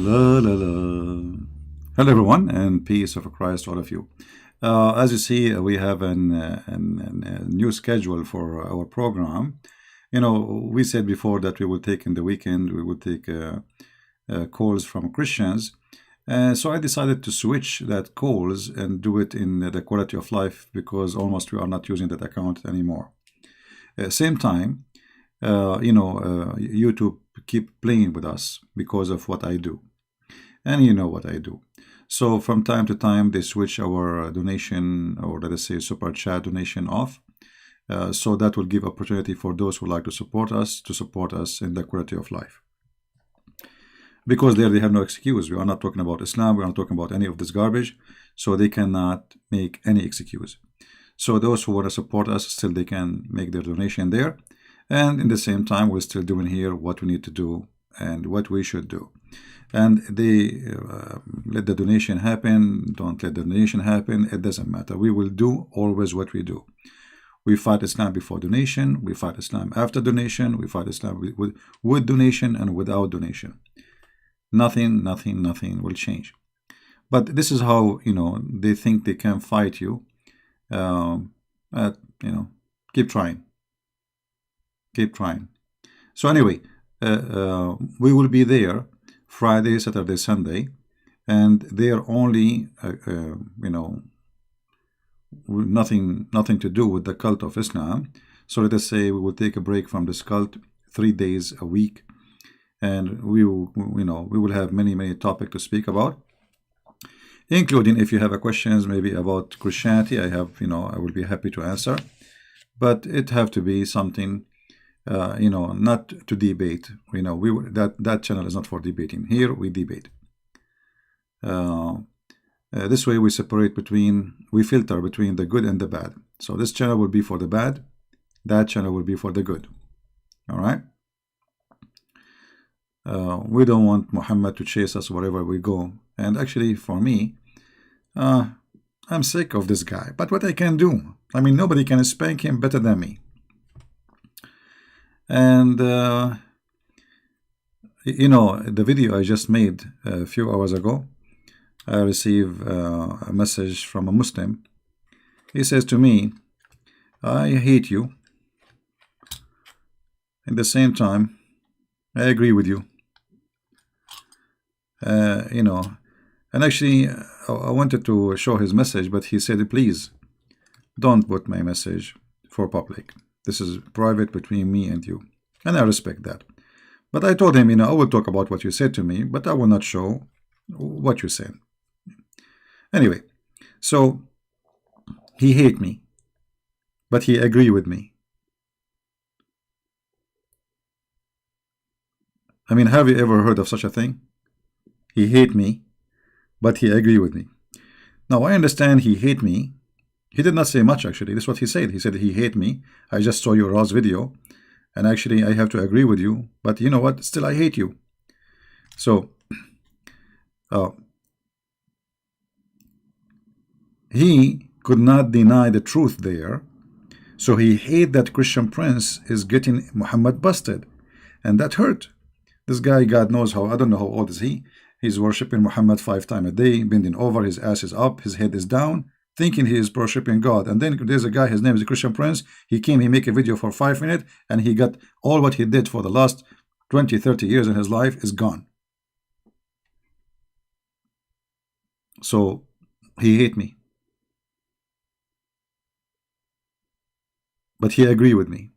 La la la. Hello, everyone, and peace of Christ, all of you. As you see, we have a new schedule for our program. We said before that we will take in the weekend, we will take calls from Christians. So I decided to switch that calls and do it in the Quality of Life because almost we are not using that account anymore. Same time, YouTube keep playing with us because of what I do. And you know what I do. So from time to time, they switch our donation, or let us say super chat donation off. So that will give opportunity for those who like to support us in the Quality of Life. Because there they have no excuse. We are not talking about Islam. We are not talking about any of this garbage. So they cannot make any excuse. So those who want to support us, still they can make their donation there. And in the same time, we're still doing here what we need to do and what we should do. And they let the donation happen, don't let the donation happen, it doesn't matter. We will do always what we do. We fight Islam before donation, we fight Islam after donation, we fight Islam with donation and without donation. Nothing will change. But this is how, they think they can fight you. Keep trying. Keep trying. So anyway, we will be there Friday, Saturday, Sunday, and they are only, nothing to do with the cult of Islam. So let us say we will take a break from this cult 3 days a week, and we will have many topics to speak about, including if you have a questions maybe about Christianity. I will be happy to answer, but it have to be something. Not to debate. That channel is not for debating. Here we debate. This way we filter between the good and the bad. So this channel will be for the bad, that channel will be for the good. All right. We don't want Muhammad to chase us wherever we go. And actually, for me, I'm sick of this guy. But what I can do? I mean, nobody can spank him better than me. And the video I just made a few hours ago, I received a message from a Muslim. He says to me, I hate you. At the same time, I agree with you. And actually, I wanted to show his message, but he said, please don't put my message for public. This is private between me and you. And I respect that. But I told him, I will talk about what you said to me, but I will not show what you said. Anyway, so he hate me, but he agree with me. I mean, have you ever heard of such a thing? He hate me, but he agree with me. Now, I understand he hate me. He did not say much, actually. This is what he said. He said he hate me. I just saw your last video, and actually I have to agree with you. But you know what? Still, I hate you. So, he could not deny the truth there. So he hate that Christian Prince is getting Muhammad busted. And that hurt. This guy, God knows how, I don't know how old is he. He's worshiping Muhammad 5 times a day, bending over, his ass is up, his head is down, thinking he is worshiping God. And then there's a guy, his name is Christian Prince. He make a video for 5 minutes, and he got all what he did for the last 20, 30 years in his life is gone. So he hate me. But he agree with me.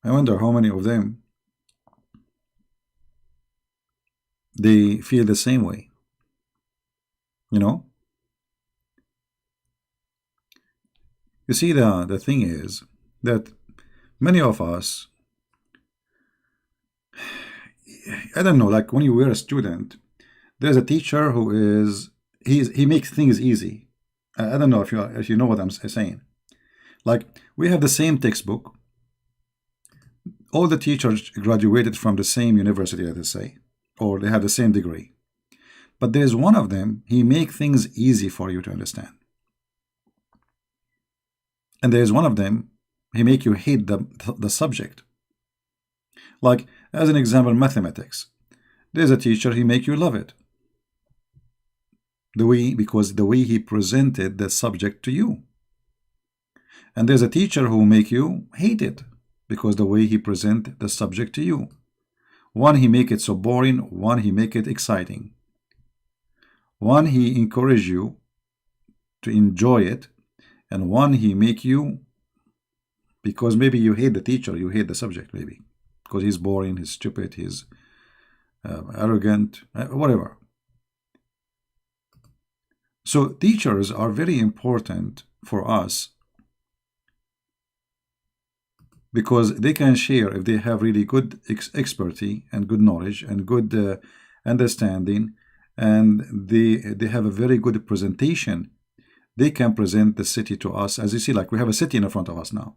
I wonder how many of them they feel the same way. You see, the thing is that many of us, I don't know, like when you were a student, there's a teacher who he makes things easy. I don't know if you know what I'm saying. Like, we have the same textbook. All the teachers graduated from the same university, let us say, or they have the same degree. But there is one of them, he makes things easy for you to understand. And there is one of them, He make you hate the subject. Like, as an example, mathematics. There's a teacher, he make you love it. Because the way he presented the subject to you. And there's a teacher who make you hate it because the way he present the subject to you. One, he make it so boring. One, he make it exciting. One, he encourage you to enjoy it. And one, he make you, because maybe you hate the teacher, you hate the subject maybe. Because he's boring, he's stupid, he's arrogant, whatever. So teachers are very important for us because they can share, if they have really good expertise and good knowledge and good understanding, and they have a very good presentation, they can present the city to us. As you see, like we have a city in front of us now.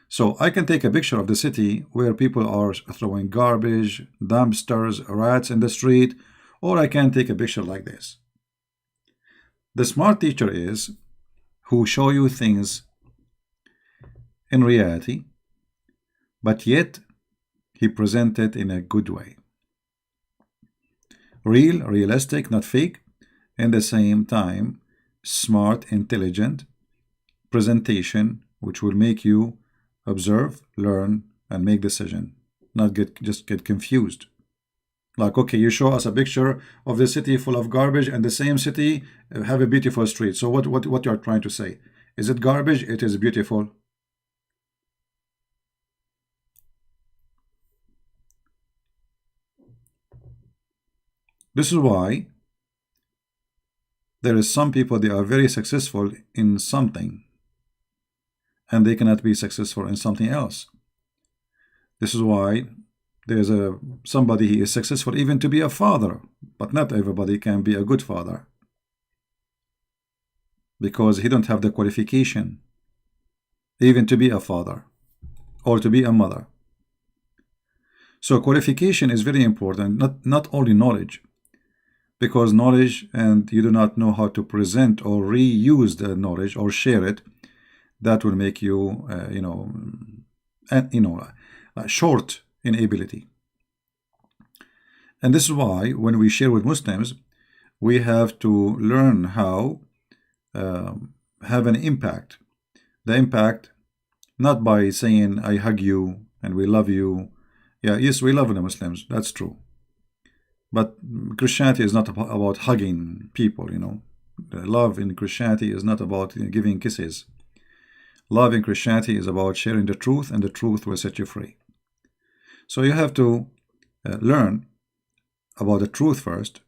So I can take a picture of the city where people are throwing garbage, dumpsters, rats in the street, or I can take a picture like this. The smart teacher is who show you things in reality, but yet he present it in a good way. Real, realistic, not fake, and at the same time, smart, intelligent presentation, which will make you observe, learn, and make decision, not just get confused. Like, okay, you show us a picture of the city full of garbage and the same city have a beautiful street. So what you are trying to say? Is it garbage? It is beautiful. This is why there is some people, they are very successful in something and they cannot be successful in something else. This is why there's somebody he is successful even to be a father, but not everybody can be a good father because he don't have the qualification even to be a father or to be a mother. So qualification is very important, not only knowledge, because knowledge and you do not know how to present or reuse the knowledge or share it, that will make you short in ability. And this is why when we share with Muslims, we have to learn how have an impact. The impact, not by saying I hug you and we love you. Yeah, yes, we love the Muslims, that's true. But Christianity is not about hugging people, Love in Christianity is not about giving kisses. Love in Christianity is about sharing the truth, and the truth will set you free. So you have to learn about the truth first,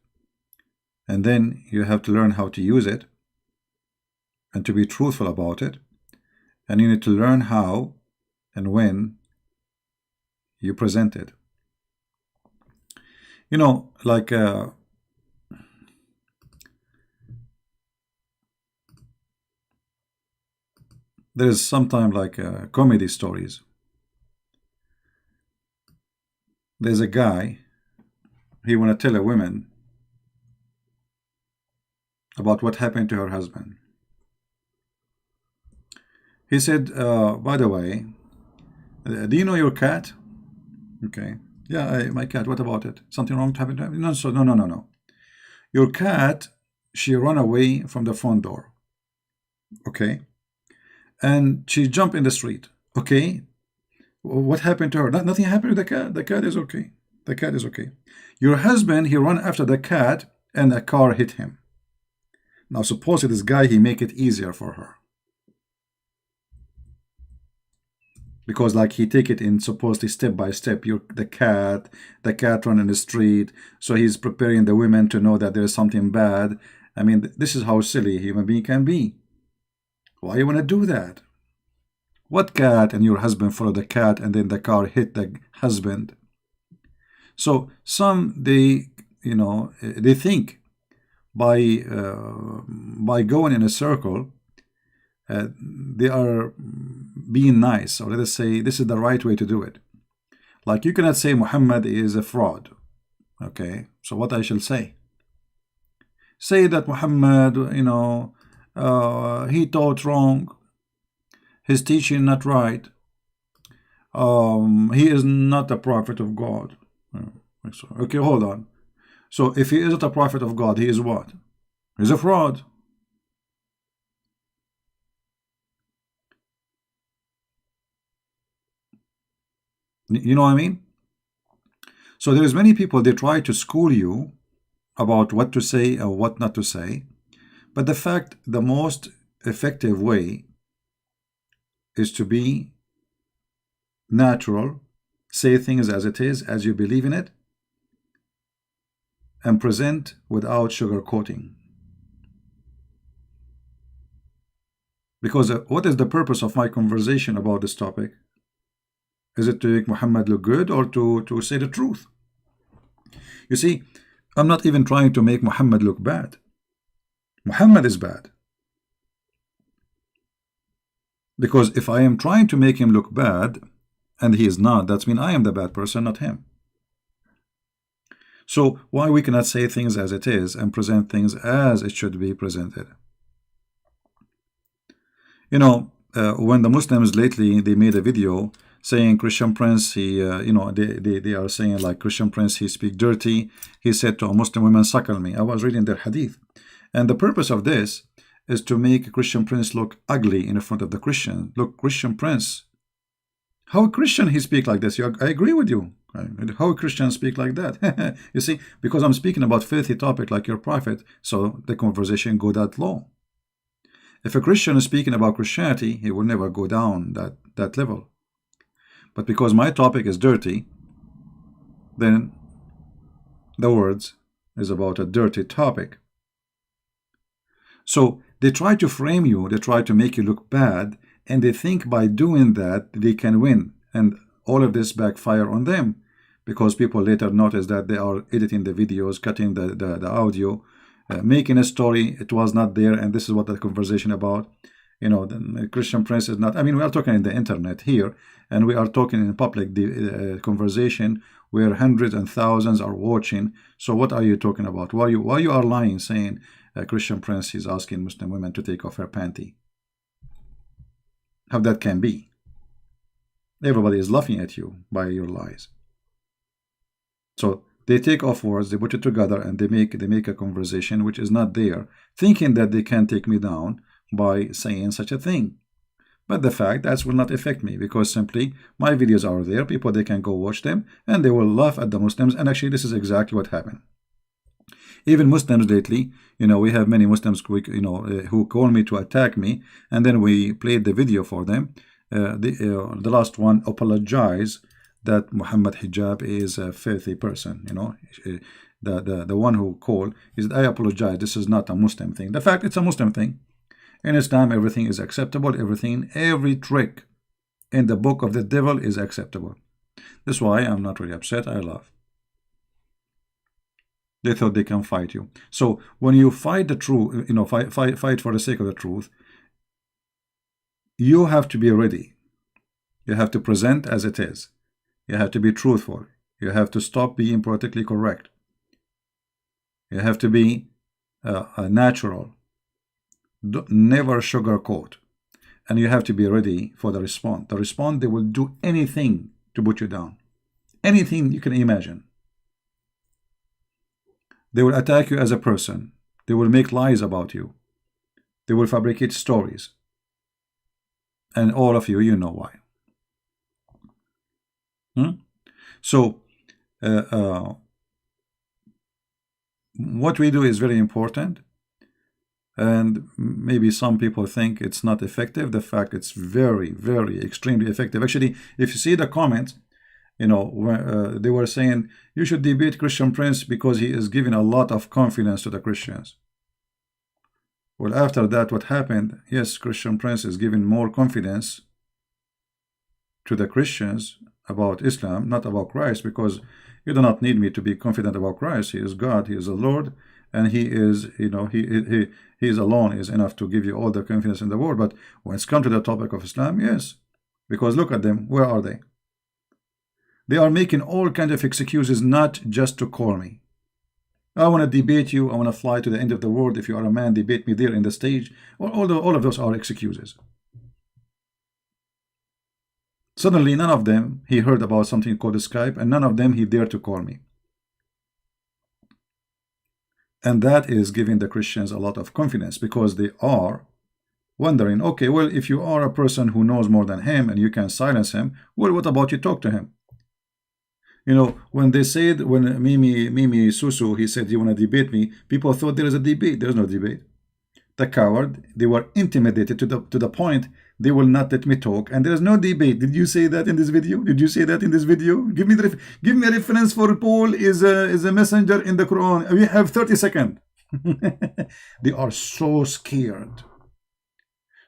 and then you have to learn how to use it and to be truthful about it. And you need to learn how and when you present it. Like there is sometimes like comedy stories. There's a guy, he want to tell a woman about what happened to her husband. He said, by the way, do you know your cat? Okay. Yeah, my cat. What about it? Something wrong happened to him? No. Your cat, she ran away from the front door. Okay. And she jumped in the street. Okay. What happened to her? Nothing happened to the cat. The cat is okay. The cat is okay. Your husband, he ran after the cat and a car hit him. Now suppose this guy, he make it easier for her. Because like he take it in supposedly step by step. The cat run in the street, so he's preparing the women to know that there's something bad. I mean, this is how silly a human being can be. Why you want to do that? What cat? And your husband followed the cat, and then the car hit the husband. So some they think by going in a circle, they are being nice, or let us say this is the right way to do it. Like you cannot say Muhammad is a fraud. Okay, so what I shall say? Say that Muhammad, he taught wrong. his teaching not right. He is not a prophet of God. Okay, hold on. So if he isn't a prophet of God, he is what? He's a fraud. You know what I mean? So there's many people, they try to school you about what to say or what not to say. But the fact, the most effective way is to be natural, say things as it is, as you believe in it, and present without sugarcoating. Because what is the purpose of my conversation about this topic? Is it to make Muhammad look good or to say the truth? You see, I'm not even trying to make Muhammad look bad. Muhammad is bad. Because if I am trying to make him look bad, and he is not, that means I am the bad person, not him. So why we cannot say things as it is and present things as it should be presented? You know, when the Muslims lately, they made a video saying Christian Prince, he, you know, they are saying like Christian Prince, he speak dirty. He said to a Muslim woman, suckle me. I was reading their hadith. And the purpose of this is to make Christian Prince look ugly in front of the Christian. Look, Christian Prince, how a Christian he speak like this? I agree with you. How a Christian speak like that? You see, because I'm speaking about filthy topic like your prophet, so the conversation go that low. If a Christian is speaking about Christianity, he will never go down that level. But because my topic is dirty, then the words is about a dirty topic. So they try to frame you, they try to make you look bad, and they think by doing that they can win. And all of this backfire on them, because people later notice that they are editing the videos, cutting the audio, making a story, it was not there, and this is what the conversation about. You know, the Christian Prince is not, I mean, we are talking in the internet here, and we are talking in public conversation where hundreds and thousands are watching. So what are you talking about? Why you are lying, saying Christian Prince is asking Muslim women to take off her panty? How that can be? Everybody is laughing at you by your lies. So they take off words, they put it together, and they make a conversation which is not there, thinking that they can take me down by saying such a thing. But the fact that will not affect me, because simply my videos are there, people, they can go watch them, and they will laugh at the Muslims. And actually this is exactly what happened. Even Muslims lately, you know, we have many Muslims, you know, who call me to attack me, and then we played the video for them. The last one apologized that Muhammad hijab is a filthy person. You know, the one who called, he said, I apologize, this is not a Muslim thing. The fact, it's a Muslim thing. In Islam, everything is acceptable. Every trick in the book of the devil is acceptable. That's why I'm not really upset. I laugh. They thought they can fight you. So when you fight the truth, you know, fight for the sake of the truth, you have to be ready. You have to present as it is. You have to be truthful. You have to stop being politically correct. You have to be natural. Never sugarcoat. And you have to be ready for the response. The response, they will do anything to put you down. Anything you can imagine. They will attack you as a person. They will make lies about you. They will fabricate stories. And all of you, you know why. So, what we do is very important. And maybe some people think it's not effective. The fact it's very, very, extremely effective. Actually, if you see the comments, you know, they were saying you should debate Christian Prince because he is giving a lot of confidence to the Christians. Well, after that, what happened? Yes, Christian Prince is giving more confidence to the Christians about Islam, not about Christ, because you do not need me to be confident about Christ. He is God, he is the Lord, and he is, you know, he is alone is enough to give you all the confidence in the world. But when it's come to the topic of Islam, yes, because look at them, where are they? They are making all kinds of excuses not just to call me. I want to debate you, I want to fly to the end of the world. If you are a man, debate me there in the stage. All of those are excuses. Suddenly, none of them, he heard about something called Skype, and none of them he dared to call me. And that is giving the Christians a lot of confidence, because they are wondering, okay, well, if you are a person who knows more than him and you can silence him, well, what about you talk to him? You know, when they said, when Mimi Susu, he said, you want to debate me, people thought there is a debate. There's no debate. The coward, they were intimidated to the point they will not let me talk, and there is no debate. Did you say that in this video? Did you say that in this video? Give me a reference for Paul is a messenger in the Quran. We have 30 seconds. They are so scared.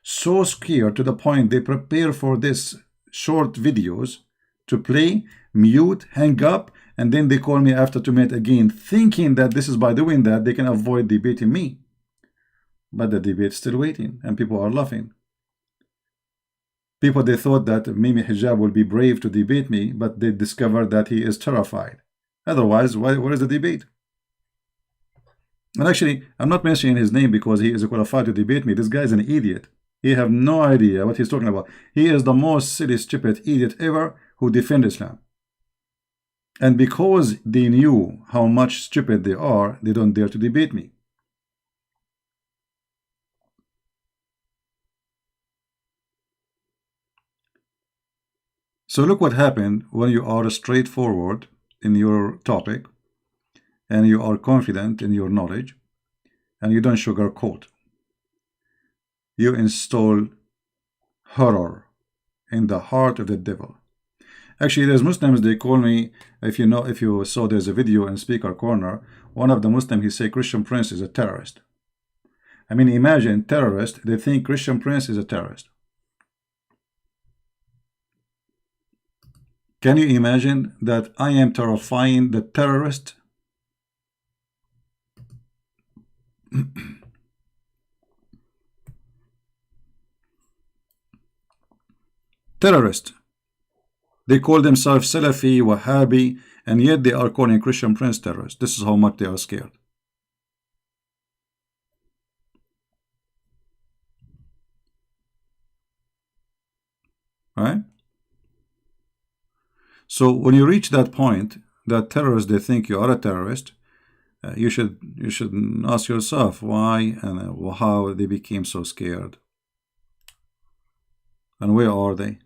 So scared to the point they prepare for this short videos to play, mute, hang up, and then they call me after to meet again, thinking that this is by doing that they can avoid debating me. But the debate is still waiting, and people are laughing. People, they thought that Mimi Hijab will be brave to debate me, but they discovered that he is terrified. Otherwise, where is the debate? And actually, I'm not mentioning his name because he is qualified to debate me. This guy is an idiot. He have no idea what he's talking about. He is the most silly, stupid idiot ever who defend Islam. And because they knew how much stupid they are, they don't dare to debate me. So look what happened when you are straightforward in your topic and you are confident in your knowledge and you don't sugarcoat. You install horror in the heart of the devil. Actually, there's Muslims, they call me, if you saw there's a video in Speaker Corner, one of the Muslims, he say Christian Prince is a terrorist. I mean, imagine terrorist, they think Christian Prince is a terrorist. Can you imagine that I am terrifying the terrorist? Terrorist. They call themselves Salafi, Wahhabi, and yet they are calling Christian Prince terrorist. This is how much they are scared. Right? So when you reach that point, that terrorists, they think you are a terrorist, you should ask yourself why and how they became so scared. And where are they?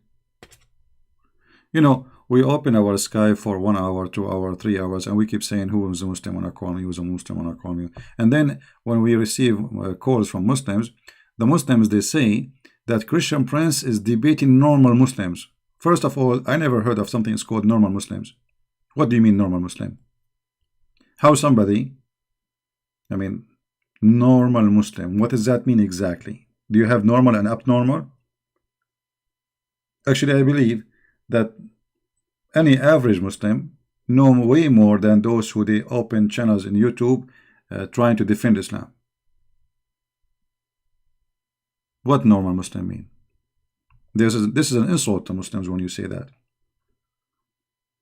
You know, we open our Skype for 1 hour, 2 hours, 3 hours, and we keep saying, who is a Muslim wanna call me, who's a Muslim wanna call me. And then when we receive calls from Muslims, the Muslims, they say that Christian Prince is debating normal Muslims. First of all, I never heard of something called normal Muslims. What do you mean normal Muslim? How somebody, I mean, normal Muslim, what does that mean exactly? Do you have normal and abnormal? Actually, I believe that any average Muslim know way more than those who they open channels in YouTube trying to defend Islam. What normal Muslim mean? This is an insult to Muslims when you say that,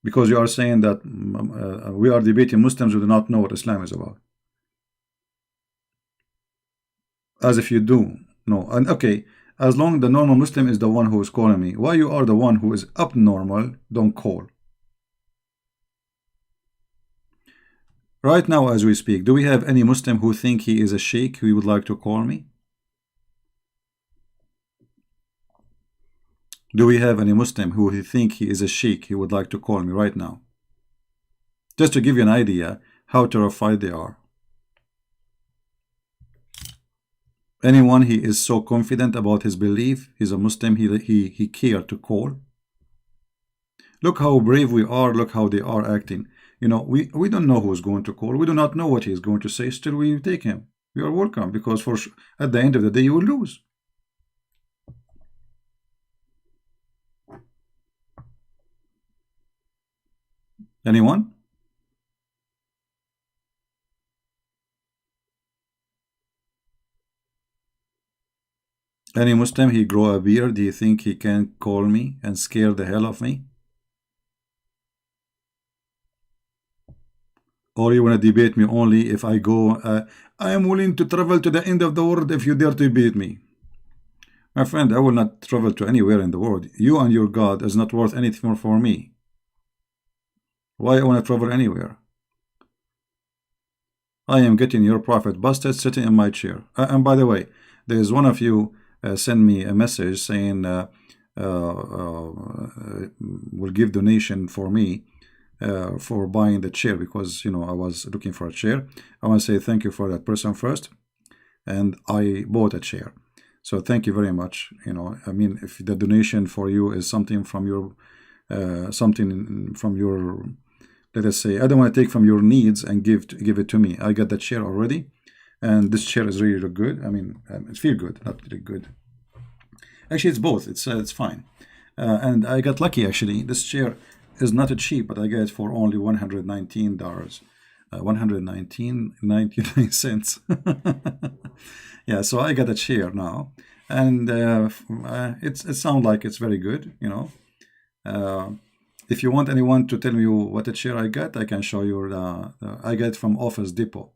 because you are saying that we are debating Muslims who do not know what Islam is about, as if you do know. And okay, as long as the normal Muslim is the one who is calling me, why you are the one who is abnormal, don't call. Right now as we speak, do we have any Muslim who think he is a sheikh who would like to call me? Do we have any Muslim who think he is a sheikh he would like to call me right now? Just to give you an idea how terrified they are. Anyone he is so confident about his belief, he's a Muslim, he care to call. Look how brave we are, look how they are acting. You know, we don't know who's going to call, we do not know what he is going to say, still we take him. You are welcome, because at the end of the day you will lose. Anyone? Any Muslim, he grow a beard, do you think he can call me and scare the hell of me? Or you want to debate me only if I go, I am willing to travel to the end of the world if you dare to debate me. My friend, I will not travel to anywhere in the world. You and your God is not worth anything more for me. Why I want to travel anywhere? I am getting your profit busted sitting in my chair. And by the way, there is one of you send me a message saying will give donation for me for buying the chair, because I was looking for a chair. I want to say thank you for that person first, and I bought a chair. So thank you very much. I mean, if the donation for you is something from your let us say, I don't want to take from your needs and give it to me. I got that chair already, and this chair is really good. I mean, it feels good, not really good. Actually, it's both. It's fine. And I got lucky, actually. This chair is not cheap, but I got it for only $119. 119.99 Yeah, so I got a chair now, and it sounds like it's very good. If you want anyone to tell me what a chair I got, I can show you. I got it from Office Depot.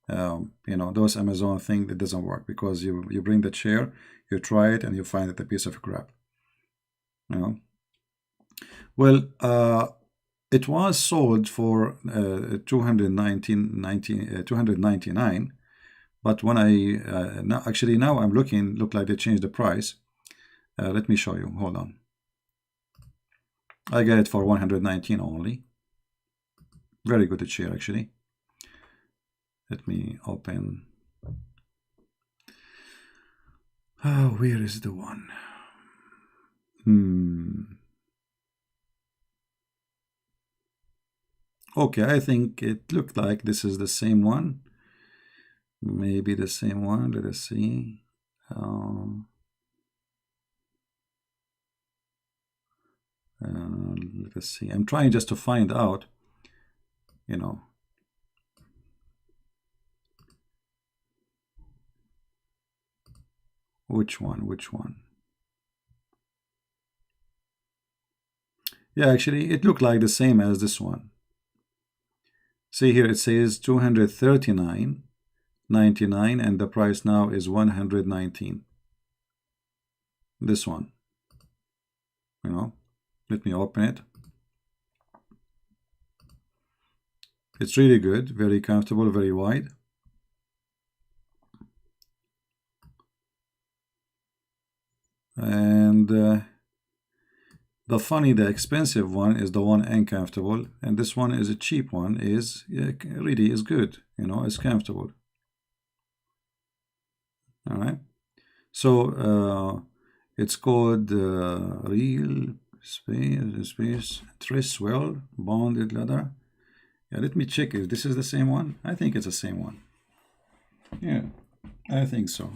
Those Amazon thing that doesn't work, because you bring the chair, you try it, and you find it a piece of crap. Well, it was sold for $299, but when now I'm looking, look like they changed the price. Let me show you. Hold on. I got it for $119 only. Very good chair, actually. Let me open. Oh, where is the one? Okay, I think it looked like this is the same one. Maybe the same one. Let us see. Let us see. I'm trying just to find out, which one. Yeah, actually, it looked like the same as this one. See here, it says $239.99, and the price now is $119. This one. Let me open it. It's really good, very comfortable, very wide. And the expensive one is the one uncomfortable, and this one is a cheap one. Really is good. It's comfortable. All right. So it's called Real Space Triswell Bonded Leather. Yeah, let me check if this is the same one. I think it's the same one. Yeah, I think so.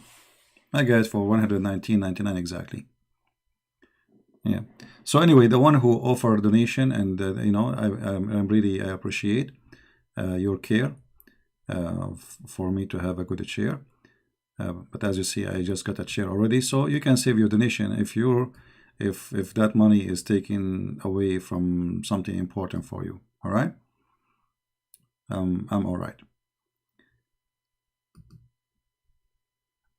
I got it for $119.99 exactly. Yeah. So anyway, the one who offered donation, and I appreciate your care for me to have a good chair. But as you see, I just got a chair already, so you can save your donation if that money is taken away from something important for you. All right. I'm all right.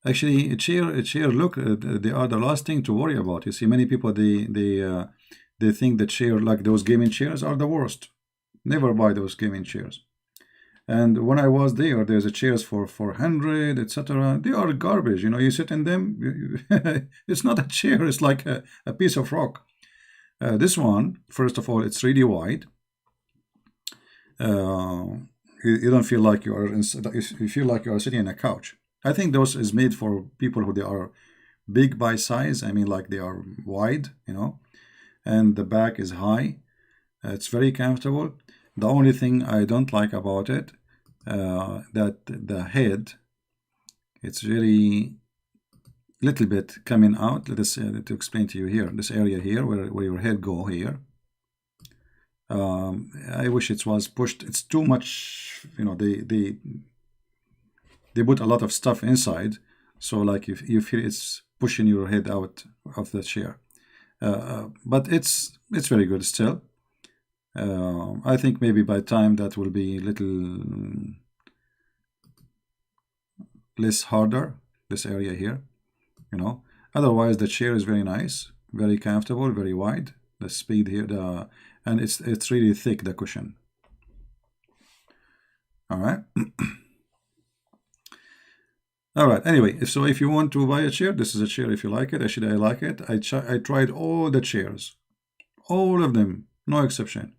Actually, a chair. Look, they are the last thing to worry about. You see, many people they think that chair, like those gaming chairs, are the worst. Never buy those gaming chairs. And when I was there, there's a chairs for 400, etc. They are garbage. You sit in them. It's not a chair. It's like a piece of rock. This one, first of all, it's really wide. You don't feel like you are. You feel like you are sitting in a couch. I think those is made for people who they are big by size. I mean, like they are wide, and the back is high. It's very comfortable. The only thing I don't like about it, that the head, it's very little bit coming out. Let us to explain to you here, this area here where your head go here. I wish it was pushed. It's too much, they put a lot of stuff inside, so like if you feel it's pushing your head out of the chair. But it's very good still. I think maybe by time that will be a little less harder, this area here, Otherwise, the chair is very nice, very comfortable, very wide. The speed here, and it's really thick, the cushion. All right. All right. Anyway, if you want to buy a chair, this is a chair. If you like it, actually, I like it. I tried all the chairs, all of them, no exception.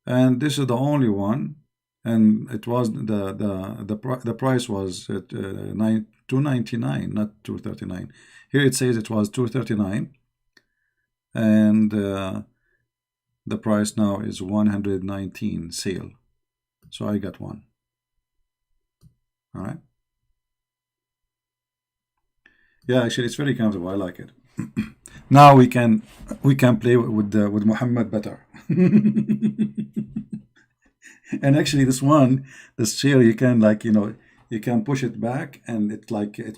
And this is the only one. And it was the price was at $299, not $239. Here it says it was $239, and the price now is $119 sale. So I got one. All right. Yeah, actually, it's very comfortable. I like it. Now we can play with Muhammad better. And actually, this chair, you can, like, you can push it back, and it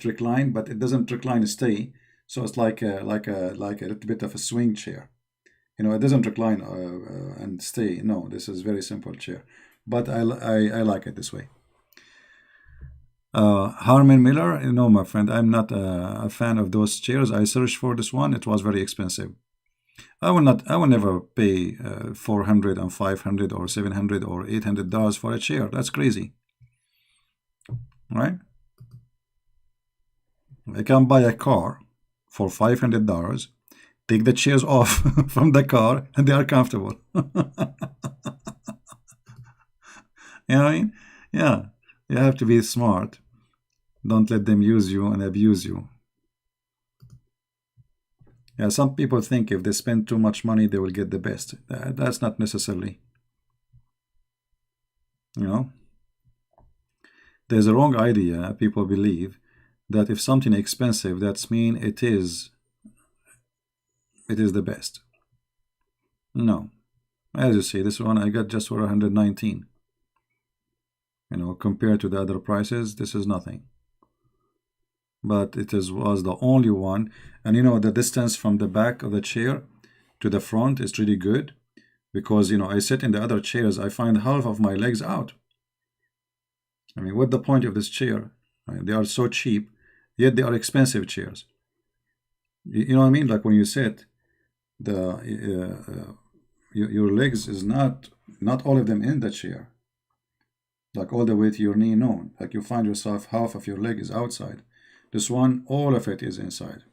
recline, but it doesn't recline stay. So it's like a little bit of a swing chair. It doesn't recline and stay. No, this is very simple chair, but I like it this way. Harman Miller, my friend, I'm not a fan of those chairs. I searched for this one. It was very expensive. I will never pay $400 and $500 or $700 or $800 for a chair. That's crazy, right? I can buy a car for $500, take the chairs off from the car, and they are comfortable. You know what I mean? Yeah, you have to be smart. Don't let them use you and abuse you. Yeah, some people think if they spend too much money, they will get the best. That's not necessarily. There's a wrong idea. People believe that if something is expensive, that's mean it is the best. No. As you see, this one I got just for $119. Compared to the other prices, this is nothing. But it was the only one. And the distance from the back of the chair to the front is really good, because I sit in the other chairs, I find half of my legs out. I mean, what's the point of this chair? They are so cheap, yet they are expensive chairs. You know what I mean? Like when you sit, your legs is not all of them in the chair, like all the way to your knee. No, like you find yourself half of your leg is outside. This one, all of it is inside.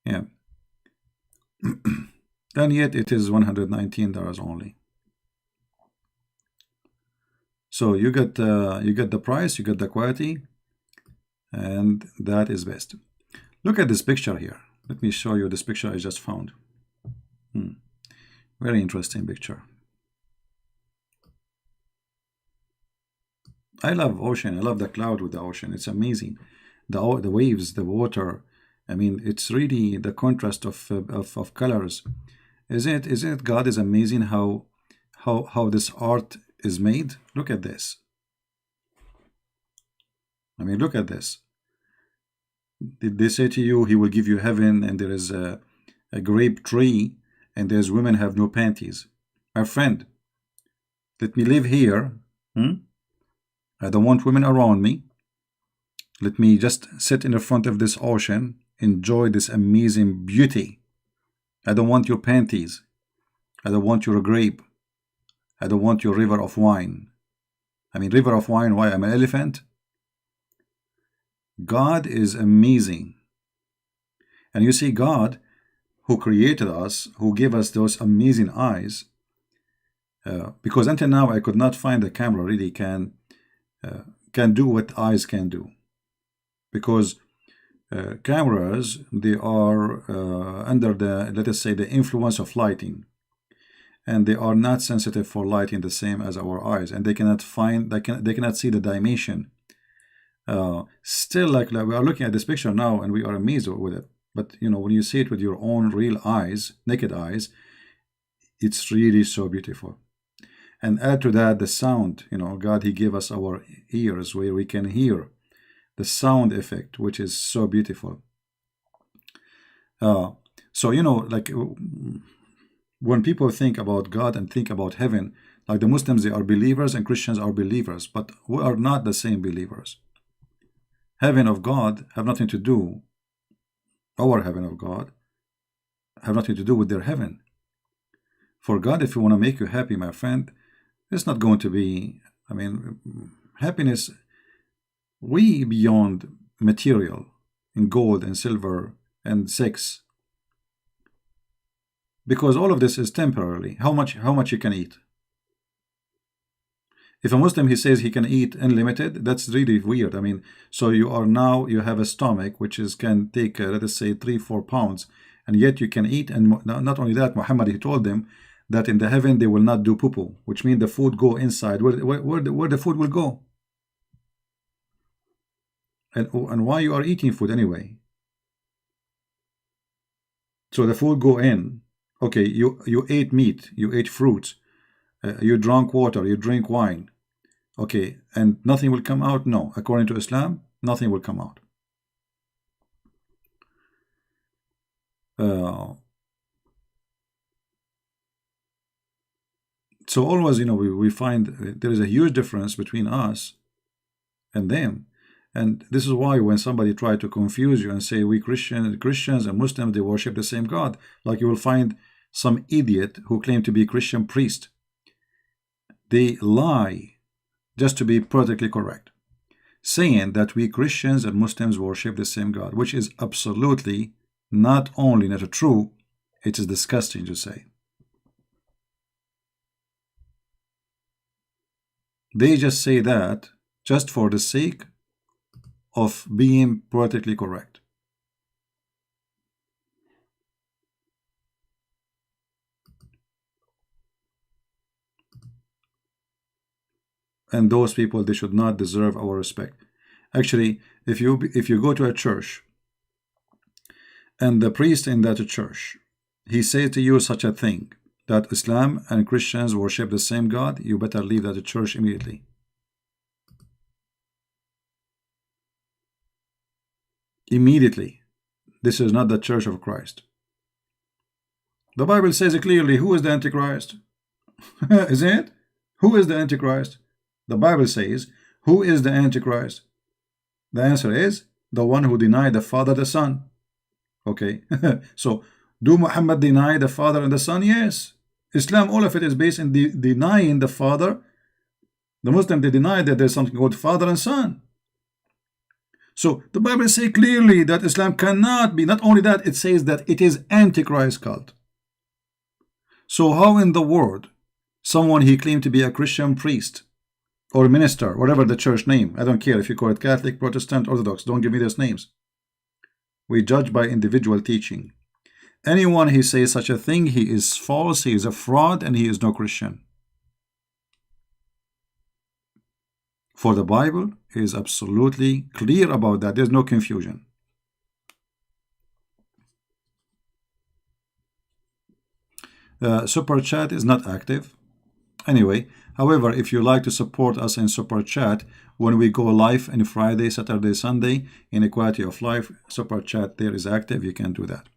Yeah. And yet it is $119 only. So you get the price, you get the quality, and that is best. Look at this picture here. Let me show you this picture I just found. Very interesting picture. I love ocean. I love the cloud with the ocean. It's amazing. The waves, the water. I mean, it's really the contrast of colors. Isn't it? God is amazing how this art is made. Look at this. I mean, look at this. Did they say to you, He will give you heaven, and there is a grape tree, and there's women have no panties? My friend, let me live here. I don't want women around me. Let me just sit in the front of this ocean, enjoy this amazing beauty. I don't want your panties. I don't want your grape. I don't want your river of wine. I mean, river of wine, why? I'm an elephant? God is amazing. And you see, God, who created us, who gave us those amazing eyes, because until now I could not find the camera really can do what eyes can do, because cameras, they are under the, let us say, the influence of lighting, and they are not sensitive for lighting the same as our eyes, and they cannot see the dimension. Still, like we are looking at this picture now, and we are amazed with it, but when you see it with your own real eyes, naked eyes, it's really so beautiful. And add to that the sound. God, He gave us our ears where we can hear the sound effect, which is so beautiful. So, like when people think about God and think about heaven, like the Muslims, they are believers and Christians are believers, but we are not the same believers. Heaven of God have nothing to do our heaven of God, have nothing to do with their heaven. For God, if you want to make you happy, my friend, it's not going to be, I mean, happiness way beyond material in gold and silver and sex, because all of this is temporarily. How much you can eat? If a Muslim, he says he can eat unlimited, that's really weird. I mean, so you have a stomach which can take let us say 3-4 pounds, and yet you can eat. And not only that, Muhammad, he told them that in the heaven they will not do poo-poo, which means the food go inside. Where the food will go? And why you are eating food anyway? So the food go in. Okay, you ate meat, you ate fruits, you drank water, you drink wine. Okay, and nothing will come out? No, according to Islam, nothing will come out. So always, we find there is a huge difference between us and them. And this is why when somebody try to confuse you and say we Christians and Muslims, they worship the same God, like you will find some idiot who claim to be Christian priest. They lie just to be politically correct, saying that we Christians and Muslims worship the same God, which is absolutely not only not true, it is disgusting to say. They just say that just for the sake of being politically correct. And those people, they should not deserve our respect. Actually, if you go to a church and the priest in that church, he says to you such a thing, that Islam and Christians worship the same God, you better leave that church immediately. Immediately. This is not the Church of Christ. The Bible says clearly, who is the Antichrist? Isn't it? Who is the Antichrist? The Bible says, who is the Antichrist? The answer is, the one who denied the Father, the Son. Okay, so do Muhammad deny the Father and the Son? Yes. Islam, all of it is based in denying the Father. The Muslim, they deny that there's something called Father and Son. So the Bible says clearly that Islam cannot be, not only that, it says that it is Antichrist cult. So how in the world someone he claimed to be a Christian priest or minister, whatever the church name, I don't care if you call it Catholic, Protestant, Orthodox, don't give me those names. We judge by individual teaching. Anyone he says such a thing, he is false, he is a fraud, and he is no Christian. For the Bible is absolutely clear about that. There's no confusion. Super Chat is not active. Anyway, however, if you like to support us in Super Chat, when we go live on Friday, Saturday, Sunday, in Equality of Life, Super Chat there is active. You can do that.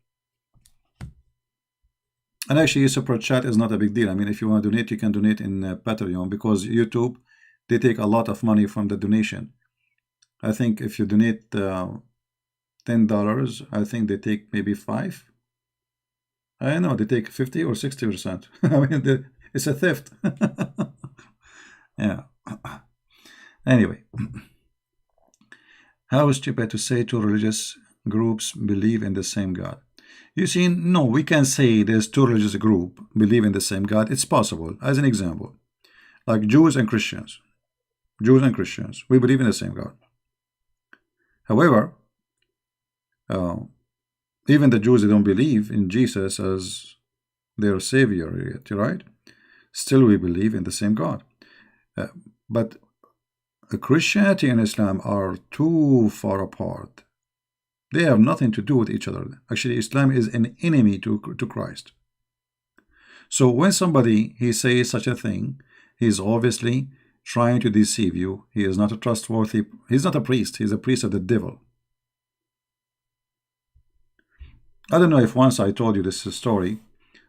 And actually, Super Chat is not a big deal. I mean, if you want to donate, you can donate in Patreon, because YouTube, they take a lot of money from the donation. I think if you donate $10, I think they take maybe $5. I know they take 50 or 60%. I mean, it's a theft. Yeah. Anyway, how stupid to say two religious groups believe in the same God. You see, no, we can say there's two religious groups believe in the same God. It's possible. As an example, like Jews and Christians. Jews and Christians, we believe in the same God. However, even the Jews, they don't believe in Jesus as their savior, right? Still, we believe in the same God. But Christianity and Islam are too far apart. They have nothing to do with each other. Actually, Islam is an enemy to Christ. So when somebody, he says such a thing, he's obviously trying to deceive you. He is not a trustworthy, he's not a priest, he's a priest of the devil. I don't know if once I told you this story.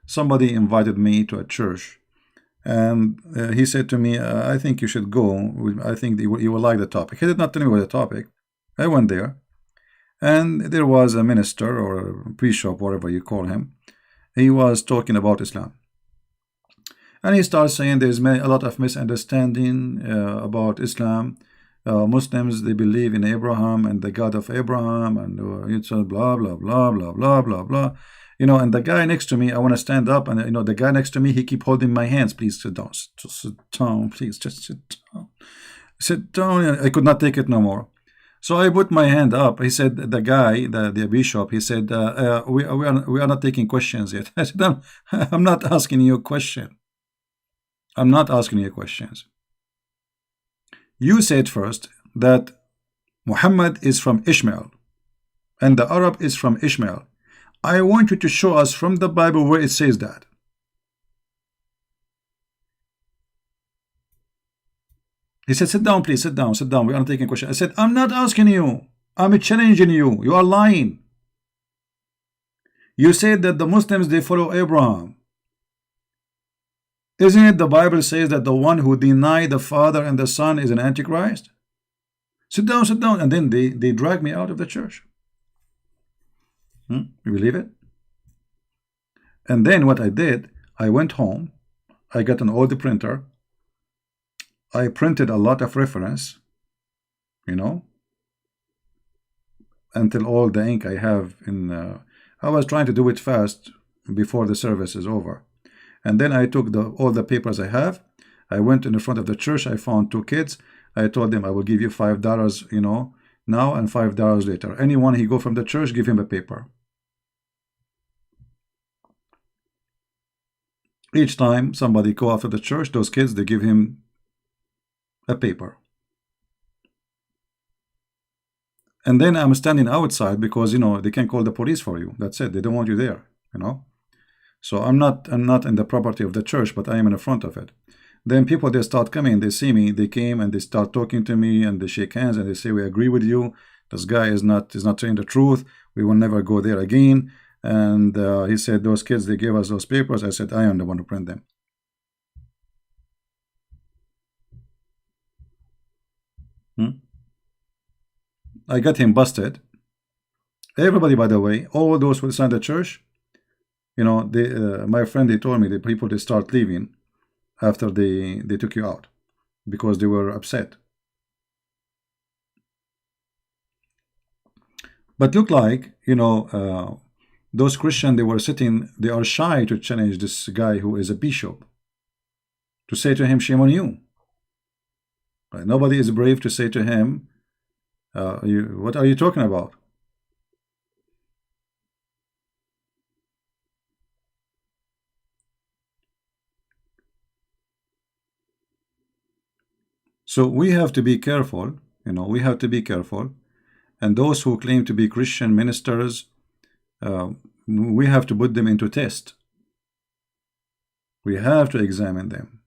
Somebody invited me to a church, and he said to me, I think you should go. I think you will like the topic. He did not tell me about the topic. I went there, And there was a minister or a bishop, whatever you call him. He was talking about Islam. And he starts saying there's a lot of misunderstanding about Islam. Muslims, they believe in Abraham and the God of Abraham, and it's blah, blah, blah, blah, blah, blah, blah. And the guy next to me, I want to stand up, and the guy next to me, he keep holding my hands. Please sit down, sit down, please, just sit down. Sit down. I could not take it no more. So I put my hand up. He said, the guy, the bishop, he said, we are not taking questions yet. I said, I'm not asking you a question. I'm not asking you questions. You said first that Muhammad is from Ishmael and the Arab is from Ishmael. I want you to show us from the Bible where it says that. He said, sit down, please, sit down, sit down. We are not taking questions. I said, I'm not asking you. I'm challenging you. You are lying. You said that the Muslims, they follow Abraham. Isn't it the Bible says that the one who denied the Father and the Son is an Antichrist? Sit down, sit down. And then they drag me out of the church. You believe it? And then what I did, I went home. I got an old printer. I printed a lot of reference, until all the ink I have in... I was trying to do it fast before the service is over. And then I took all the papers I have. I went in the front of the church. I found two kids. I told them I will give you $5, now and $5 later. Anyone he go from the church, give him a paper. Each time somebody go after the church, those kids, they give him a paper. And then I'm standing outside because, they can call the police for you. That's it. They don't want you there, So I'm not in the property of the church, but I am in the front of it. Then people, they start coming, they see me, they came and they start talking to me and they shake hands and they say, we agree with you. This guy is not telling the truth. We will never go there again. And he said, those kids, they gave us those papers. I said, I am the one who print them. I got him busted. Everybody, by the way, all those who signed the church, my friend, he told me the people, they start leaving after they took you out because they were upset. But look like, those Christians, they were sitting, they are shy to challenge this guy who is a bishop, to say to him, shame on you. Right? Nobody is brave to say to him, what are you talking about? So we have to be careful, we have to be careful. And those who claim to be Christian ministers, we have to put them into test. We have to examine them.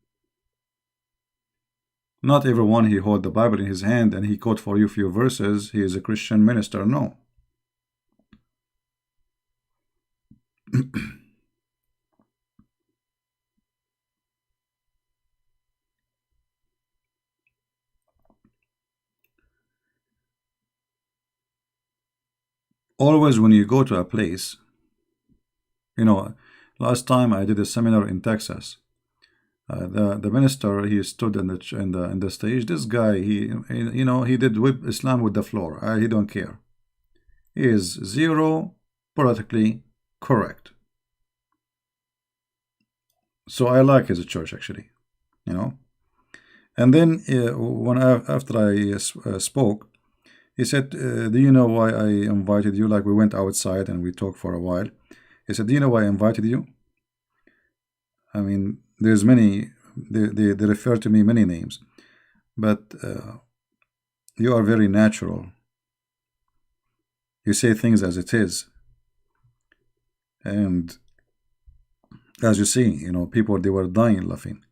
Not everyone he hold the Bible in his hand and he quote for you a few verses, he is a Christian minister. No. Always when you go to a place, last time I did a seminar in Texas. The minister, he stood in the stage. This guy, he did whip Islam with the floor. He don't care. He is zero politically correct. So I like his church actually, And then after I spoke, he said, "Do you know why I invited you?" Like we went outside and we talked for a while. He said, "Do you know why I invited you?" I mean, there's many, they refer to me many names, but you are very natural. You say things as it is. And as you see, people, they were dying laughing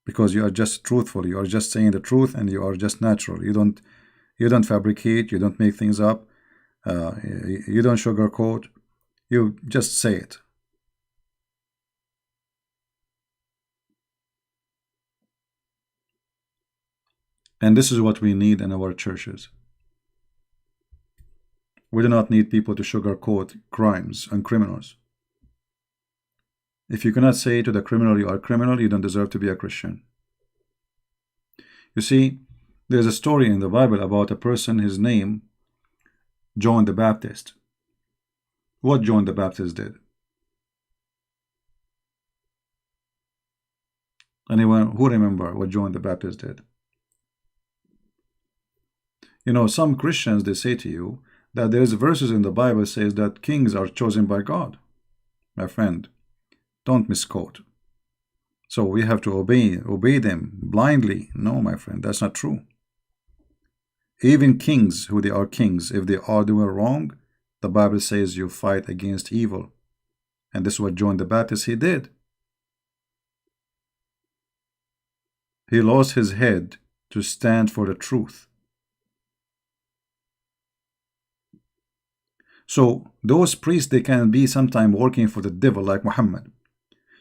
because you are just truthful. You are just saying the truth and you are just natural. You don't fabricate. You don't make things up. You don't sugarcoat. You just say it. And this is what we need in our churches. We do not need people to sugarcoat crimes and criminals. If you cannot say to the criminal you are a criminal, you don't deserve to be a Christian. You see, there's a story in the Bible about a person, his name, John the Baptist. What John the Baptist did? Anyone who remember what John the Baptist did? You know, some Christians, they say to you that there is verses in the Bible says that kings are chosen by God. My friend, don't misquote. So we have to obey them blindly. No, my friend, that's not true. Even kings, who they are kings, if they are doing wrong, the Bible says you fight against evil. And this is what John the Baptist, he did. He lost his head to stand for the truth. So those priests, they can be sometime working for the devil like Muhammad.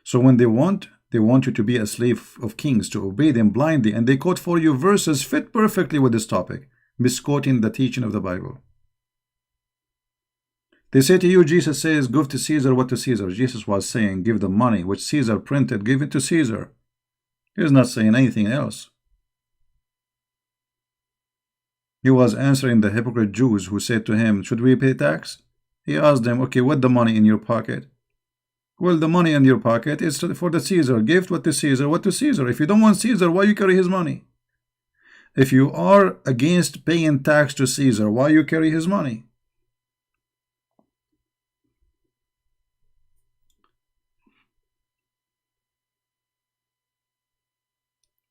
So when they want you to be a slave of kings, to obey them blindly, and they quote for you verses fit perfectly with this topic, misquoting the teaching of the Bible. They say to you, Jesus says, give to Caesar what to Caesar. Jesus was saying, give the money which Caesar printed, give it to Caesar. He was not saying anything else. He was answering the hypocrite Jews who said to him, should we pay tax? He asked them, okay, what the money in your pocket? Well, the money in your pocket is for the Caesar. Give what to Caesar, what to Caesar. If you don't want Caesar, why you carry his money? If you are against paying tax to Caesar, why you carry his money?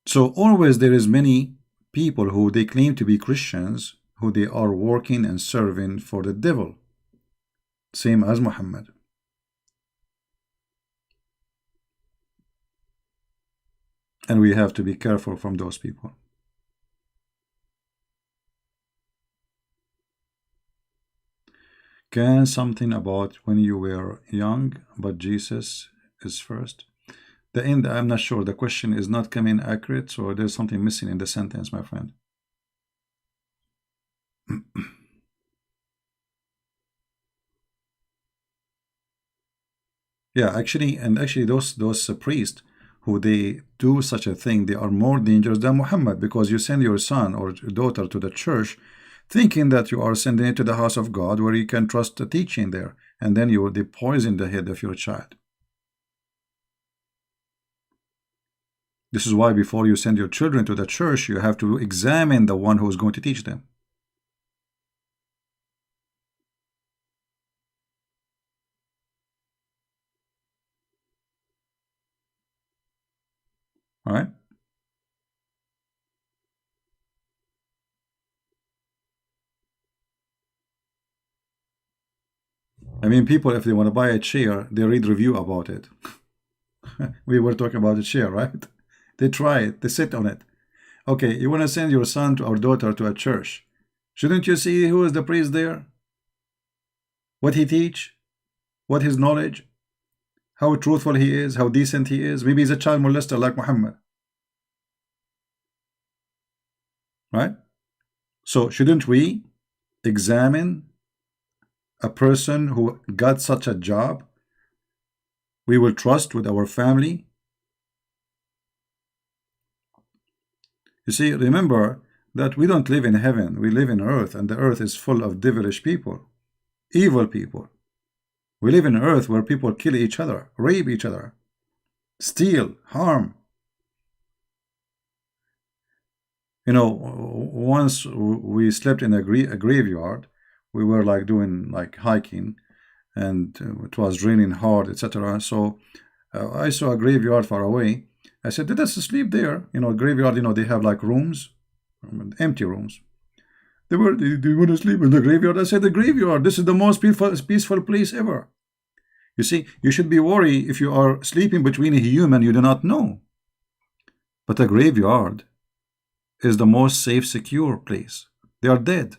So always there is many people who they claim to be Christians, who they are working and serving for the devil, same as Muhammad. And we have to be careful from those people. Can something about when you were young, but Jesus is first? The end, I'm not sure. The question is not coming accurate, so there's something missing in the sentence, my friend. Yeah, actually, those priests who they do such a thing, they are more dangerous than Muhammad, because you send your son or daughter to the church thinking that you are sending it to the house of God where you can trust the teaching there, and then they poison the head of your child. This is why before you send your children to the church, you have to examine the one who is going to teach them. All right? I mean, people, if they want to buy a chair, they read review about it. We were talking about a chair, right? They try it, they sit on it. Okay, you want to send your son or daughter to a church. Shouldn't you see who is the priest there? What he teach? What his knowledge? How truthful he is? How decent he is? Maybe he's a child molester like Muhammad. Right? So shouldn't we examine a person who got such a job we will trust with our family? You see, remember that we don't live in heaven, we live in earth, and the earth is full of devilish people, evil people. We live in earth where people kill each other, rape each other, steal, harm. You know, once we slept in a graveyard. We were like doing like hiking, and it was raining hard, etc. So I saw a graveyard far away. I said, let us sleep there. You know, graveyard, you know, they have like rooms, empty rooms. Do you want to sleep in the graveyard? I said, the graveyard, this is the most peaceful place ever. You see, you should be worried if you are sleeping between a human you do not know. But a graveyard is the most safe, secure place. They are dead.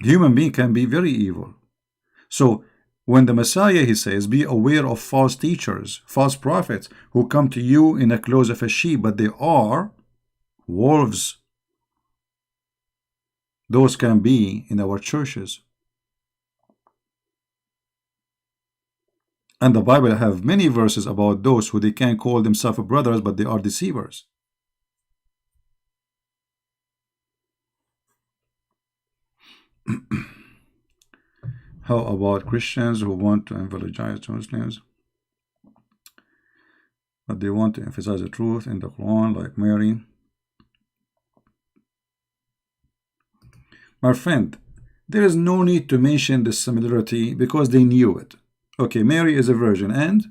Human being can be very evil. So when the Messiah, he says, be aware of false teachers, false prophets, who come to you in the clothes of a sheep, but they are wolves. Those can be in our churches. And the Bible have many verses about those who they can call themselves brothers, but they are deceivers. How about Christians who want to evangelize Muslims, but they want to emphasize the truth in the Quran, like Mary? My friend, there is no need to mention the similarity because they knew it. Okay, Mary is a virgin, and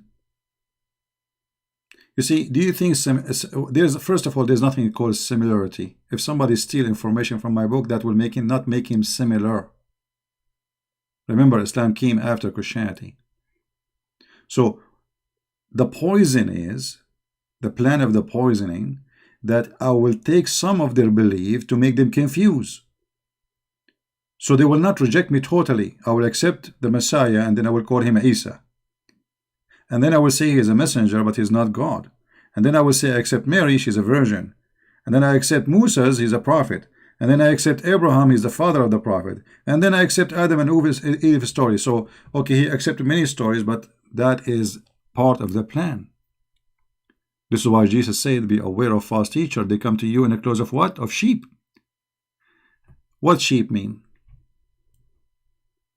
you see, do you think first of all, there's nothing called similarity. If somebody steals information from my book, that will not make him similar. Remember, Islam came after Christianity. So the poison is, the plan of the poisoning, that I will take some of their belief to make them confused. So they will not reject me totally. I will accept the Messiah, and then I will call him Isa. And then I will say he is a messenger, but he's not God. And then I will say I accept Mary, she's a virgin. And then I accept Moses, he's a prophet. And then I accept Abraham, he's the father of the prophet. And then I accept Adam and Eve's story. So, okay, he accepted many stories, but that is part of the plan. This is why Jesus said, be aware of false teachers. They come to you in the clothes of what? Of sheep. What sheep mean?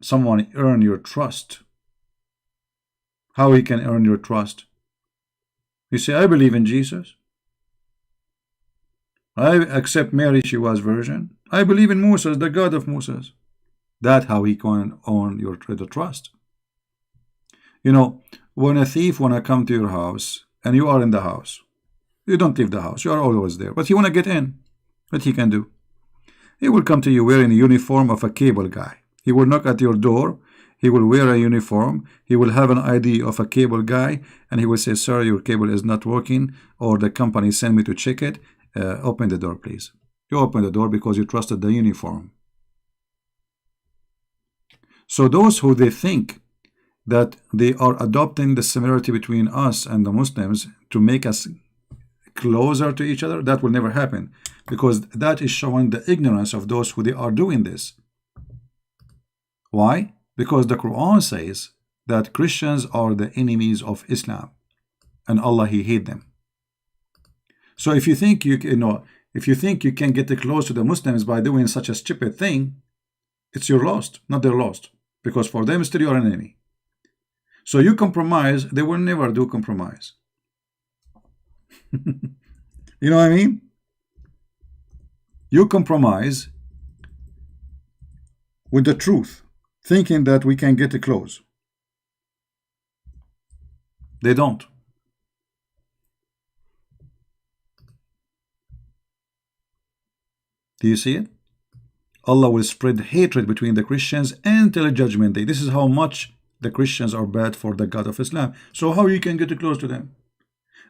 Someone earn your trust. How he can earn your trust? You say, I believe in Jesus. I accept Mary, she was virgin. I believe in Moses, the God of Moses. That's how he can earn your trust. You know, when a thief wanna come to your house and you are in the house, you don't leave the house, you are always there, but he wanna get in. What he can do? He will come to you wearing a uniform of a cable guy. He will knock at your door. He will wear a uniform. He will have an ID of a cable guy, and he will say, sir, your cable is not working, or the company sent me to check it. Open the door, please. You open the door because you trusted the uniform. So those who they think that they are adopting the similarity between us and the Muslims to make us closer to each other, that will never happen, because that is showing the ignorance of those who they are doing this. Why? Because the Quran says that Christians are the enemies of Islam, and Allah, He hates them. So if you think you can get close to the Muslims by doing such a stupid thing, it's your lost, not their lost, because for them still you are an enemy. So you compromise, they will never do compromise. You know what I mean? You compromise with the truth, thinking that we can get close. They don't. Do you see it? Allah will spread hatred between the Christians until Judgment Day. This is how much the Christians are bad for the God of Islam. So how you can get close to them?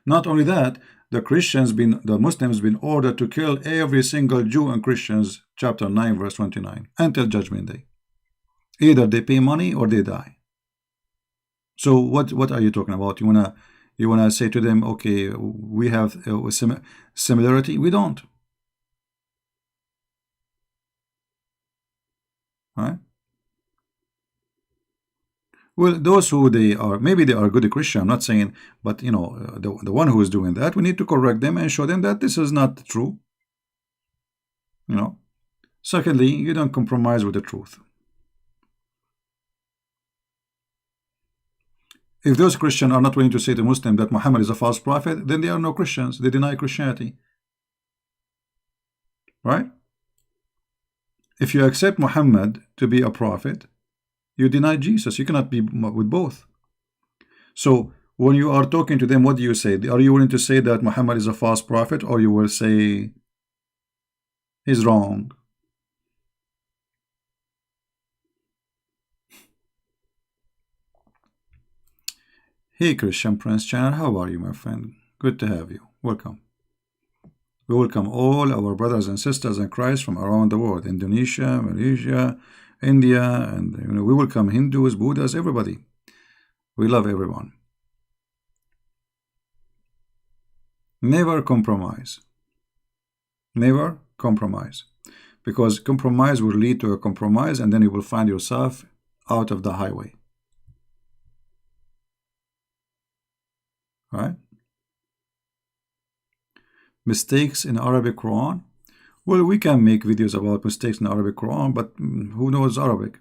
Not only that, the Muslims been ordered to kill every single Jew and Christians, chapter 9, verse 29, until Judgment Day. Either they pay money or they die. So what are you talking about? You wanna say to them, okay, we have similarity? We don't. Right? Well, those who they are, maybe they are good Christian, I'm not saying, but you know, the one who is doing that, we need to correct them and show them that this is not true. You know. Secondly, you don't compromise with the truth. If those Christians are not willing to say to Muslim that Muhammad is a false prophet, then they are no Christians. They deny Christianity. Right? If you accept Muhammad to be a prophet, you deny Jesus. You cannot be with both. So when you are talking to them, what do you say? Are you willing to say that Muhammad is a false prophet, or you will say he's wrong? Hey Christian Prince Channel, how are you, my friend? Good to have you. Welcome. We welcome all our brothers and sisters in Christ from around the world, Indonesia, Malaysia, India, and we welcome Hindus, Buddhas, everybody. We love everyone. Never compromise. Never compromise. because compromise will lead to a compromise, and then you will find yourself out of the highway. Right? Mistakes in Arabic Quran. Well, we can make videos about mistakes in Arabic Quran, but who knows Arabic?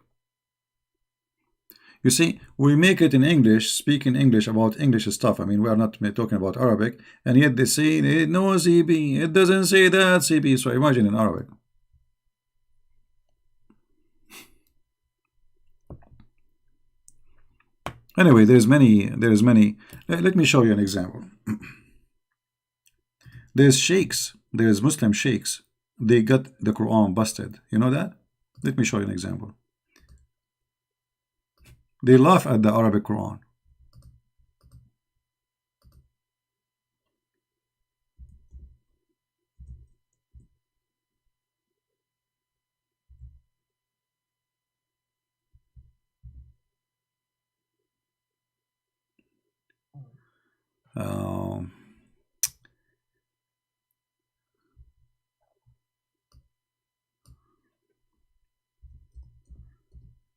You see, we make it in English, speak in English about English stuff. I mean, we are not talking about Arabic, and yet they say, no, CB, it doesn't say that, CB. So imagine in Arabic. Anyway, there is many. Let me show you an example. There's sheikhs, there's Muslim sheikhs. They got the Quran busted. You know that? Let me show you an example. They laugh at the Arabic Quran.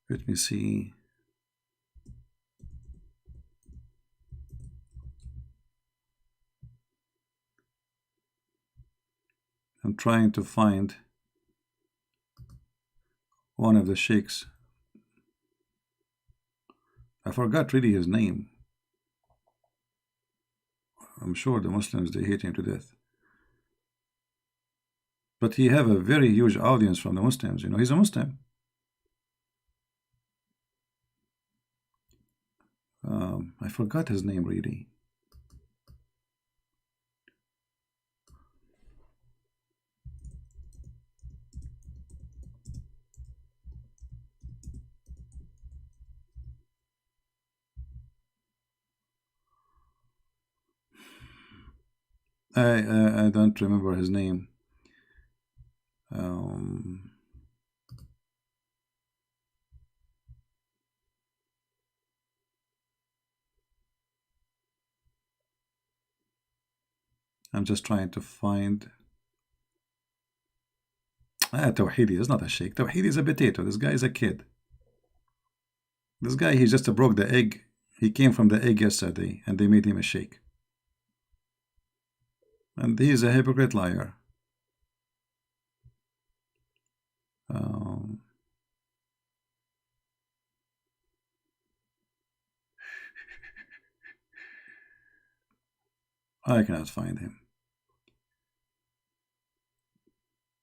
Let me see. I'm trying to find one of the sheikhs. I forgot really his name. I'm sure the Muslims, they hate him to death. But he have a very huge audience from the Muslims. You know, he's a Muslim. I forgot his name really. I don't remember his name. I'm just trying to find. Tawhidi is not a sheikh. Tawhidi is a potato. This guy is a kid. This guy, he just broke the egg. He came from the egg yesterday, and they made him a sheikh. And he is a hypocrite liar. I cannot find him.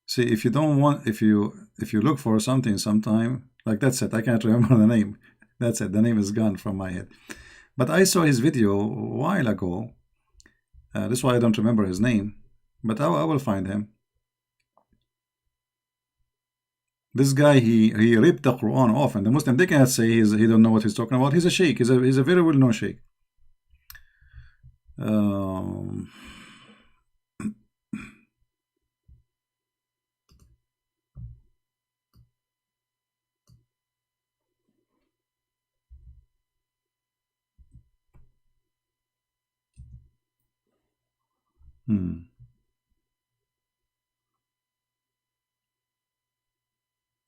See, if you don't want, if you look for something sometime, like that's it. I can't remember the name. That's it. The name is gone from my head. But I saw his video a while ago. That's why I don't remember his name. But I will find him. This guy, he ripped the Quran off, and the Muslim, they cannot say he don't know what he's talking about. He's a sheikh. He's a very well known sheikh.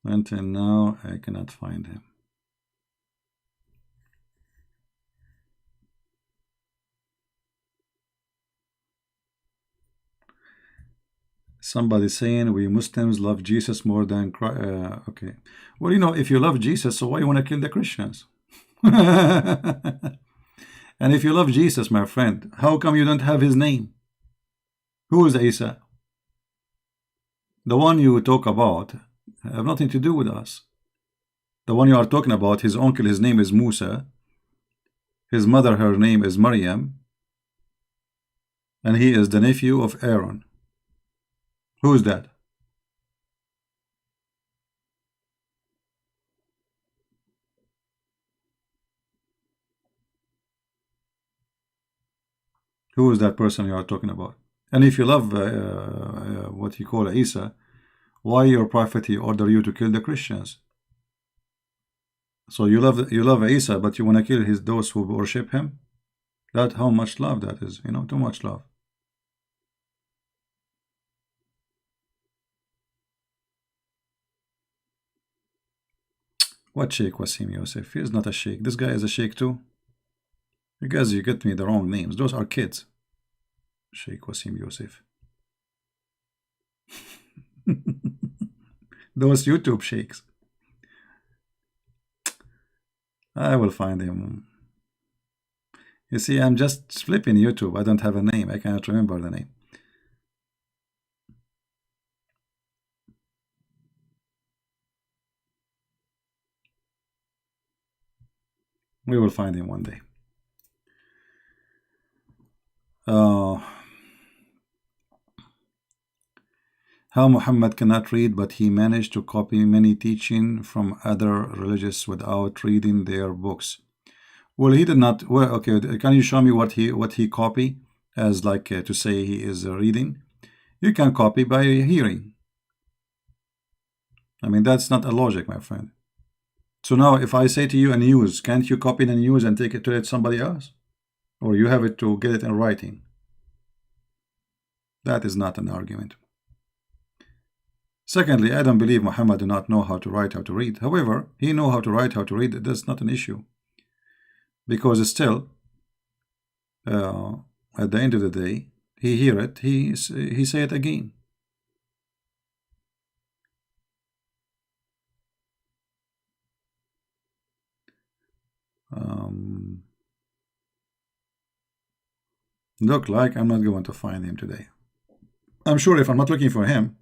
Until now, I cannot find him. Somebody saying we Muslims love Jesus more than Christ. Okay. Well, you know, if you love Jesus, so why you want to kill the Christians? And if you love Jesus, my friend, how come you don't have his name? Who is Isa? The one you talk about have nothing to do with us. The one you are talking about, his uncle, his name is Musa. His mother, her name is Maryam. And he is the nephew of Aaron. Who is that? Who is that person you are talking about? And if you love what you call Isa, why your prophet he order you to kill the Christians? So you love Isa, but you want to kill those who worship him? That how much love that is, you know, too much love. What Sheikh Wasim Yosef? He is not a sheikh. This guy is a sheikh too. You guys, you get me the wrong names. Those are kids. Sheikh Wasim Yosef. Those YouTube sheikhs. I will find him. You see, I'm just flipping YouTube. I don't have a name. I cannot remember the name. We will find him one day. How Muhammad cannot read, but he managed to copy many teaching from other religions without reading their books. Well, he did not. Well, okay. Can you show me what he copy as like to say he is reading? You can copy by hearing. I mean, that's not a logic, my friend. So now, if I say to you a news, can't you copy the news and take it to somebody else, or you have it to get it in writing? That is not an argument. Secondly, I don't believe Muhammad do not know how to write, how to read. However, he know how to write, how to read. That's not an issue, because still, at the end of the day, he hear it, he say it again. Look like I'm not going to find him today. I'm sure if I'm not looking for him,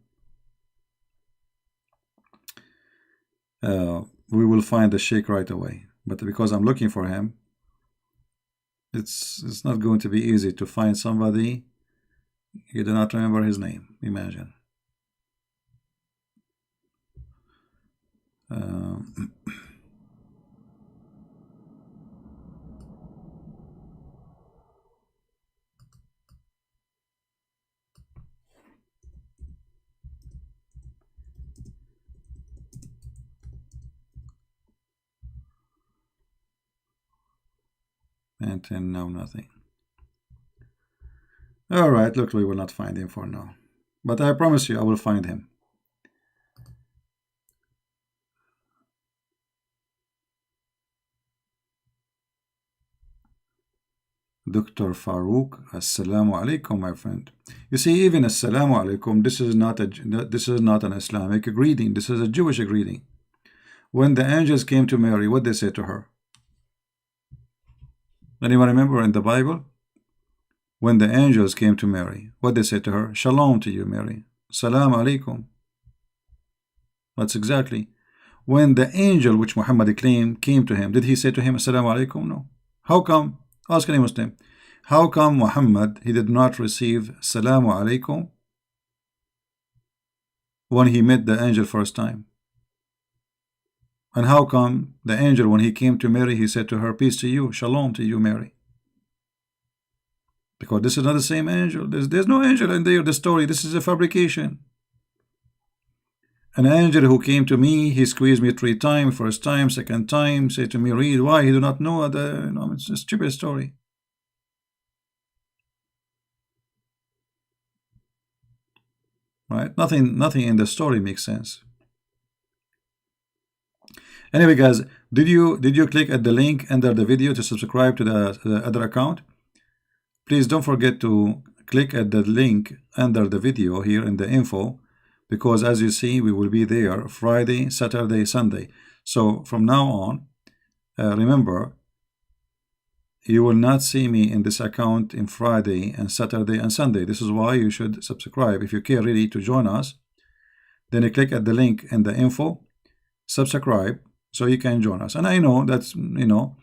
we will find the sheikh right away. But because I'm looking for him, it's not going to be easy to find somebody you do not remember his name. Imagine. And then no, nothing. All right, look, we will not find him for now. But I promise you, I will find him. Dr. Farouk, Assalamu alaikum, my friend. You see, even Assalamu alaikum, this is not an Islamic greeting. This is a Jewish greeting. When the angels came to Mary, what they said to her? Anyone remember in the Bible? When the angels came to Mary, what they said to her? Shalom to you, Mary. Salam alaikum. That's exactly. When the angel which Muhammad claimed came to him, did he say to him, Assalamu alaikum? No. How come? Ask any Muslim. How come Muhammad, he did not receive Salamu alaikum when he met the angel first time? And how come the angel, when he came to Mary, he said to her, peace to you, shalom to you, Mary? Because this is not the same angel. There's no angel in there, the story. This is a fabrication. An angel who came to me, he squeezed me 3 times, first time, second time, said to me, read. Why? He do not know. It's a stupid story. Right? Nothing in the story makes sense. Anyway, guys, did you click at the link under the video to subscribe to the other account? Please don't forget to click at the link under the video here in the info, because as you see, we will be there Friday, Saturday, Sunday. So from now on, remember, you will not see me in this account in Friday and Saturday and Sunday. This is why you should subscribe. If you care really to join us, then you click at the link in the info, subscribe, so you can join us. And I know that's, people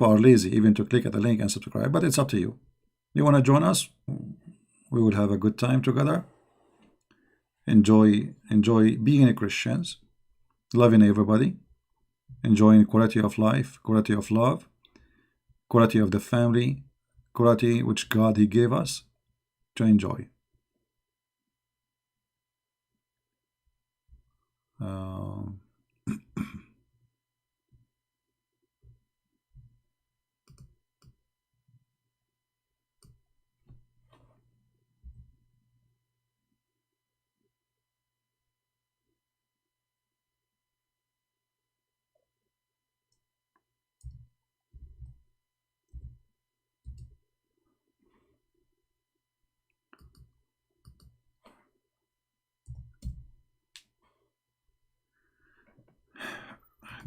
are lazy even to click at the link and subscribe, but it's up to you. You want to join us? We will have a good time together. Enjoy being Christians, loving everybody, enjoying quality of life, quality of love, quality of the family, quality which God he gave us to enjoy.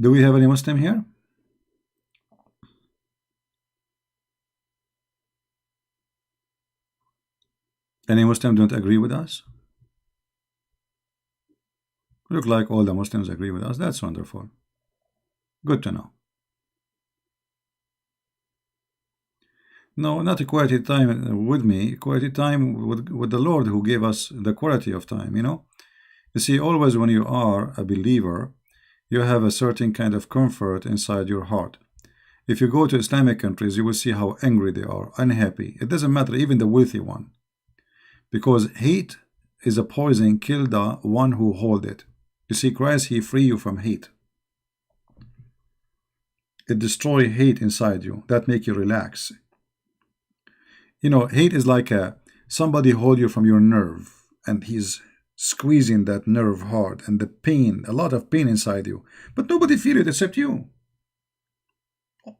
Do we have any Muslim here? Any Muslim don't agree with us? Look like all the Muslims agree with us. That's wonderful. Good to know. No, not a quality time with me. Quality time with the Lord, who gave us the quality of time, you know. You see, always when you are a believer, you have a certain kind of comfort inside your heart. If you go to Islamic countries, you will see how angry they are, unhappy. It doesn't matter, even the wealthy one. Because hate is a poison, kill the one who hold it. You see, Christ, he free you from hate. It destroy hate inside you. That make you relax. You know, hate is like somebody hold you from your nerve, and he's squeezing that nerve hard, and the pain, a lot of pain inside you, but nobody feel it except you.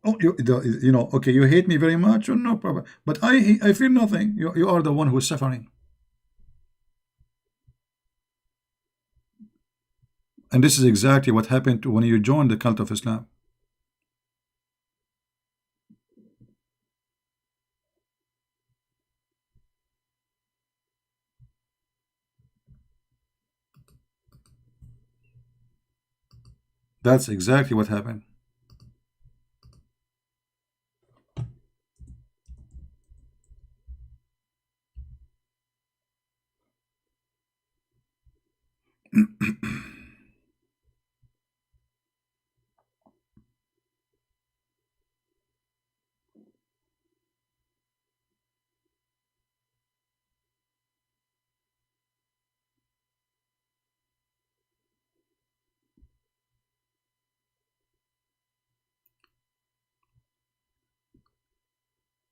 Oh, you know, okay, you hate me very much, or no problem, but I feel nothing. You are the one who is suffering. And this is exactly what happened when you joined the cult of Islam. That's exactly what happened.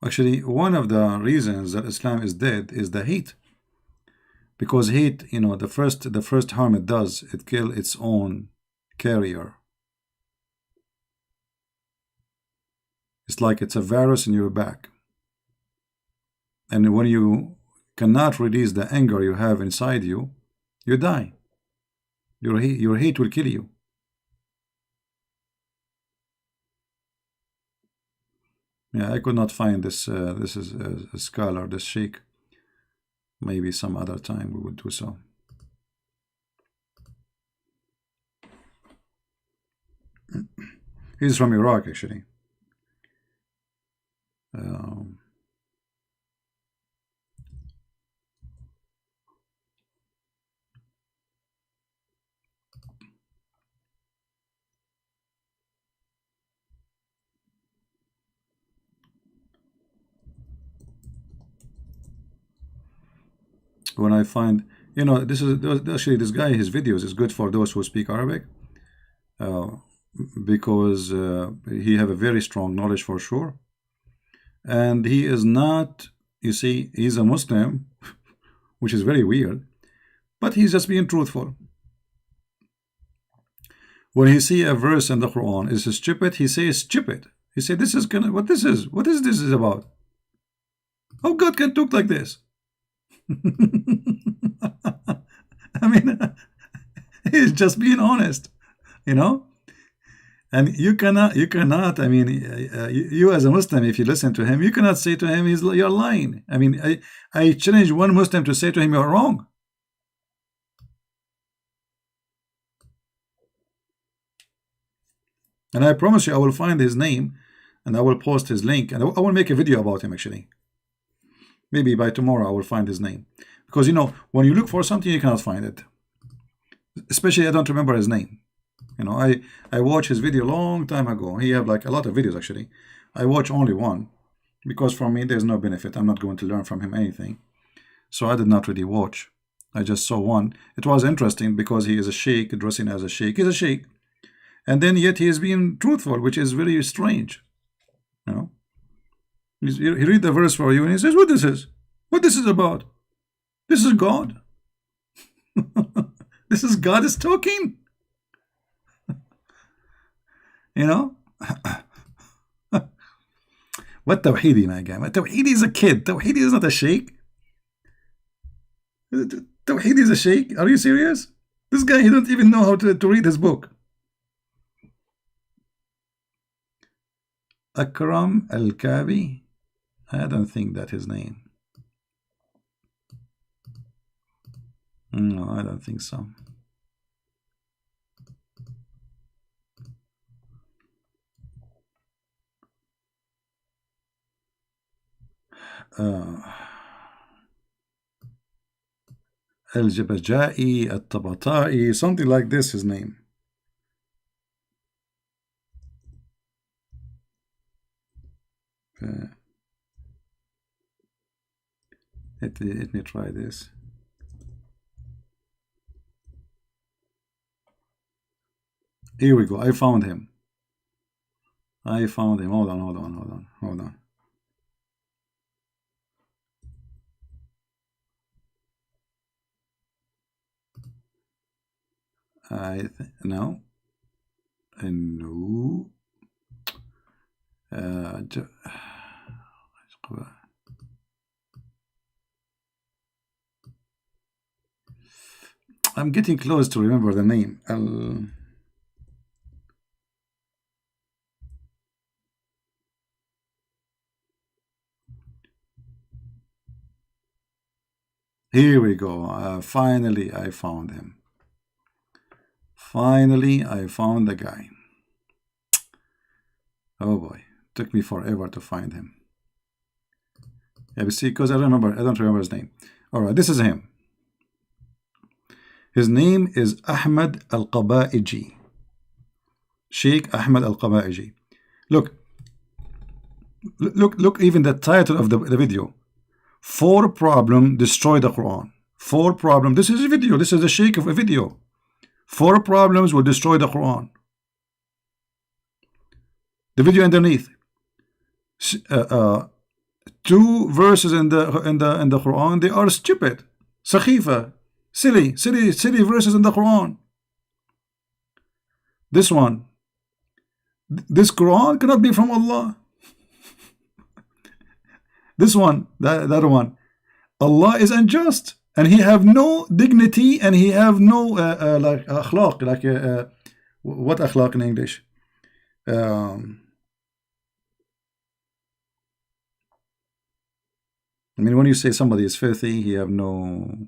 Actually, one of the reasons that Islam is dead is the hate. Because hate, you know, the first harm it does, it kill its own carrier. It's like it's a virus in your back. And when you cannot release the anger you have inside you, you die. Your hate will kill you. Yeah, I could not find this. This is a scholar, this sheikh. Maybe some other time we would do so. He's from Iraq, actually. When I find, you know, this is actually, this guy, his videos is good for those who speak Arabic, because he have a very strong knowledge for sure, and he is not, you see, he's a Muslim, which is very weird, but he's just being truthful. When he see a verse in the Quran is stupid, he says stupid. He said, this is gonna, what this is about? How God can talk like this? I mean, he's just being honest, you know. And you cannot. I mean, you as a Muslim, if you listen to him, you cannot say to him, "You're lying." I mean, I challenge one Muslim to say to him, "You're wrong." And I promise you, I will find his name, and I will post his link, and I will make a video about him. Actually, maybe by tomorrow I will find his name, because you know, when you look for something, you cannot find it. Especially, I don't remember his name. You know, I watched his video a long time ago. He have like a lot of videos, actually. I watch only one, because for me there's no benefit. I'm not going to learn from him anything. So I did not really watch. I just saw one. It was interesting because he is a sheikh, dressing as a sheikh. He's a sheikh. And then yet he is being truthful, which is very strange. You know, he read the verse for you and he says, what this is? What this is about? This is God. This is God is talking. You know? What Tawheedi, my guy? Tawheedi is a kid. Tawheedi is not a sheikh. Tawheedi is a sheikh. Are you serious? This guy, he don't even know how to read his book. Akram Al-Kabi. I don't think that's his name. No, I don't think so. Al-Jabajai, Al-Tabatai, something like this, his name. Let me try this. Here we go. I found him. Hold on. No. No. I'm getting close to remember the name. Here we go. Finally, I found him. Finally, I found the guy. Oh boy, took me forever to find him. Yeah, but see, because I don't remember his name. All right, this is him. His name is Ahmed Al-Qabaiji. Sheikh Ahmed Al-Qabaiji. Look, even the title of the video. 4 problems destroy the Quran. 4 problems. This is a video. This is the Sheikh of a video. 4 problems will destroy the Quran. The video underneath. 2 verses in the Quran, they are stupid. Sakhifa. Silly verses in the Quran. This one. This Quran cannot be from Allah. This one, that other one. Allah is unjust, and He have no dignity, and He have no like akhlaq, like what akhlaq in English? I mean, when you say somebody is filthy, he have no.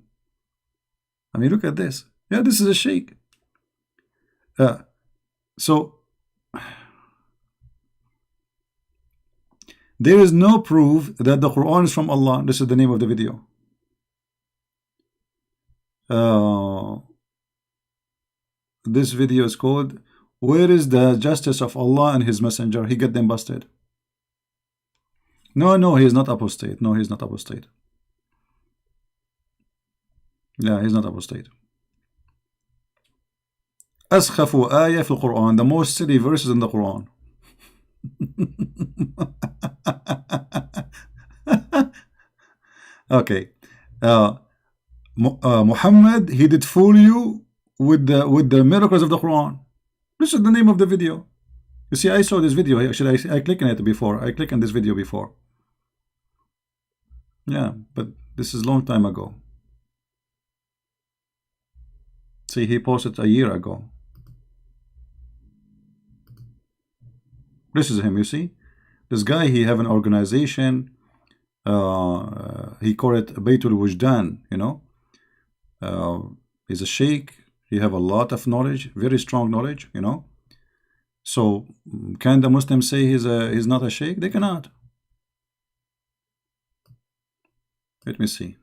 I mean, look at this. Yeah, this is a sheikh. So there is no proof that the Quran is from Allah. This is the name of the video. This video is called "Where is the justice of Allah and His Messenger?" He get them busted. No, he is not apostate. No, he is not apostate. Yeah, he's not apostate. أسخف آية في القرآن, the most silly verses in the Quran. Okay, Muhammad, he did fool you with the miracles of the Quran. This is the name of the video. You see, I saw this video. Actually, I clicked on it before. I clicked on this video before. Yeah, but this is a long time ago. See, he posted a year ago. This is him, you see. This guy, he have an organization. He call it Baytul Wujdan, you know. He's a sheikh. He have a lot of knowledge, very strong knowledge, you know. So can the Muslims say he's not a sheikh? They cannot. Let me see.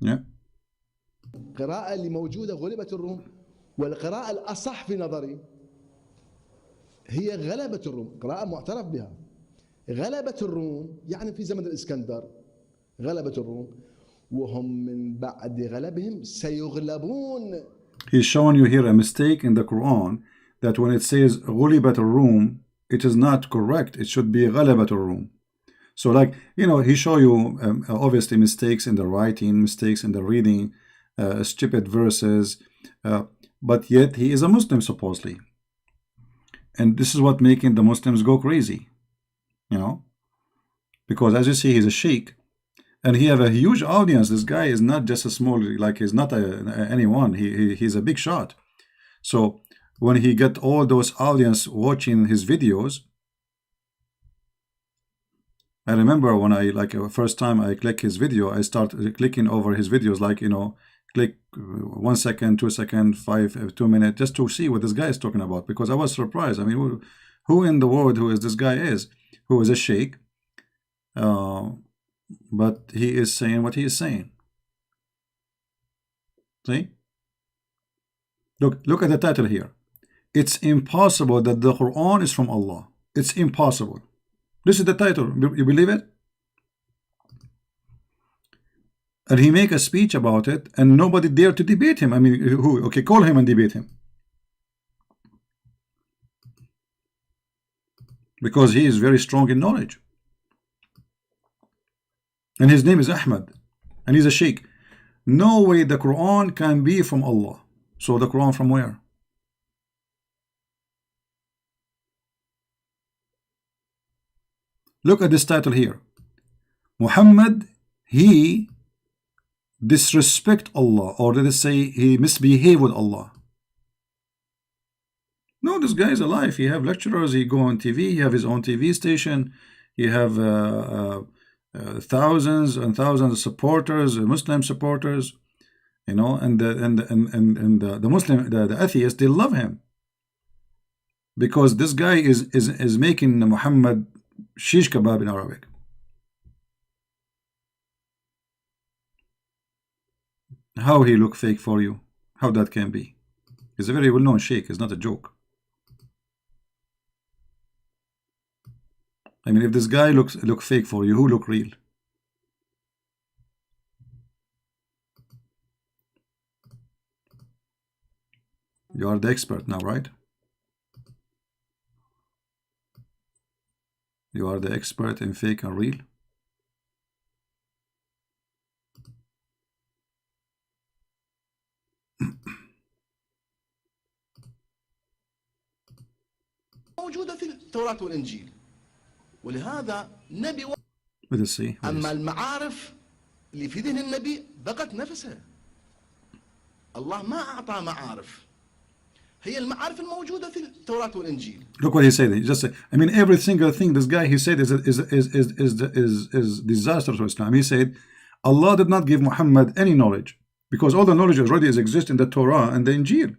Yeah. القراءة اللي موجودة غلبت الروم، والقراءة الأصح في نظري هي غلبة الروم، قراءة معترف بها. غلبت الروم يعني في زمن الإسكندر غلبت الروم، وهم من بعد غلبهم سيغلبون. He's showing you here a mistake in the Quran, that when it says غلبت الروم, it is not correct. It should be غلبت الروم. So, like, he show you obviously mistakes in the writing, mistakes in the reading, stupid verses, but yet he is a Muslim supposedly, and this is what making the Muslims go crazy, because as you see, he's a sheikh, and he have a huge audience. This guy is not just a small, like he's not anyone. He's a big shot. So when he get all those audience watching his videos, I remember when I first time I click his video, I start clicking over his videos, like click 1 second, 2 second, 2 minutes, just to see what this guy is talking about, because I was surprised. I mean, who in the world who is this guy who is a sheikh, but he is saying what he is saying. See, look at the title here. It's impossible that the Quran is from Allah. It's impossible. This is the title. You believe it? And he make a speech about it, and nobody dare to debate him. I mean, who? Okay, call him and debate him, because he is very strong in knowledge. And his name is Ahmad, and he's a sheikh. No way the Quran can be from Allah. So the Quran from where? Look at this title here. Muhammad, he disrespect Allah, or let us say he misbehave with Allah. No, this guy is alive. He have lecturers. He go on TV. He have his own TV station. He have thousands and thousands of supporters, Muslim supporters, and the Muslim, the atheists, they love him, because this guy is making Muhammad shish kebab in Arabic. How he look fake for you? How that can be? He's a very well-known sheikh. It's not a joke. I mean, if this guy look fake for you, who look real? You are the expert now, right? You are the expert in fake and real. موجودة في التوراة والإنجيل، ولهذا نبي Let us see. أما المعارف اللي في ذهن النبي بقت نفسها. الله ما أعطى معارف، هي المعارف الموجودة في التوراة والإنجيل. Look what he said. He just said, I mean, every single thing this guy he said is disastrous to Islam. He said Allah did not give Muhammad any knowledge, because all the knowledge already exists in the Torah and the Injil.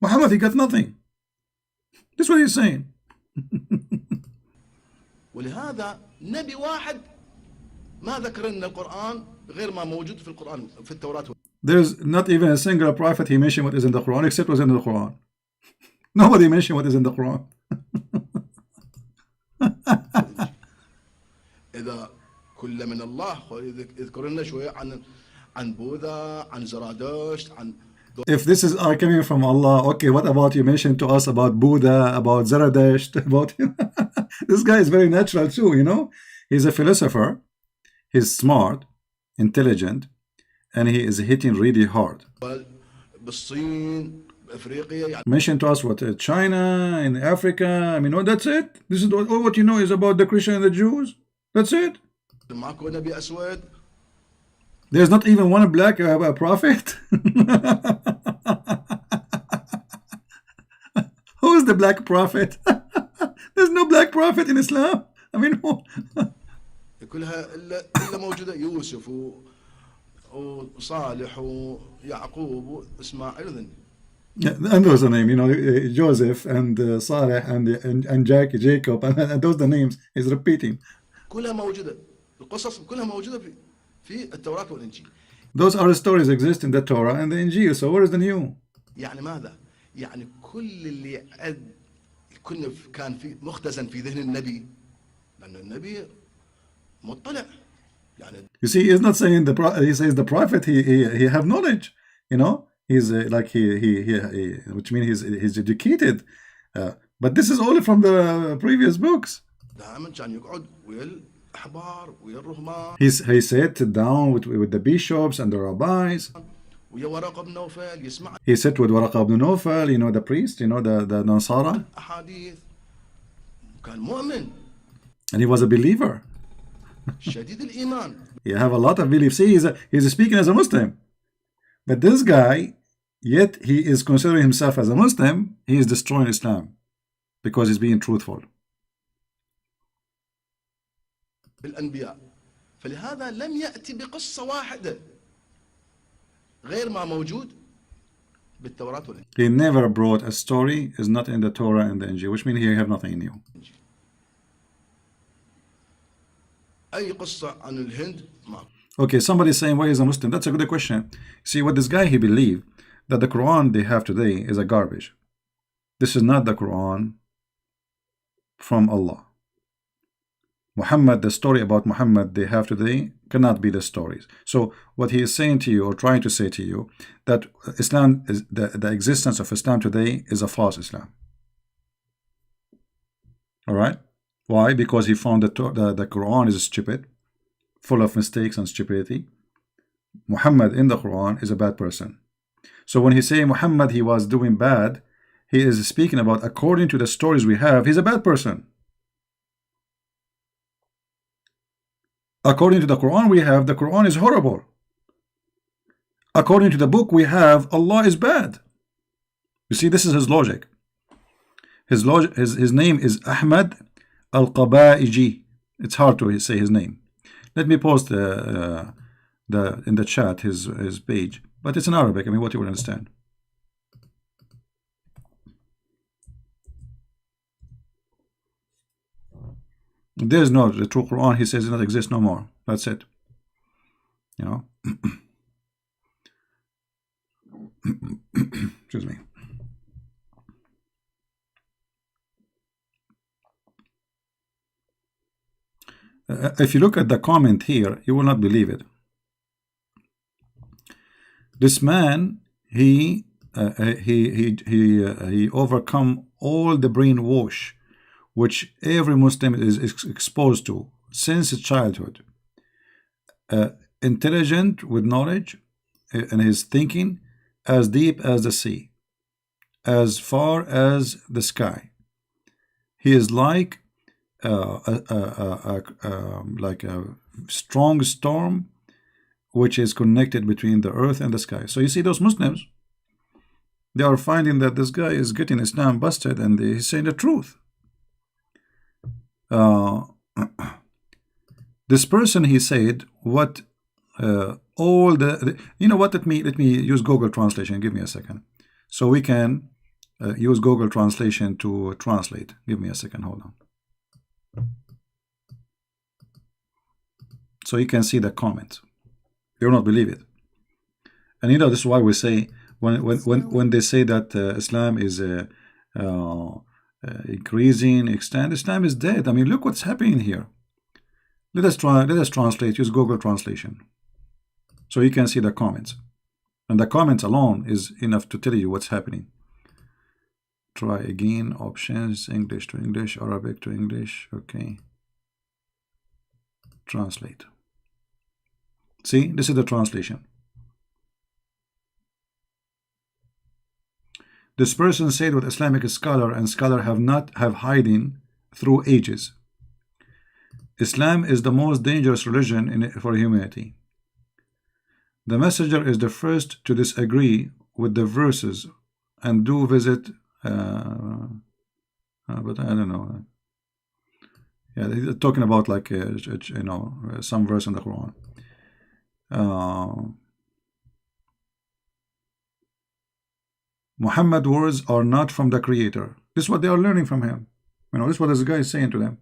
Muhammad, he got nothing. That's what he's saying. ولهذا نبي واحد ما ذكر لنا القرآن غير ما موجود في القرآن في التوراة. There's not even a single prophet he mentioned what is in the Quran except what's in the Quran. Nobody mentioned what is in the Quran. إذا كل من الله يذكر لنا شوية عن بوذا، عن زرادشت، عن. If this is coming from Allah, okay, what about you mentioned to us about Buddha, about Zarathustra, about him? This guy is very natural too, He's a philosopher. He's smart, intelligent, and he is hitting really hard. Mention to us what China and Africa. I mean, oh, that's it. This is all what you know is about the Christian and the Jews. That's it. There's not even one black prophet. Who is the black prophet? There's no black prophet in Islam. I mean, كلها إلا موجودة يوسف وصالح ويعقوب وإسماعيل. And those are the name, Joseph and Saleh and Jacob, and those the names he's repeating. كلها موجودة، القصص كلها موجودة في التوراة والإنجيل. Those are stories exist in the Torah and the Injil. So where is the new? يعني ماذا؟ يعني كل اللي كان في مختزن في ذهن النبي، لأن النبي مطلع. يعني. You see, he's not saying he says the prophet. He have knowledge. He's like he which means he's educated. But this is all from the previous books. دائما كان يقعد ويا الأحبار ويا الرهبان He sat down with the bishops and the rabbis. ويا ورقة بن نوفل يسمع He sat with Waraqa ibn Nawfal, you know, the priest, you know, the Nasara. أحاديث. كان مؤمن And he was a believer. شديد الإيمان. You have a lot of beliefs. See, he's speaking as a Muslim. But this guy, yet he is considering himself as a Muslim, he is destroying Islam because he's being truthful. بالأنبياء. فلهذا لم يأتي بقصة واحدة غير ما موجود بالتوراة والإنجيل. He never brought a story is not in the Torah and the Injil, which means he have nothing new. أي قصة عن الهند ما. Okay, somebody is saying, why is a Muslim? That's a good question. See, what this guy, he believed that the Quran they have today is a garbage. This is not the Quran from Allah. Muhammad, the story about Muhammad they have today cannot be the stories. So what he is saying to you, or trying to say to you, that Islam is the existence of Islam today is a false Islam. All right? Why? Because he found that the Quran is stupid, full of mistakes and stupidity. Muhammad in the Quran is a bad person. So when he say Muhammad he was doing bad, he is speaking about according to the stories we have, he's a bad person. According to the Quran we have, the Quran is horrible. According to the book we have, Allah is bad. You see, this is his logic. His name is Ahmad al-Qabaiji. It's hard to say his name. Let me post in the chat his page, but it's in Arabic. I mean, what you will understand. There's no the true Quran. He says does not exist no more. That's it. You know. Excuse me. If you look at the comment here, you will not believe it. This man, he overcome all the brainwash which every Muslim is exposed to since childhood. Intelligent with knowledge, and his thinking as deep as the sea, as far as the sky. He is like a strong storm which is connected between the earth and the sky. So you see those Muslims, they are finding that this guy is getting Islam busted and he's saying the truth. This person, he said what all the you know what, let me use Google translation. Give me a second so we can use Google translation to translate. Give me a second, hold on, so you can see the comments. You will not believe it. And you know, this is why we say when they say that Islam is increasing, extend, Islam is dead. I mean, look what's happening here. Let us translate, use Google translation so you can see the comments, and the comments alone is enough to tell you what's happening. Try again, options, English to English, Arabic to English. Okay, translate. See, this is the translation. This person said what Islamic scholar and scholar have hiding through ages. Islam is the most dangerous religion for humanity. The messenger is the first to disagree with the verses and do visit but I don't know. Yeah, they're talking about like you know, some verse in the Quran. Muhammad words are not from the Creator. This is what they are learning from him. You know, this is what this guy is saying to them.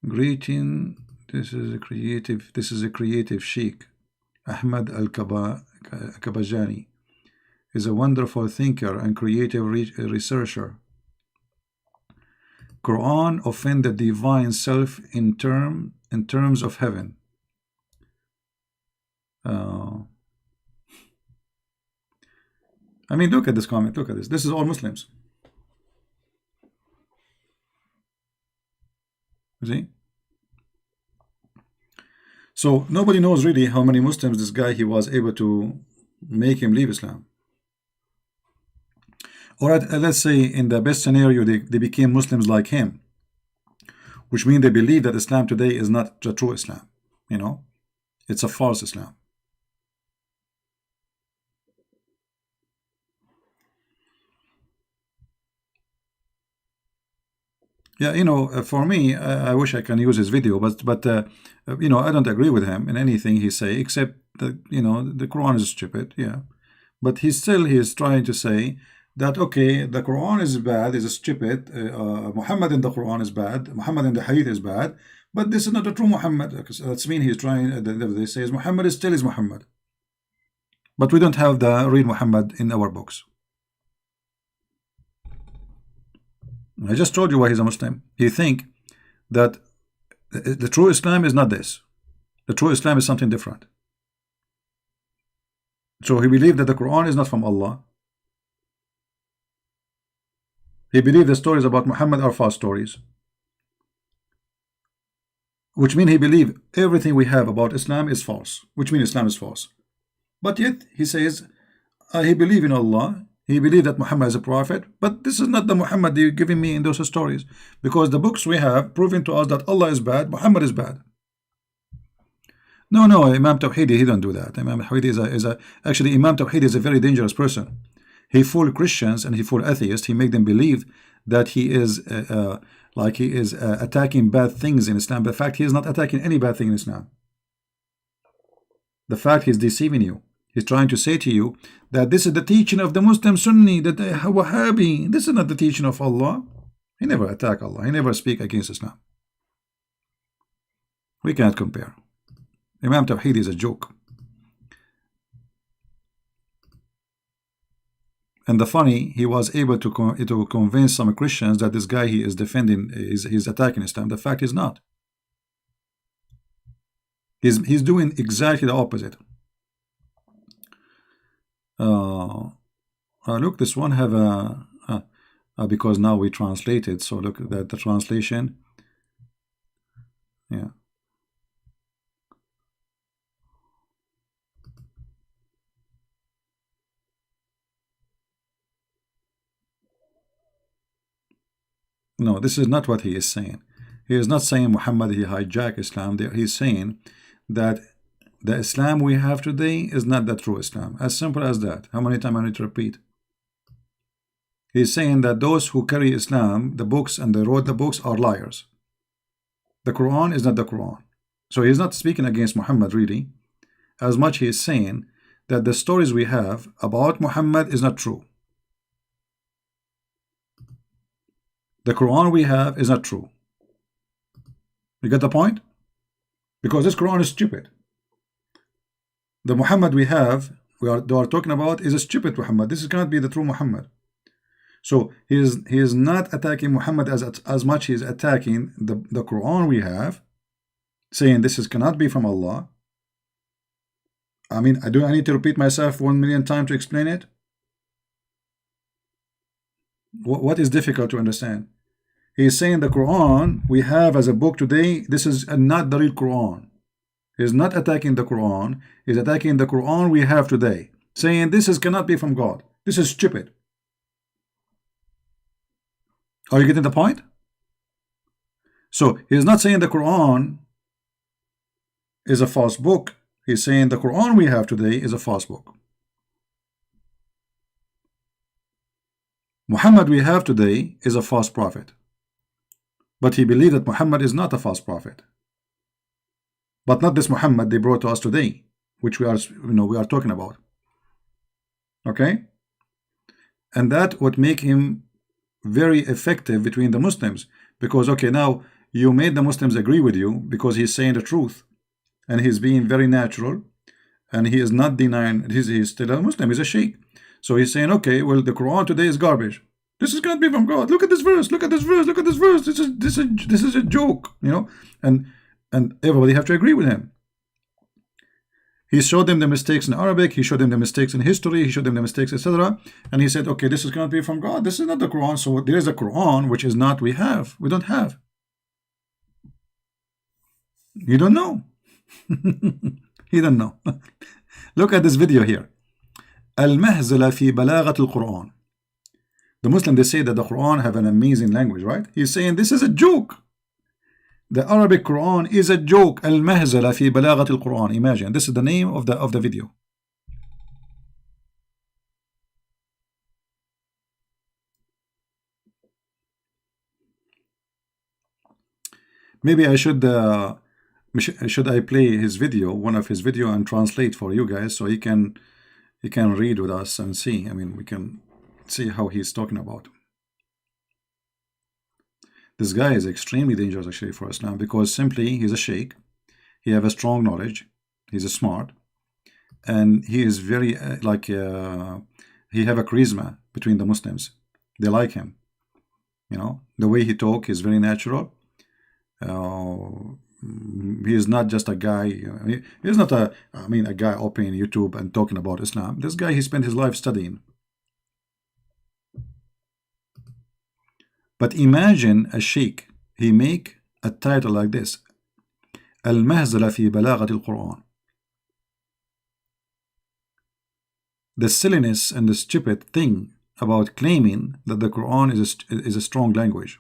Greeting. This is a creative sheikh. Ahmad al-Kabajani is a wonderful thinker and creative researcher. Quran offend the divine self in terms of heaven. I mean, look at this comment. Look at this. This is all Muslims. You see? So nobody knows really how many Muslims this guy he was able to make him leave Islam. Or let's say in the best scenario, they became Muslims like him, which means they believe that Islam today is not the true Islam. You know, it's a false Islam. Yeah, you know, for me, I wish I can use his video, but you know, I don't agree with him in anything he say, except that, you know, the Quran is stupid. Yeah, but he is trying to say that, okay, the Quran is bad, is stupid. Muhammad in the Quran is bad. Muhammad in the Hadith is bad. But this is not the true Muhammad. That's mean he's trying. They say Muhammad is still is Muhammad. But we don't have the real Muhammad in our books. I just told you why he's a Muslim. He think that the true Islam is not this. The true Islam is something different. So he believed that the Quran is not from Allah. He believed the stories about Muhammad are false stories. Which means he believed everything we have about Islam is false. Which means Islam is false. But yet he says he believes in Allah. He believed that Muhammad is a prophet, but this is not the Muhammad you're giving me in those stories, because the books we have proving to us that Allah is bad, Muhammad is bad. No, Imam Tawhidi, he don't do that. Imam Tawhidi actually Imam Tawhidi is a very dangerous person. He fooled Christians and he fooled atheists. He made them believe that he is attacking bad things in Islam. But in fact, he is not attacking any bad thing in Islam. The fact he's deceiving you. He's trying to say to you that this is the teaching of the Muslim Sunni, that the Wahhabi. This is not the teaching of Allah. He never attack Allah. He never speak against Islam. We can't compare. Imam Tawhid is a joke. And the funny, he was able to convince some Christians that this guy he is defending is attacking Islam. The fact is not. He's doing exactly the opposite. Look, this one have because now we translate it, so look at the translation. Yeah. No, this is not what he is saying. He is not saying Muhammad he hijacked Islam. He's saying that the Islam we have today is not the true Islam. As simple as that. How many times I need to repeat? He's saying that those who carry Islam, the books, and they wrote the books are liars. The Quran is not the Quran. So he's not speaking against Muhammad really, as much he is saying that the stories we have about Muhammad is not true. The Quran we have is not true. You get the point? Because this Quran is stupid. The Muhammad we have, they are talking about, is a stupid Muhammad. This cannot be the true Muhammad. So he is not attacking Muhammad as much he is attacking the Quran we have, saying this cannot be from Allah. I mean, I need to repeat myself 1 million times to explain it? What is difficult to understand? He is saying the Quran we have as a book today, this is not the real Quran. He is not attacking the Quran. He is attacking the Quran we have today, saying this cannot be from God. This is stupid. Are you getting the point? So he is not saying the Quran is a false book. He's saying the Quran we have today is a false book. Muhammad we have today is a false prophet. But he believed that Muhammad is not a false prophet. But not this Muhammad they brought to us today, which we are talking about. Okay? And that would make him very effective between the Muslims, because okay, now you made the Muslims agree with you because he's saying the truth and he's being very natural and he is not denying he's still a Muslim, he's a Sheikh. So he's saying, okay, well, the Quran today is garbage. This is going to be from God. Look at this verse. Look at this verse. Look at this verse. This is a joke, and everybody have to agree with him. He showed them the mistakes in Arabic, he showed them the mistakes in history, he showed them the mistakes, etc. And he said, okay, this is going to be from God. This is not the Quran. So there is a Quran, which is not we don't have. You don't know. He don't know. Look at this video here. المهزلة في بلاغة القرآن. The Muslim, they say that the Quran have an amazing language, right? He's saying this is a joke. The Arabic Quran is a joke. المهزلة في بلاغة القرآن. Imagine, this is the name of the video. Maybe I should I play his video, one of his video, and translate for you guys so he can read with us and see. I mean, we can see how he's talking about. This guy is extremely dangerous actually for Islam, because simply he's a sheikh, he have a strong knowledge, he's a smart, and he is very he have a charisma between the Muslims. They like him, you know, the way he talk is very natural. He is not just a guy, he is not a guy opening YouTube and talking about Islam. This guy, he spent his life studying. But imagine a sheikh, he make a title like this: المهزلة في بلاغة القرآن. The silliness and the stupid thing about claiming that the Quran is a strong language.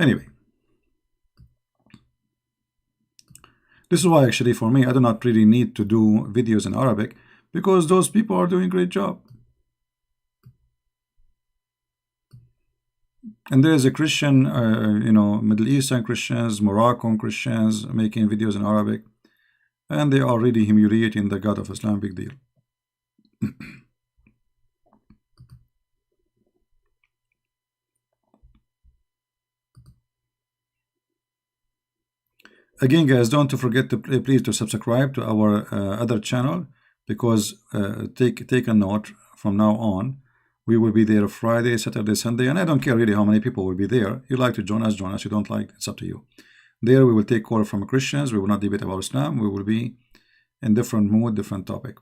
Anyway, this is why actually for me I do not really need to do videos in Arabic, because those people are doing a great job. And there is a Christian, Middle Eastern Christians, Moroccan Christians making videos in Arabic, and they are really humiliating the God of Islam. Big deal. Again, guys, don't forget to please to subscribe to our other channel, because take a note, from now on we will be there Friday, Saturday, Sunday, and I don't care really how many people will be there. You like to join us, join us. You don't like, it's up to you. There we will take call from Christians. We will not debate about Islam. We will be in different mood, different topic.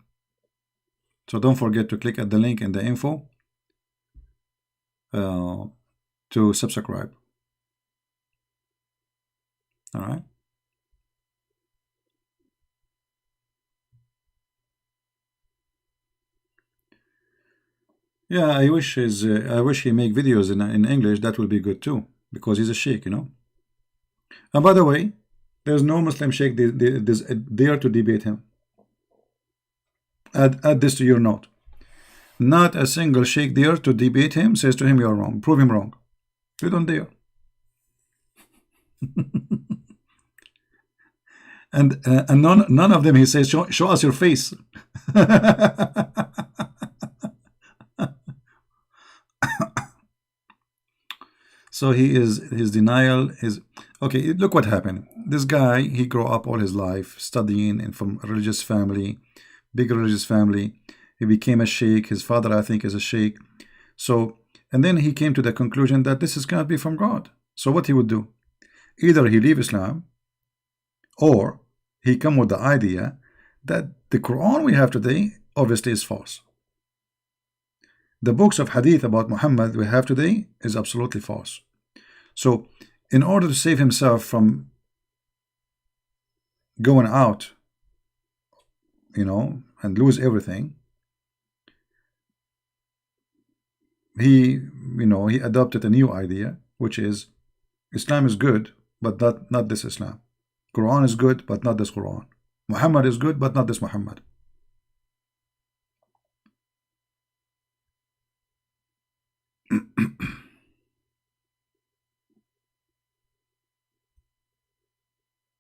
So don't forget to click at the link in the info to subscribe. All right. Yeah, I wish he make videos in English. That will be good too, because he's a sheikh, you know. And by the way, there's no Muslim sheikh dare to debate him. Add this to your note. Not a single sheikh dare to debate him, says to him, you're wrong, prove him wrong. You don't dare. and none of them, he says, show us your face. So his denial is okay. Look what happened. This guy, he grew up all his life studying and from a religious family, big religious family. He became a sheikh. His father, I think, is a sheikh. So, and then he came to the conclusion that this is cannot be from God. So what he would do? Either he leave Islam, or he come with the idea that the Quran we have today obviously is false. The books of hadith about Muhammad we have today is absolutely false. So in order to save himself from going out, you know, and lose everything, he adopted a new idea, which is Islam is good, but not this Islam. Quran is good, but not this Quran. Muhammad is good, but not this Muhammad.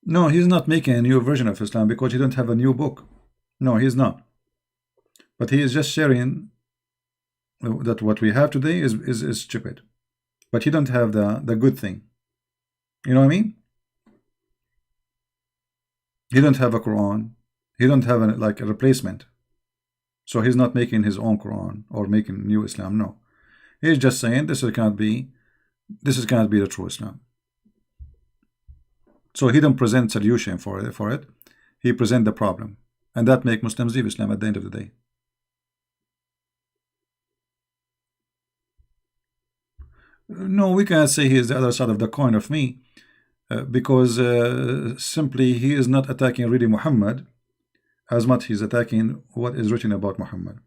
No, he's not making a new version of Islam because he don't have a new book. No, he's not. But he is just sharing that what we have today is stupid. But he don't have the good thing. You know what I mean? He don't have a Quran. He don't have like a replacement. So he's not making his own Quran or making new Islam. No, he's just saying this cannot be the true Islam. So he don't present solution for it. He present the problem, and that make Muslims leave Islam at the end of the day. No, we cannot say he is the other side of the coin of me, because simply he is not attacking really Muhammad as much he's attacking what is written about Muhammad.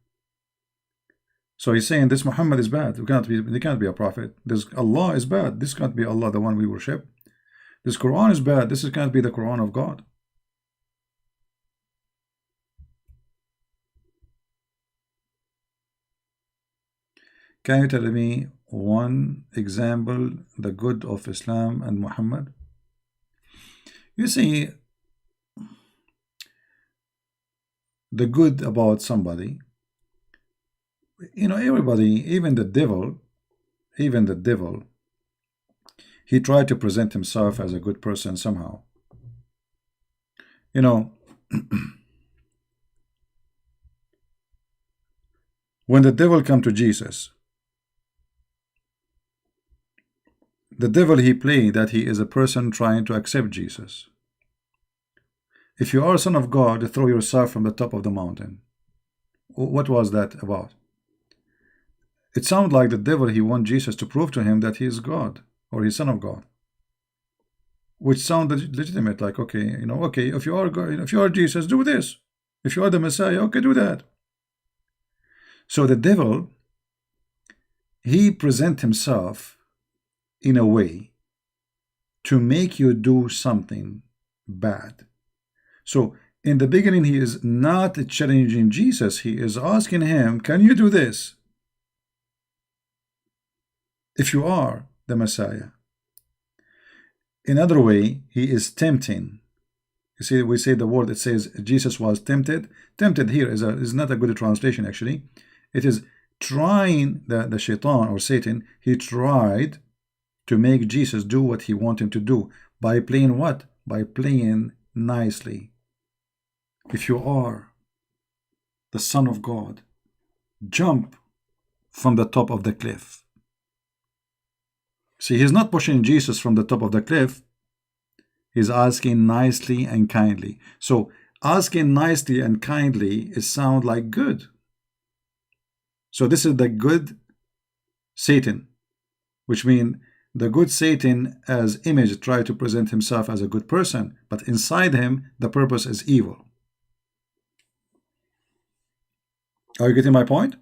So he's saying this Muhammad is bad. He can't be a prophet. This Allah is bad. This can't be Allah, the one we worship. This Quran is bad. This can't be the Quran of God. Can you tell me one example, the good of Islam and Muhammad? You see, the good about somebody, you know, everybody, even the devil, he tried to present himself as a good person somehow. You know, when the devil come to Jesus, the devil, he played that he is a person trying to accept Jesus. If you are a son of God, throw yourself from the top of the mountain. What was that about? It sounded like the devil, he want Jesus to prove to him that he is God or he's son of God, which sounded legitimate. Like, okay, you know, okay, if you are God, if you are Jesus, do this. If you are the Messiah, okay, do that. So the devil, he present himself in a way to make you do something bad. So in the beginning, he is not challenging Jesus. He is asking him, can you do this? If you are the Messiah. In other way, he is tempting. You see, we say the word, it says Jesus was tempted. Tempted here is not a good translation, actually. It is trying, the shaitan or Satan, he tried to make Jesus do what he wanted him to do. By playing what? By playing nicely. If you are the Son of God, jump from the top of the cliff. See, he's not pushing Jesus from the top of the cliff. He's asking nicely and kindly. So asking nicely and kindly, it sounds like good. So this is the good Satan, which means the good Satan as image try to present himself as a good person, but inside him the purpose is evil. Are you getting my point?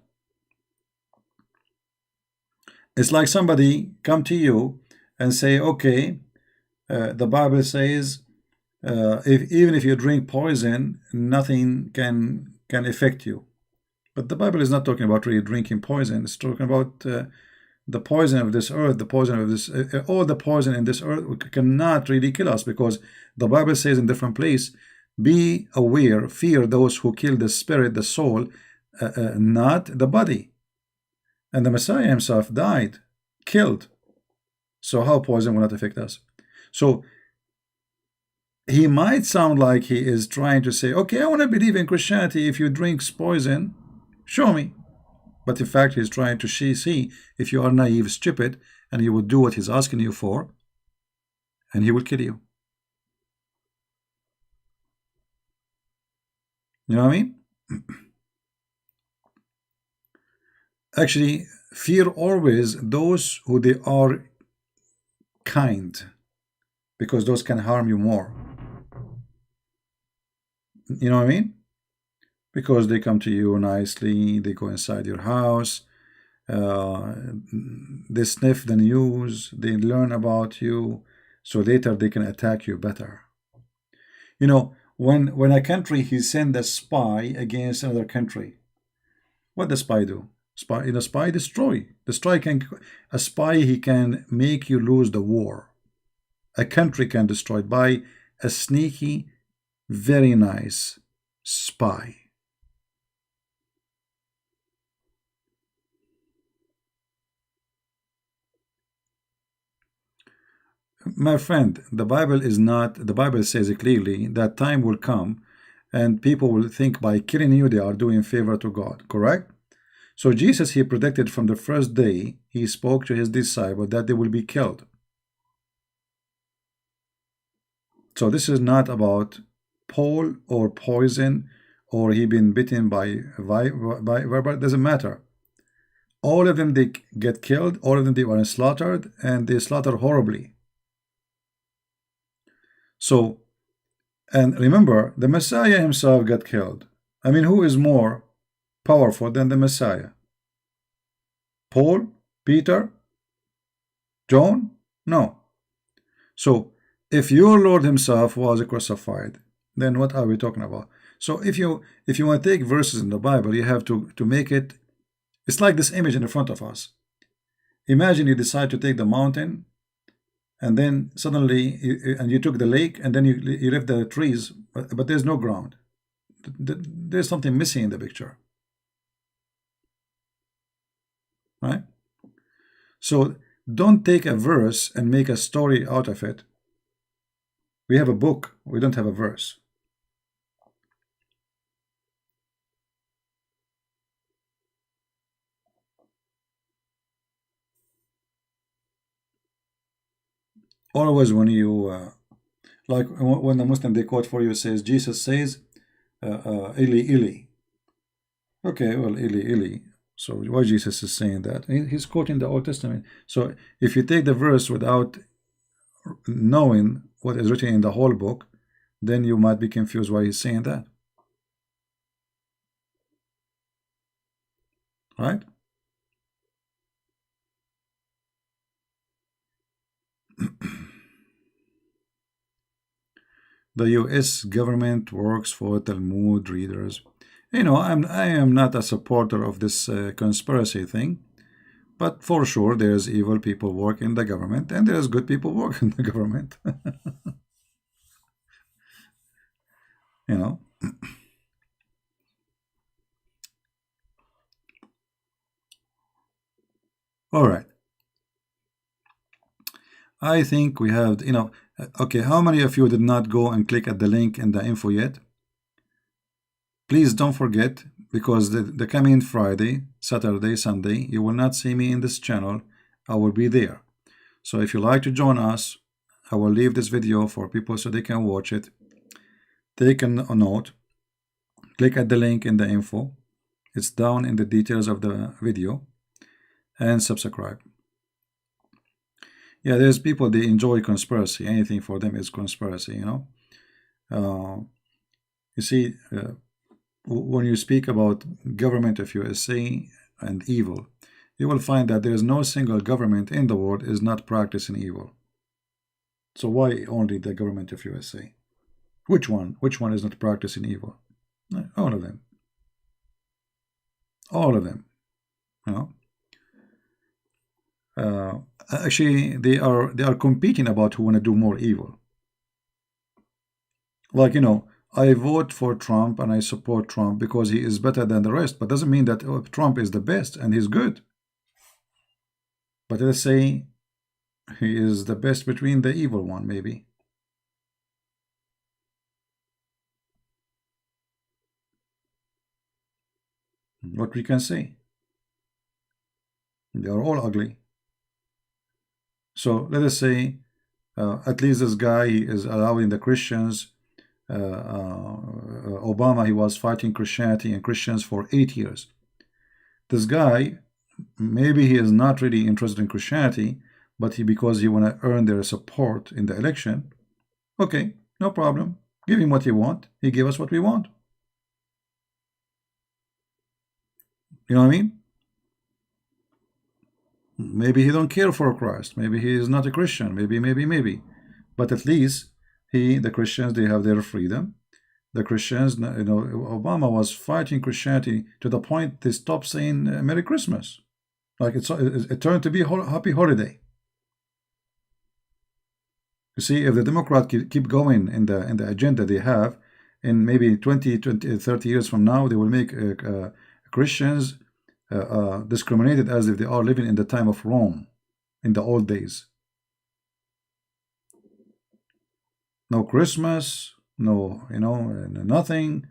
It's like somebody come to you and say, okay, the Bible says even if you drink poison, nothing can affect you. But the Bible is not talking about really drinking poison. It's talking about the poison of this earth, the poison of this, all the poison in this earth cannot really kill us, because the Bible says in different place, be aware, fear those who kill the spirit, the soul, not the body. And the Messiah himself died, killed. So how poison will not affect us? So he might sound like he is trying to say, okay, I want to believe in Christianity. If you drink poison, show me. But in fact, he's trying to see if you are naive, stupid, and you will do what he's asking you for, and he will kill you. You know what I mean? Actually, fear always those who they are kind, because those can harm you more. You know what I mean? Because they come to you nicely, they go inside your house, they sniff the news, they learn about you, so later they can attack you better. You know, when a country he send a spy against another country, what does spy do? Spy destroy. A spy, he can make you lose the war. A country can destroy it by a sneaky, very nice spy. My friend, the Bible says clearly that time will come and people will think by killing you they are doing favor to God, correct? So Jesus, he predicted from the first day he spoke to his disciples that they will be killed. So this is not about Paul or poison or he been bitten by viper. It doesn't matter. All of them, they get killed. All of them, they were slaughtered, and they slaughtered horribly. So, and remember, the Messiah himself got killed. I mean, who is more powerful than the Messiah? Paul? Peter? John? No. So, if your Lord himself was crucified, then what are we talking about? So if you want to take verses in the Bible, you have to make it. It's like this image in the front of us. Imagine you decide to take the mountain, and then suddenly you took the lake, and then you left the trees, but there's no ground. There's something missing in the picture, right? So don't take a verse and make a story out of it. We have a book, we don't have a verse. Always when you like when the Muslim they quote for you says Jesus says Ili Ili. Okay, well, Ili Ili. So why Jesus is saying that? He's quoting the Old Testament. So if you take the verse without knowing what is written in the whole book, then you might be confused why he's saying that. Right? The U.S. government works for Talmud readers. You know, I am not a supporter of this conspiracy thing, but for sure there's evil people work in the government, and there's good people work in the government. You know. All right. I think we have, you know, okay, how many of you did not go and click at the link in the info yet? Please don't forget, because the coming Friday, Saturday, Sunday, you will not see me in this channel. I will be there. So if you like to join us, I will leave this video for people so they can watch it. Take a note. Click at the link in the info. It's down in the details of the video. And subscribe. Yeah, there's people, they enjoy conspiracy. Anything for them is conspiracy, you know. You see, when you speak about government of USA and evil, you will find that there is no single government in the world is not practicing evil. So why only the government of USA? Which one? Which one is not practicing evil? All of them. All of them. You know. Actually, they are competing about who want to do more evil. Like, you know, I vote for Trump and I support Trump because he is better than the rest, but doesn't mean that Trump is the best and he's good. But let's say he is the best between the evil one, maybe. What we can say. They are all ugly. So let us say at least this guy is allowing the Christians. Obama, he was fighting Christianity and Christians for 8 years. This guy, maybe he is not really interested in Christianity, but because he want to earn their support in the election. Okay, no problem. Give him what he want. He gave us what we want. You know what I mean? Maybe he don't care for Christ. Maybe he is not a Christian. Maybe. But at least the Christians, they have their freedom. The Christians, you know, Obama was fighting Christianity to the point they stopped saying Merry Christmas. Like it turned to be Happy Holiday. You see, if the Democrats keep going in the agenda they have, in maybe 20, 30 years from now, they will make Christians discriminated as if they are living in the time of Rome, in the old days. No Christmas, no, nothing.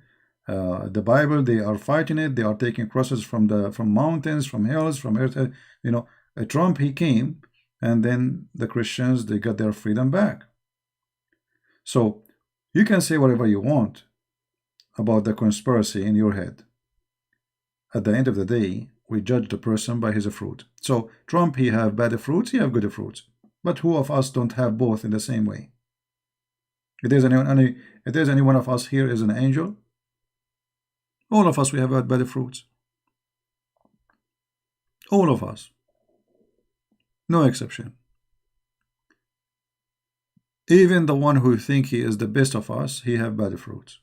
The Bible, they are fighting it. They are taking crosses from mountains, from hills, from earth. Trump, he came, and then the Christians, they got their freedom back. So you can say whatever you want about the conspiracy in your head. At the end of the day, we judge the person by his fruit. So Trump, he have bad fruits, he have good fruits. But who of us don't have both in the same way? If there's any one of us here is an angel, all of us, we have had bad fruits. All of us. No exception. Even the one who think he is the best of us, he have bad fruits.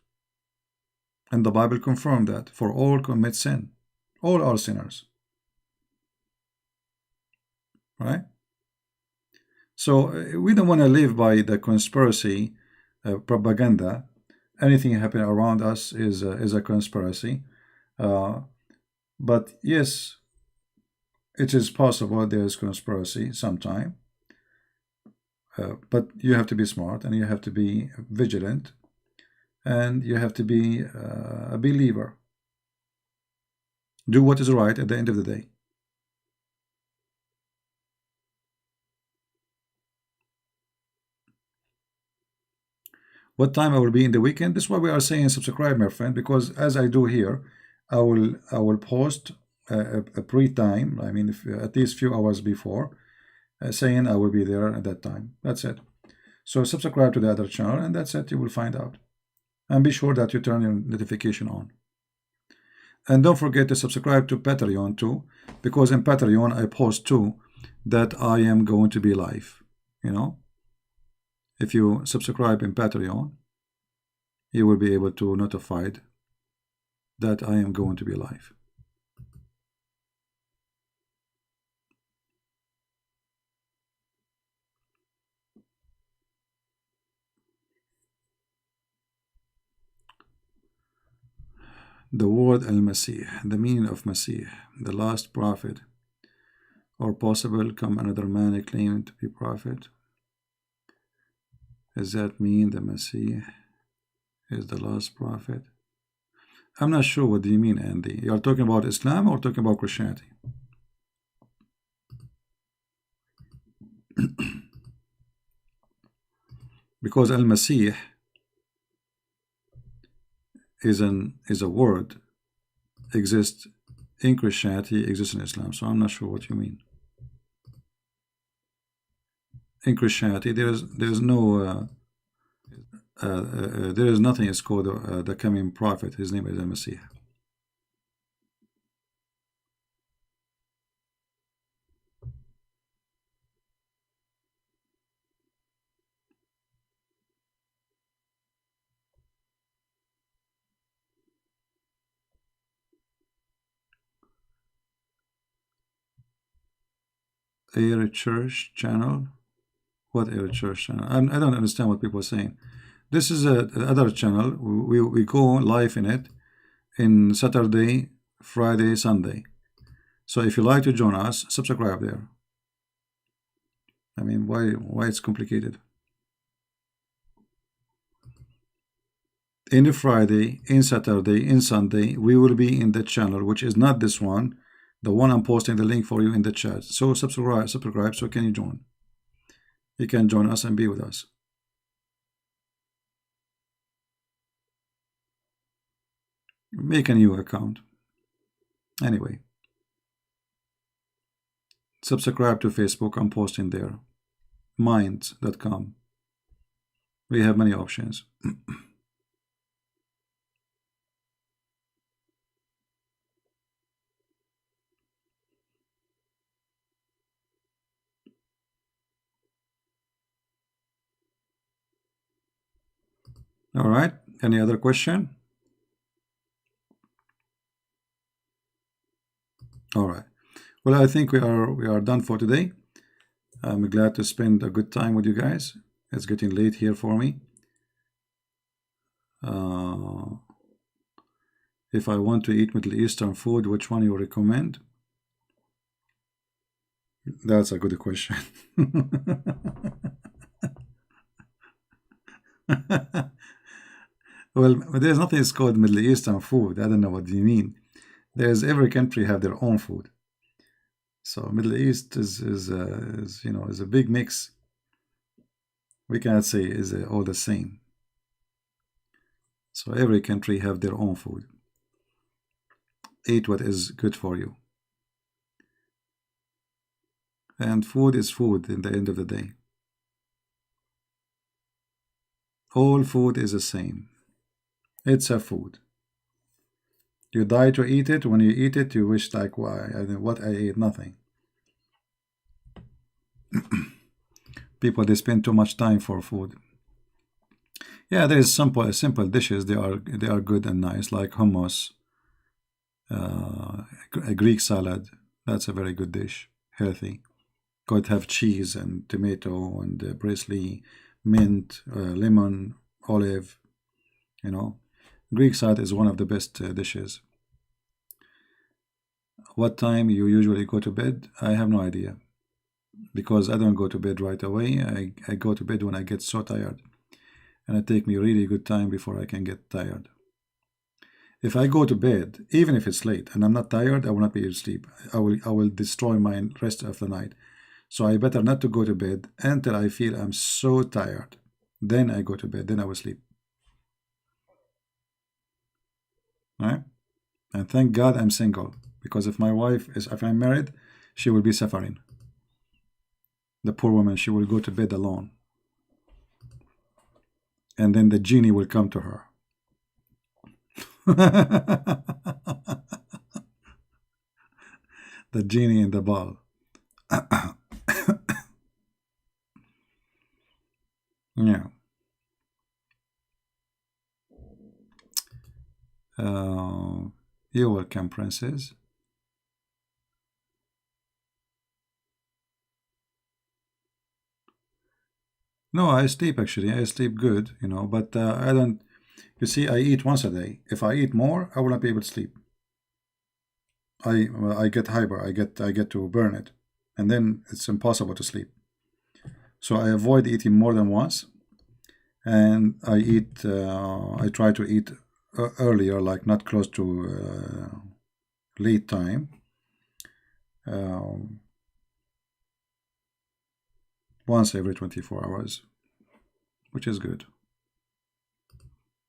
And the Bible confirmed that. For all commit sin. All are sinners. Right? So we don't want to live by the conspiracy propaganda. Anything happening around us is a conspiracy. But yes, it is possible there is conspiracy sometime. But you have to be smart, and you have to be vigilant, and you have to be a believer. Do what is right at the end of the day. What time I will be in the weekend? This is why we are saying subscribe, my friend, because as I do here, I will post a pre-time. I mean, at least few hours before, saying I will be there at that time. That's it. So subscribe to the other channel, and that's it. You will find out. And be sure that you turn your notification on. And don't forget to subscribe to Patreon too, because in Patreon I post too that I am going to be live. If you subscribe in Patreon, you will be able to notified that I am going to be live. The word Al-Masih, the meaning of Masih, the last prophet, or possible come another man claiming to be prophet. Does that mean the Masih is the last prophet? I'm not sure. What do you mean, Andy? You're talking about Islam or talking about Christianity? Because Al-Masih is a word, exists in Christianity, exists in Islam. So I'm not sure what you mean. In Christianity, there is no there is nothing is called the coming prophet. His name is the Messiah. Air Church channel. What Air Church channel? I don't understand what people are saying. This is another channel. We go live in it in Saturday, Friday, Sunday. So if you like to join us, subscribe there. I mean, why it's complicated? In Friday, in Saturday, in Sunday, we will be in the channel, which is not this one, the one I'm posting the link for you in the chat. So subscribe. So can you join? You can join us and be with us. Make a new account. Anyway, subscribe to Facebook. I'm posting there. Minds.com. We have many options. All right. Any other question? All right. Well, I think we are done for today. I'm glad to spend a good time with you guys. It's getting late here for me. If I want to eat Middle Eastern food, which one you recommend? That's a good question. Well, there's nothing that's called Middle Eastern food. I don't know what you mean. There's every country have their own food. So Middle East is you know, is a big mix. We cannot say is all the same. So every country have their own food. Eat what is good for you. And food is food in the end of the day. All food is the same. It's a food. You die to eat it. When you eat it, you wish like, why? I mean, what I ate? Nothing. People, they spend too much time for food. Yeah, there is simple dishes. They are good and nice, like hummus, a Greek salad. That's a very good dish, healthy. Could have cheese and tomato and parsley, mint, lemon, olive. You know, Greek salad is one of the best dishes. What time you usually go to bed? I have no idea, because I don't go to bed right away. I go to bed when I get so tired, and it takes me really good time before I can get tired. If I go to bed, even if it's late and I'm not tired, I will not be able to sleep. I will destroy my rest of the night. So I better not to go to bed until I feel I'm so tired. Then I go to bed. Then I will sleep. All right? And thank God I'm single, because if I'm married, she will be suffering. The poor woman, she will go to bed alone. And then the genie will come to her. The genie in the ball. Yeah. You're welcome, princess. No, I sleep actually. I sleep good, you know, but I don't. You see, I eat once a day. If I eat more, I will not be able to sleep. I get hyper. I get to burn it, and then it's impossible to sleep. So I avoid eating more than once, and I eat. I try to eat earlier, like not close to late time. Um, Once every 24 hours, which is good.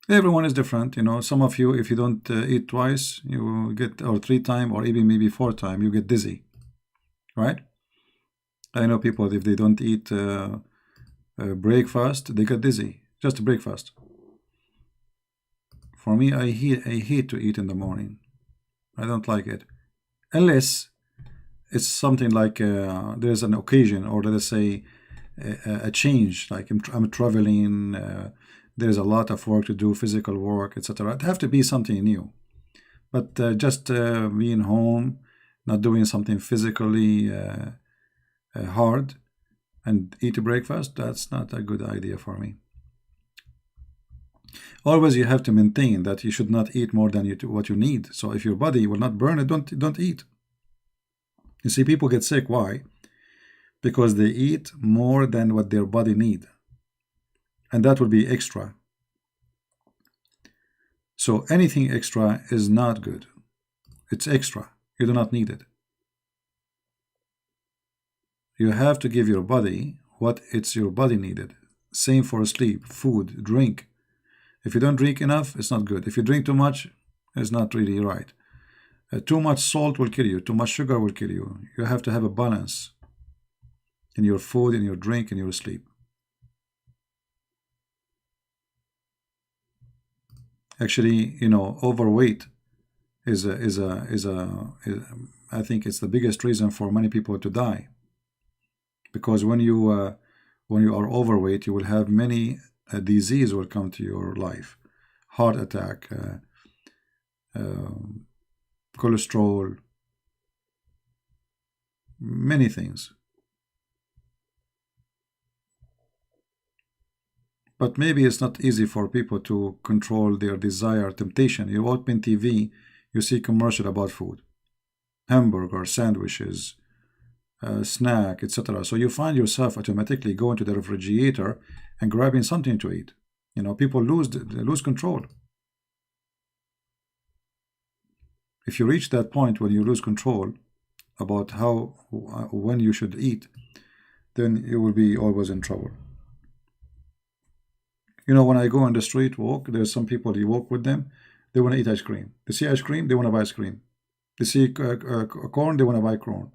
Everyone is different, you know. Some of you, if you don't eat twice, you will get, or 3 times, or even maybe 4 times, you get dizzy, right? I know people, if they don't eat breakfast, they get dizzy. Just breakfast. For me, I hate to eat in the morning. I don't like it, unless it's something like there's an occasion, or let us say a change, like I'm traveling, there's a lot of work to do, physical work, etc. It have to be something new. But just being home, not doing something physically hard, and eat a breakfast, that's not a good idea for me. Always you have to maintain that you should not eat more than what you need. So if your body will not burn it, don't eat. You see, people get sick. Why? Because they eat more than what their body need, and that will be extra. So anything extra is not good. It's extra. You do not need it. You have to give your body what it's your body needed. Same for sleep, food, drink. If you don't drink enough, it's not good. If you drink too much, it's not really right. Too much salt will kill you. Too much sugar will kill you. You have to have a balance in your food, in your drink, in your sleep. Actually, you know, overweight is I think it's the biggest reason for many people to die. Because when you are overweight, you will have many disease will come to your life, heart attack, cholesterol, many things. But maybe it's not easy for people to control their desire, temptation. You open TV, you see commercial about food, hamburger, sandwiches, snack, etc. So you find yourself automatically going to the refrigerator and grabbing something to eat. You know, people lose control. If you reach that point when you lose control about how when you should eat, then you will be always in trouble. You know, when I go on the street walk, there's some people you walk with them, they want to eat ice cream. They see ice cream, they want to buy ice cream. They see corn, they want to buy corn.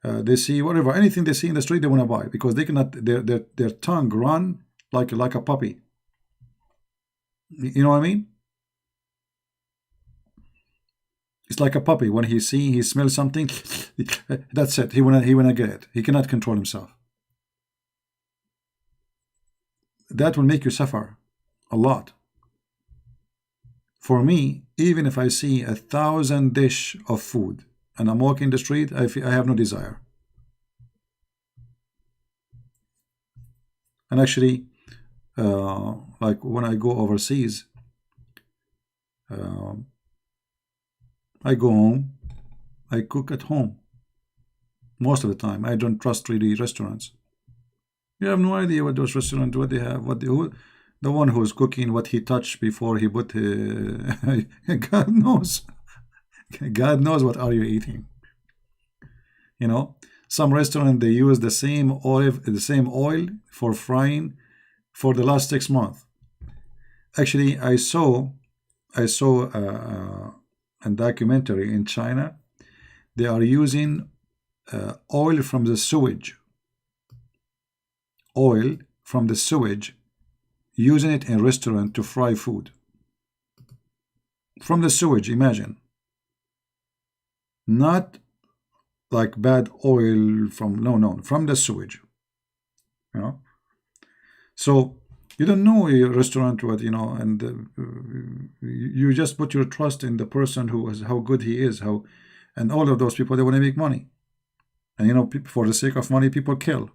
They see whatever, anything they see in the street, they want to buy because they cannot. Their tongue run like a puppy. You know what I mean? It's like a puppy. When he smells something, that's it. He wanna get it. He cannot control himself. That will make you suffer a lot. For me, even if I see 1,000 dish of food and I'm walking the street, I have no desire. And actually, like when I go overseas, I go home, I cook at home. Most of the time, I don't trust really restaurants. You have no idea what those restaurants, what they have, the one who's cooking, what he touched before he put. God knows. God knows what are you eating. You know, some restaurant they use the same oil for frying for the last 6 months. Actually, I saw a documentary in China. They are using oil from the sewage. Oil from the sewage, using it in restaurant to fry food. From the sewage, imagine. Not like bad oil from, no, from the sewage. You know? So you don't know a restaurant what, you know, and you just put your trust in the person how good he is, and all of those people, they want to make money. And you know, for the sake of money, people kill.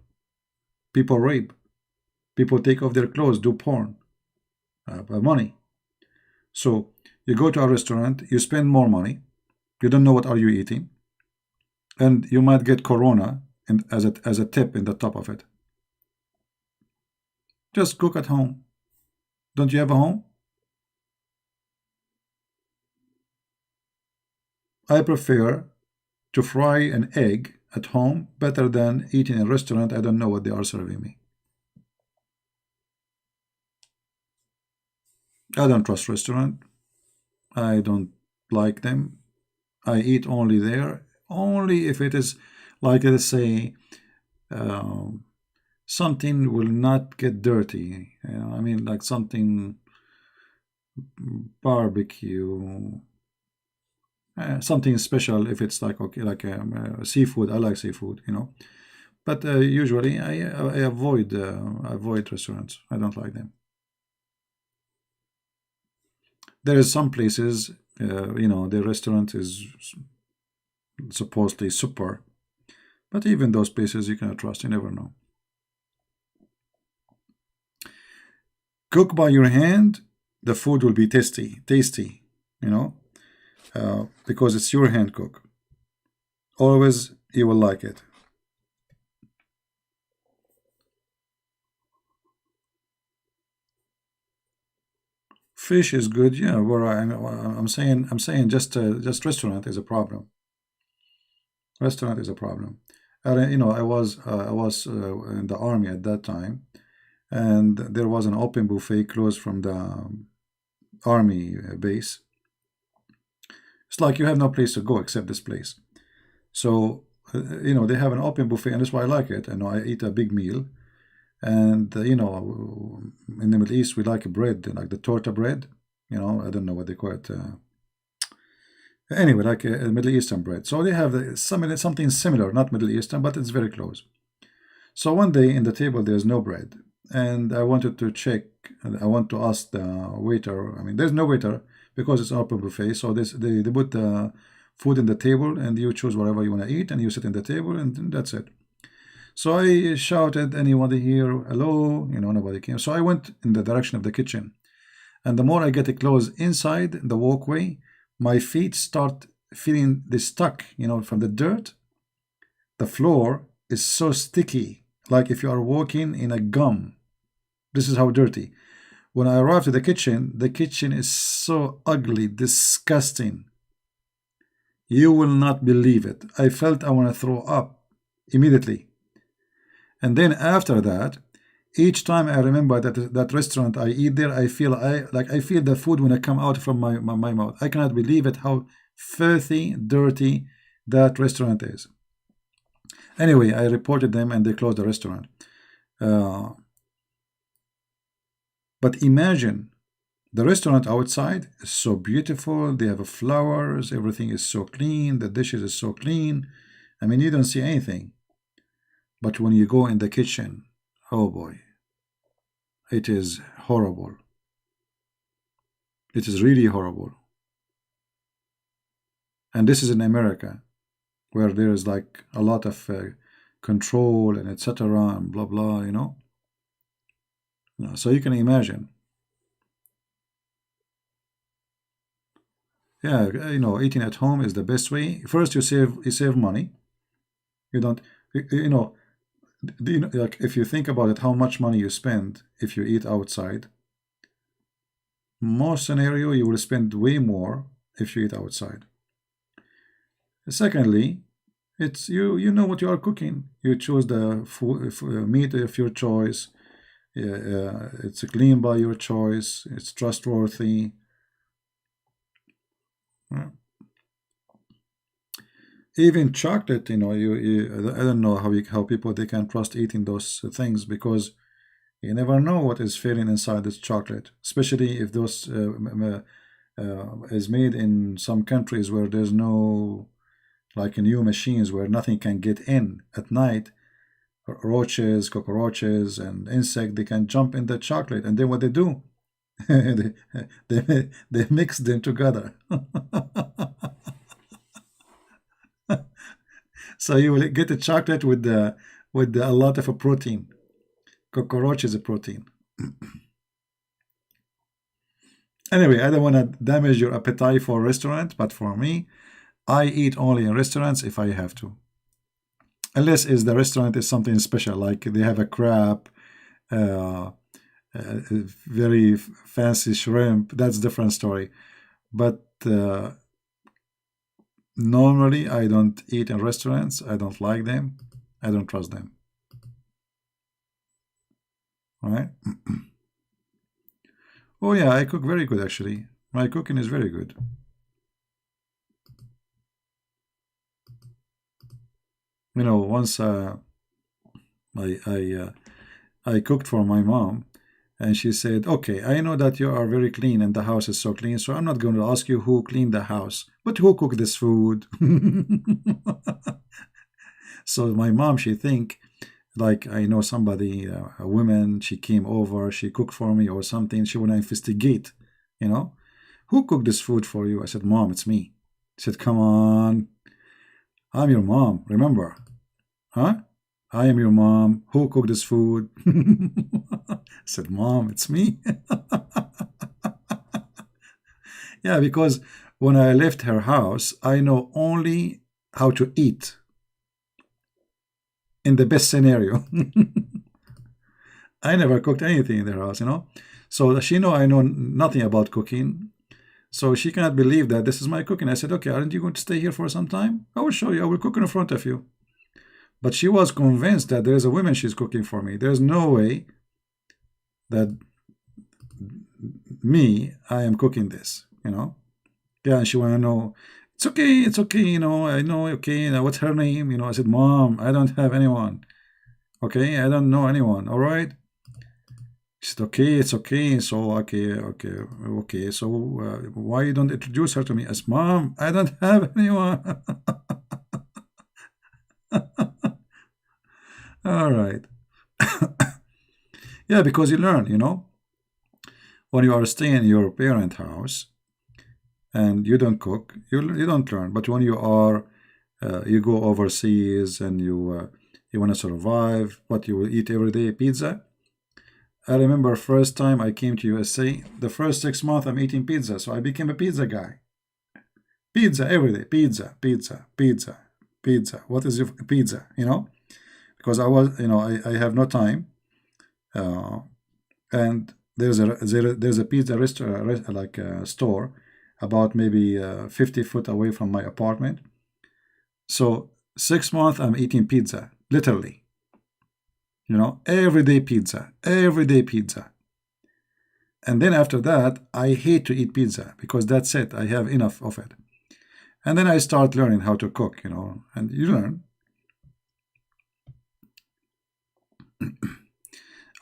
People rape. People take off their clothes, do porn. Money. So you go to a restaurant, you spend more money. You don't know what are you eating. And you might get corona as a tip in the top of it. Just cook at home. Don't you have a home? I prefer to fry an egg at home better than eating in a restaurant. I don't know what they are serving me. I don't trust restaurant. I don't like them. I eat only there, only if it is like, let's say, something will not get dirty. You know, I mean, like something barbecue. Something special if it's like, okay, like seafood. I like seafood, you know, but usually I avoid restaurants. I don't like them. There is some places, you know, the restaurant is supposedly super, but even those places you cannot trust. You never know. Cook by your hand, the food will be tasty, you know. Because it's your hand cook. Always you will like it. Fish is good, yeah. Where I'm saying just restaurant is a problem. Restaurant is a problem. And you know, I was in the army at that time, and there was an open buffet close from the army base. It's like you have no place to go except this place. So, you know, they have an open buffet, and that's why I like it. I know I eat a big meal. And, you know, in the Middle East, we like bread, like the torta bread. You know, I don't know what they call it. Anyway, like a Middle Eastern bread. So they have something similar, not Middle Eastern, but it's very close. So one day in the table, there's no bread. And I wanted to check, I want to ask the waiter. I mean, there's no waiter because it's an open buffet. So they put the food in the table, and you choose whatever you want to eat, and you sit in the table, and that's it. So I shouted, anybody here? Hello? You know, nobody came. So I went in the direction of the kitchen. And the more I get close inside the walkway, my feet start feeling stuck, you know, from the dirt. The floor is so sticky, like if you are walking in a gum. This is how dirty. When I arrived at the kitchen is so ugly, disgusting. You will not believe it. I felt I want to throw up immediately. And then after that, each time I remember that restaurant I eat there, I feel I feel the food when I come out from my mouth. I cannot believe it how filthy, dirty that restaurant is. Anyway, I reported them and they closed the restaurant. But imagine the restaurant outside is so beautiful. They have flowers. Everything is so clean. The dishes is so clean. I mean, you don't see anything. But when you go in the kitchen, oh boy, it is horrible. It is really horrible. And this is in America, where there is like a lot of control and etc. and blah blah, you know. So you can imagine. Yeah, you know, eating at home is the best way. First, you save money. You don't, you know, like if you think about it, how much money you spend if you eat outside. Most scenario, you will spend way more if you eat outside. Secondly, it's you know what you are cooking. You choose the meat of your choice. It's clean by your choice. It's trustworthy. Even chocolate, you know, I don't know how people they can trust eating those things, because you never know what is failing inside this chocolate, especially if those is made in some countries where there's no like new machines where nothing can get in at night. Roaches, cockroaches, and insect, they can jump in the chocolate, and then what they do, they mix them together. So you will get a chocolate with a lot of a protein. Cockroach is a protein. Anyway, I don't want to damage your appetite for a restaurant, but for me, I eat only in restaurants if I have to. Unless is the restaurant is something special, like they have a crab, very fancy shrimp. That's a different story. But normally, I don't eat in restaurants. I don't like them. I don't trust them. All right. Oh yeah, I cook very good actually. My cooking is very good. You know, once I cooked for my mom, and she said, "Okay, I know that you are very clean and the house is so clean, so I'm not going to ask you who cleaned the house, but who cooked this food." So my mom, she think like I know somebody, a woman, she came over, she cooked for me or something. She want to investigate, you know, who cooked this food for you? I said, "Mom, it's me." She said, "Come on, I'm your mom, remember? Huh? I am your mom. Who cooked this food?" I said, "Mom, it's me." Yeah, because when I left her house, I know only how to eat in the best scenario. I never cooked anything in their house, you know. So she know I know nothing about cooking. So she cannot believe that this is my cooking. I said, "Okay, aren't you going to stay here for some time? I will show you. I will cook in front of you." But she was convinced that there is a woman she's cooking for me. There's no way that I am cooking this, you know. Yeah, and she want to know, it's okay, you know, I know, okay, you know, what's her name? You know, I said, "Mom, I don't have anyone. Okay, I don't know anyone, all right?" She said, "Okay, it's okay." So, okay. So, why you don't introduce her to me? As "Mom, I don't have anyone." All right. Yeah, because you learn, you know, when you are staying in your parent house and you don't cook, you don't learn. But when you go overseas and you want to survive, what you will eat every day, pizza. I remember first time I came to USA, the first 6 months I'm eating pizza, so I became a pizza guy. Pizza every day, pizza, pizza, pizza, pizza. What is your pizza? You know, because I was, you know, I have no time, and there's a pizza restaurant, like a store, about maybe 50 foot away from my apartment. So 6 months I'm eating pizza, literally. Everyday pizza, everyday pizza. And then after that, I hate to eat pizza because that's it. I have enough of it. And then I start learning how to cook, and you learn.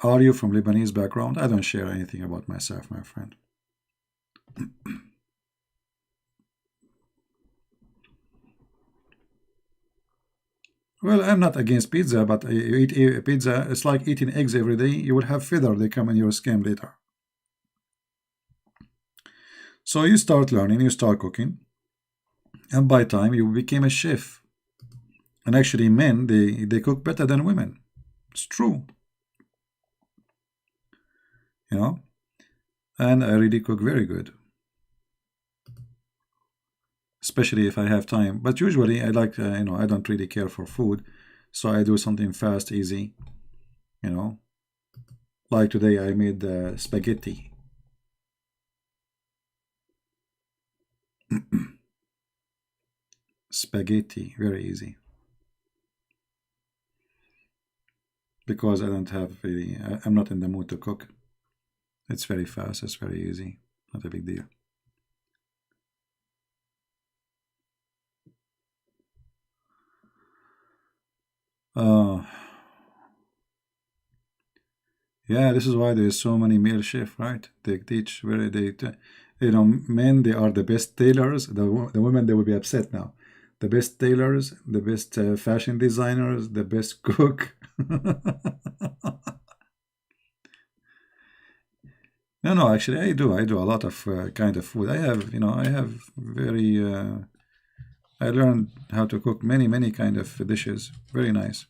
Are you from Lebanese background? I don't share anything about myself, my friend. Well, I'm not against pizza, but you eat pizza, it's like eating eggs every day. You will have feather, they come in your skin later. So you start learning, you start cooking, and by time you became a chef. And actually men, they cook better than women. It's true. And I really cook very good, especially if I have time. But usually I like, I don't really care for food, so I do something fast, easy. Like today I made spaghetti. Spaghetti, very easy. Because I don't have really, I'm not in the mood to cook. It's very fast, it's very easy, not a big deal. Yeah, this is why there's so many male chefs, right? They teach men, they are the best tailors. The women, they will be upset now. The best tailors, the best fashion designers, the best cook. No, actually, I do a lot of kind of food. I have very. I learned how to cook many kind of dishes. Very nice.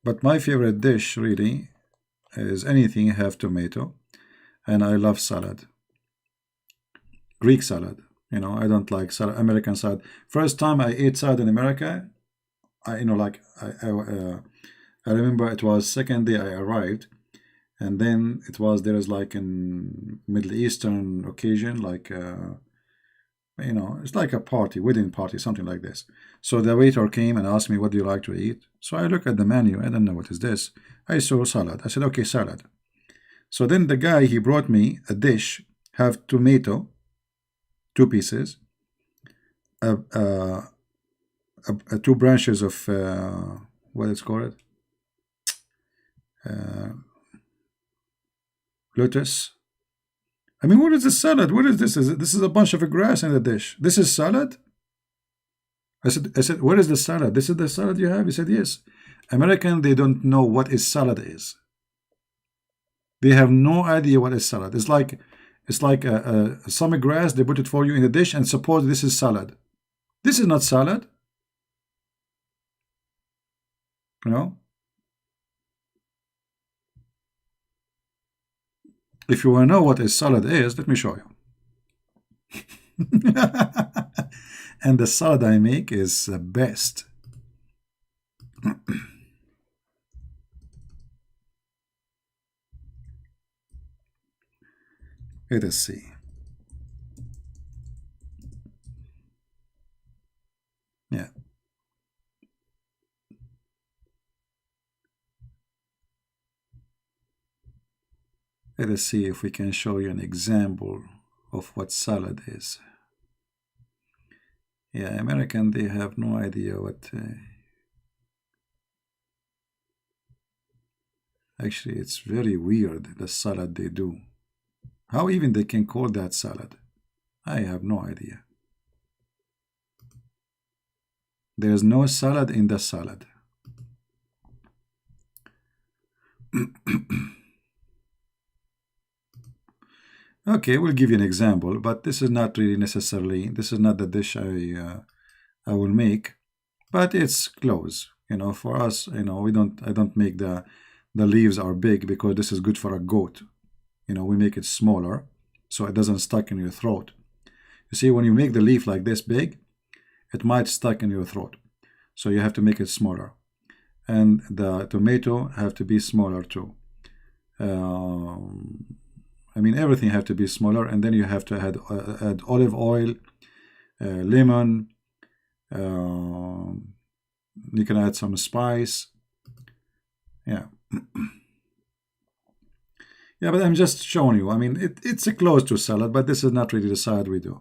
But my favorite dish really is anything have tomato, and I love salad. Greek salad. I don't like salad, American salad. First time I ate salad in America, I remember it was second day I arrived, and then there is like in Middle Eastern occasion, like it's like a party, wedding party, something like this. So the waiter came and asked me, what do you like to eat? So I look at the menu, I don't know what is this. I saw salad. I said, okay, salad. So then the guy, he brought me a dish, have tomato, 2 pieces, 2 branches of what is called, lettuce. I mean, what is this salad? What is this? This is a bunch of grass in the dish. This is salad? I said, what is the salad? This is the salad you have? He said, yes. American, they don't know what is salad is. They have no idea what is salad. It's like some grass, they put it for you in the dish, and suppose this is salad. This is not salad. If you want to know what a salad is, let me show you. And the salad I make is the best. Let us see. Yeah. Let us see if we can show you an example of what salad is. Yeah, American, they have no idea what... Actually, it's very weird, the salad they do. How even they can call that salad? I have no idea. There's no salad in the salad. Okay, we'll give you an example, but this is not really necessarily, this is not the dish I will make, but it's close. For us, I don't make the leaves are big because this is good for a goat. We make it smaller so it doesn't stuck in your throat. You see, when you make the leaf like this big, it might stuck in your throat. So you have to make it smaller. And the tomato have to be smaller too. I mean, everything have to be smaller, and then you have to add olive oil, lemon. You can add some spice. Yeah. Yeah, but I'm just showing you. I mean, it's a close to salad, but this is not really the salad we do.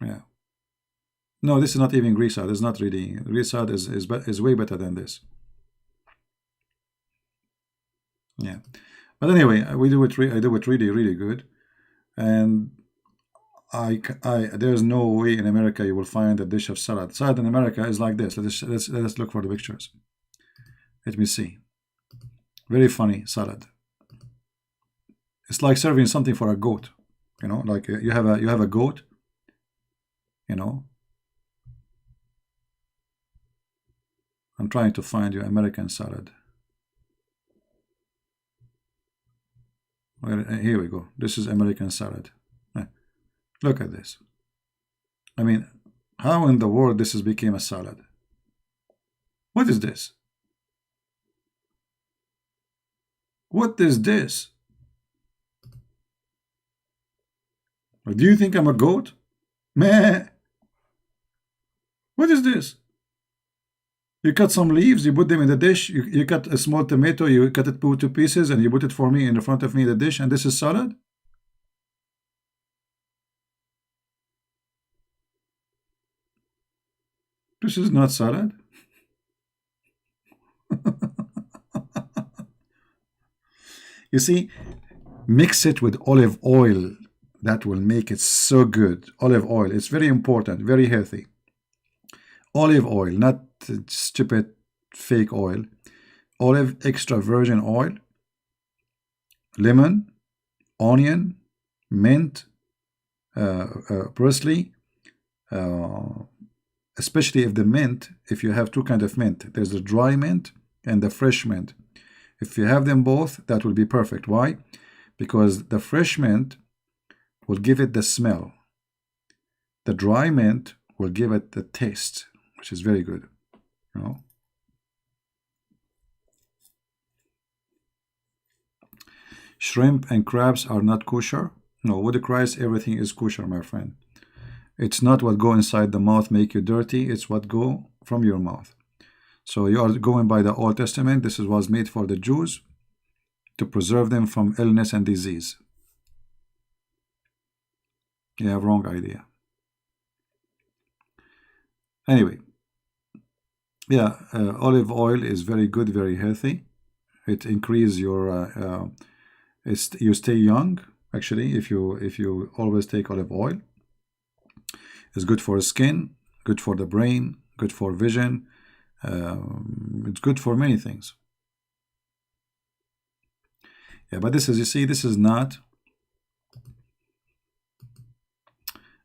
Yeah. No, this is not even Greek salad. It's not really. Greek salad is way better than this. Yeah. But anyway, we do it. I do it really, really good, and there's no way in America you will find a dish of salad. Salad in America is like this. Let's look for the pictures. Let me see. Very funny salad. It's like serving something for a goat. You know, like you have a goat. You know. I'm trying to find you American salad. Here we go. This is American salad. Look at this. I mean, how in the world this has become a salad? What is this? What is this? Do you think I'm a goat? Meh. What is this? You cut some leaves, you put them in the dish, you cut a small tomato, you cut it to pieces, and you put it for me in front of me in the dish, and this is salad? This is not salad. You see, mix it with olive oil. That will make it so good. Olive oil, it's very important, very healthy. Olive oil, not stupid fake oil. Olive extra virgin oil, lemon, onion, mint, parsley, especially if the mint, if you have two kinds of mint, there's the dry mint and the fresh mint. If you have them both, that will be perfect. Why? Because the fresh mint will give it the smell. The dry mint will give it the taste, which is very good. You know? Shrimp and crabs are not kosher. No, with the Christ, everything is kosher, my friend. It's not what go inside the mouth make you dirty. It's what go from your mouth. So you are going by the Old Testament. This was made for the Jews to preserve them from illness and disease. You have wrong idea. Anyway, yeah, olive oil is very good, very healthy. It increases your, you stay young. Actually, if you always take olive oil, it's good for skin, good for the brain, good for vision. It's good for many things. Yeah, but this is, you see, this is not.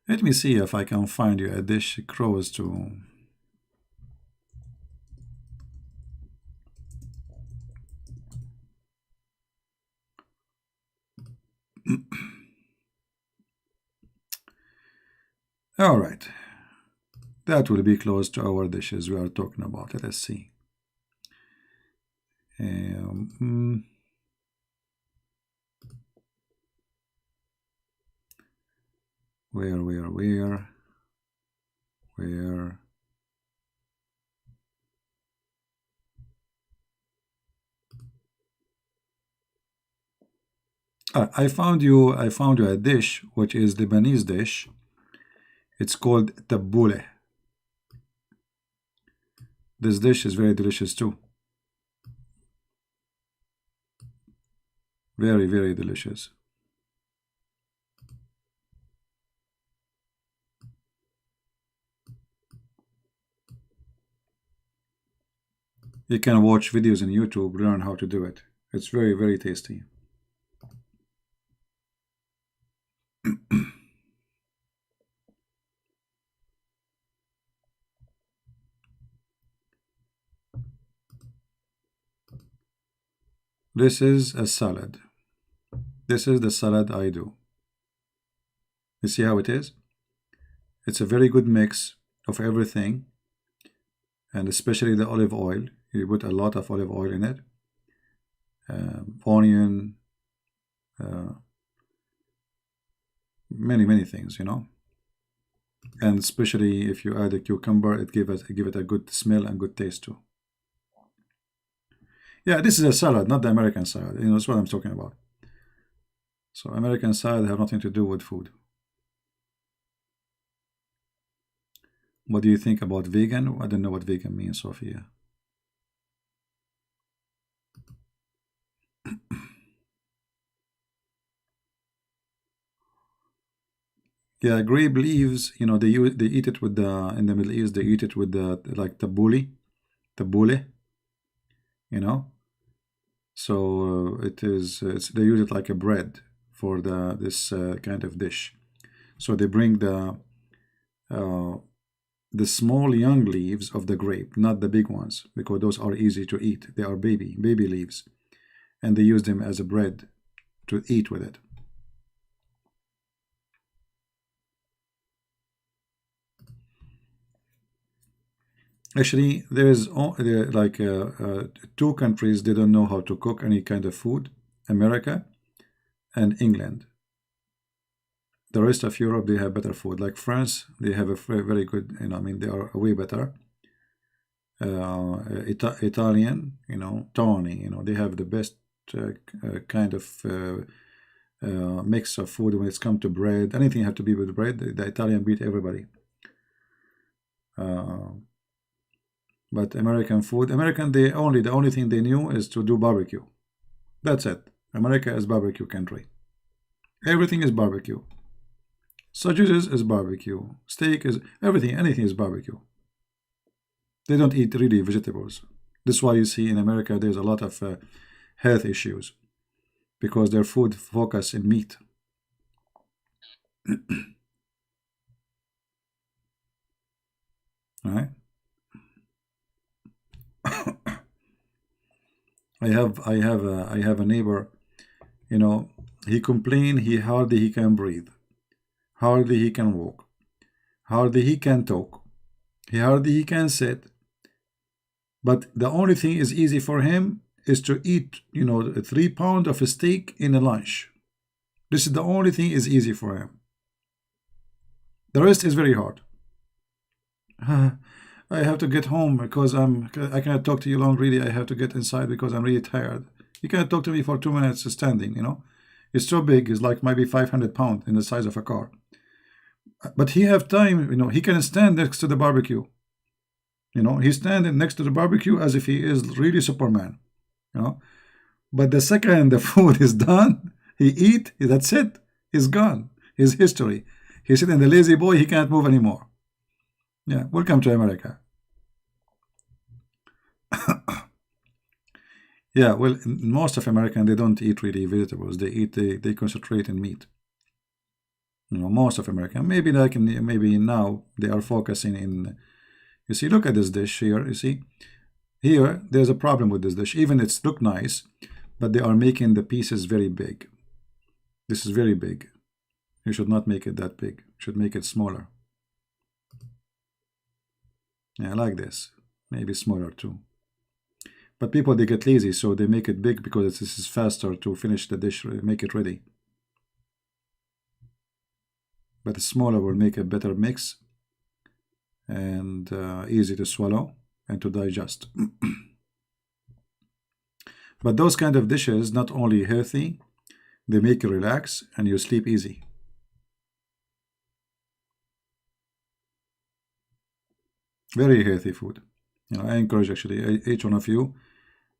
Let me see if I can find you a dish close to. All right. That will be close to our dishes we are talking about. Let us see. Where? I found you a dish, which is Lebanese dish. It's called tabbouleh. This dish is very delicious too. Very, very delicious. You can watch videos on YouTube, learn how to do it. It's very, very tasty. This is a salad. This is the salad I do. You see how it is? It's a very good mix of everything, and especially the olive oil. You put a lot of olive oil in it. onion, many things, you know. And especially if you add a cucumber, it give it a good smell and good taste too. Yeah, this is a salad, not the American salad. You know, that's what I'm talking about. So American salad have nothing to do with food. What do you think about vegan? I don't know what vegan means, Sophia. Yeah, grape leaves, you know, they eat it with the, in the Middle East they eat it with the, like tabbouleh, you know. So it is they use it like a bread for this kind of dish. So they bring uh, the small young leaves of the grape, not the big ones, because those are easy to eat. They are baby leaves, and they use them as a bread to eat with it. Actually, there is like two countries they don't know how to cook any kind of food: America and England. The rest of Europe they have better food. Like France, they have a very good. You know, I mean, they are way better. Italian, you know, Tony, you know, they have the best kind of mix of food when it's come to bread. Anything have to be with bread. The Italian beat everybody. But American food, the only thing they knew is to do barbecue. That's it. America is barbecue country. Everything is barbecue. Sausages is barbecue. Steak is everything. Anything is barbecue. They don't eat really vegetables. This is why you see in America there's a lot of health issues, because their food focus in meat. All right. I have a neighbor, you know, he complained he hardly he can breathe, hardly he can walk, hardly he can talk, hardly he can sit. But the only thing is easy for him is to eat, you know, 3 pounds of a steak in a lunch. This is the only thing is easy for him. The rest is very hard. I have to get home because I cannot talk to you long, really. I have to get inside because I'm really tired. You cannot talk to me for 2 minutes standing, you know. It's so big, it's like maybe 500 pounds in the size of a car. But he have time, you know, he can stand next to the barbecue. You know, he's standing next to the barbecue as if he is really Superman, you know. But the second the food is done, he eat, that's it. He's gone. His history. He's sitting the lazy boy, he can't move anymore. Yeah, welcome to America. Yeah, well, most of American they don't eat really vegetables. They concentrate in meat. You know, most of American. Maybe like maybe now they are focusing in. You see, look at this dish here. You see, here there's a problem with this dish. Even it's look nice, but they are making the pieces very big. This is very big. You should not make it that big. You should make it smaller. Yeah, like this. Maybe smaller too. But people, they get lazy, so they make it big because this is faster to finish the dish, make it ready. But the smaller will make a better mix and easy to swallow and to digest. But those kind of dishes, not only healthy, they make you relax and you sleep easy. Very healthy food. You know, I encourage actually each one of you,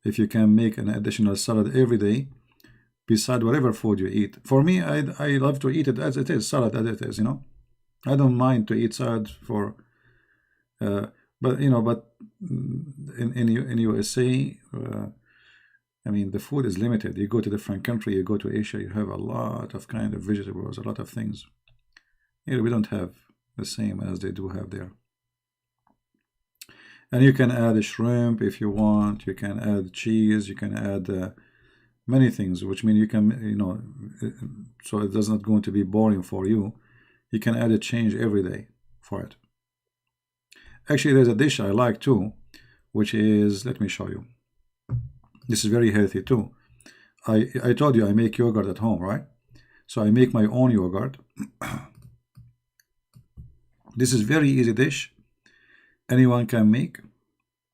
if you can make an additional salad every day, beside whatever food you eat. For me, I love to eat it as it is, salad as it is, you know. I don't mind to eat salad for, but you know, but in USA, I mean, the food is limited. You go to different country, you go to Asia, you have a lot of kind of vegetables, a lot of things. Here we don't have the same as they do have there. And you can add a shrimp if you want. You can add cheese. You can add many things, which mean you can, you know, so it does not going to be boring for you. You can add a change every day for it. Actually, there's a dish I like too, which is, let me show you. This is very healthy too. I told you I make yogurt at home, right? So I make my own yogurt. This is very easy dish. Anyone can make.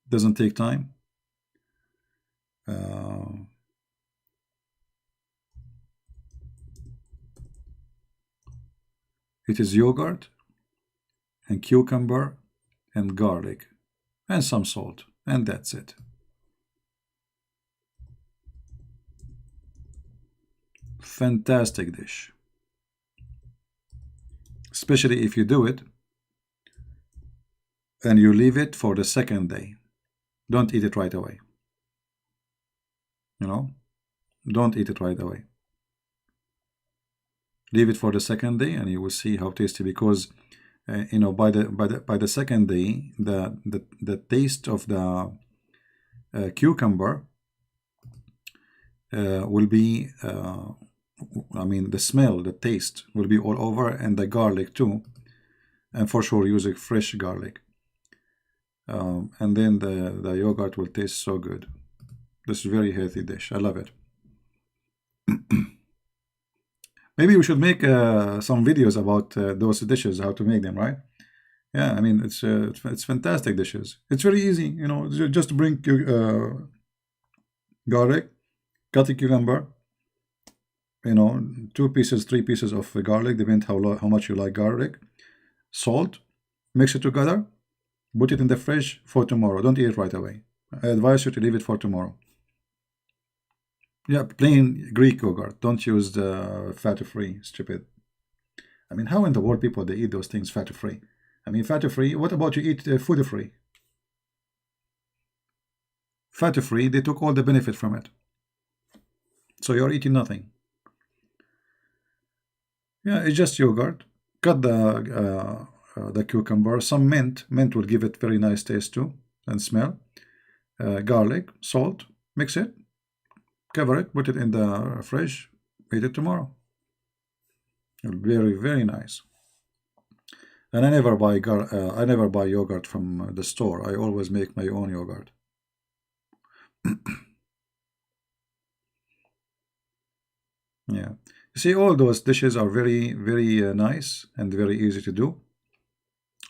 Doesn't take time. It is yogurt and cucumber and garlic and some salt, and that's it. Fantastic dish, especially if you do it and you leave it for the second day. Don't eat it right away. You know, don't eat it right away. Leave it for the second day, and you will see how tasty. Because you know, by the second day, the taste of the cucumber will be. I mean, the smell, the taste will be all over, and the garlic too. And for sure, using fresh garlic. And then the yogurt will taste so good. This is a very healthy dish. I love it. Maybe we should make some videos about those dishes, how to make them, right? Yeah, I mean, it's fantastic dishes. It's very easy, you know. Just bring garlic, cut a cucumber, you know, 2 pieces, 3 pieces of garlic, depends how much you like garlic, salt, mix it together, put it in the fridge for tomorrow. Don't eat it right away. I advise you to leave it for tomorrow. Yeah, plain Greek yogurt. Don't use the fat-free. Stupid. I mean, how in the world people they eat those things fat-free? I mean, fat-free. What about you eat food-free? Fat-free. They took all the benefit from it. So you're eating nothing. Yeah, it's just yogurt. Cut the cucumber. Some mint. Mint will give it very nice taste too and smell. Garlic, salt. Mix it. Cover it, put it in the fridge, eat it tomorrow. Very, very nice. And I never buy yogurt from the store. I always make my own yogurt. Yeah. You see, all those dishes are very, very nice and very easy to do.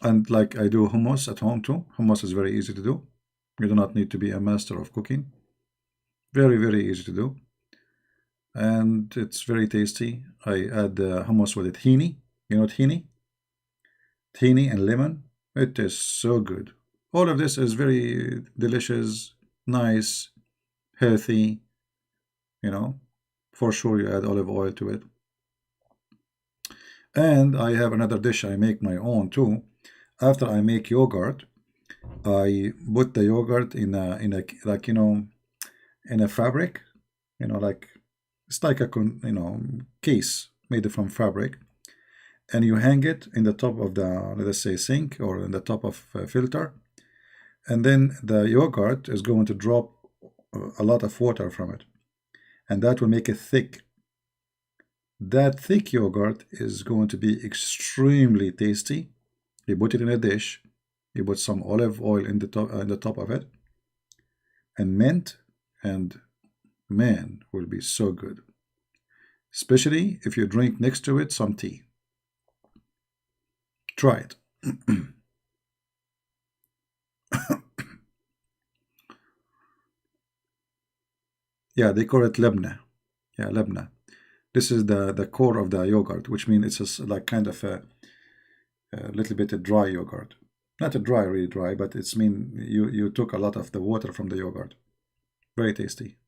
And like I do hummus at home too. Hummus is very easy to do. You do not need to be a master of cooking. Very, very easy to do. And it's very tasty. I add hummus with it, tahini. You know tahini? Tahini and lemon. It is so good. All of this is very delicious, nice, healthy. You know, for sure you add olive oil to it. And I have another dish I make my own too. After I make yogurt, I put the yogurt in a like, you know, in a fabric, you know, like it's like a case made from fabric, and you hang it in the top of the, let us say, sink or in the top of a filter, and then the yogurt is going to drop a lot of water from it, and that will make it thick. That thick yogurt is going to be extremely tasty. You put it in a dish, you put some olive oil in the top of it, and mint, and man, will be so good. Especially if you drink next to it some tea. Try it. Yeah, they call it lebna. Yeah, lebna. This is the core of the yogurt, which means it's like kind of a little bit of dry yogurt. Not a dry, really dry, but it's mean you took a lot of the water from the yogurt. Very tasty.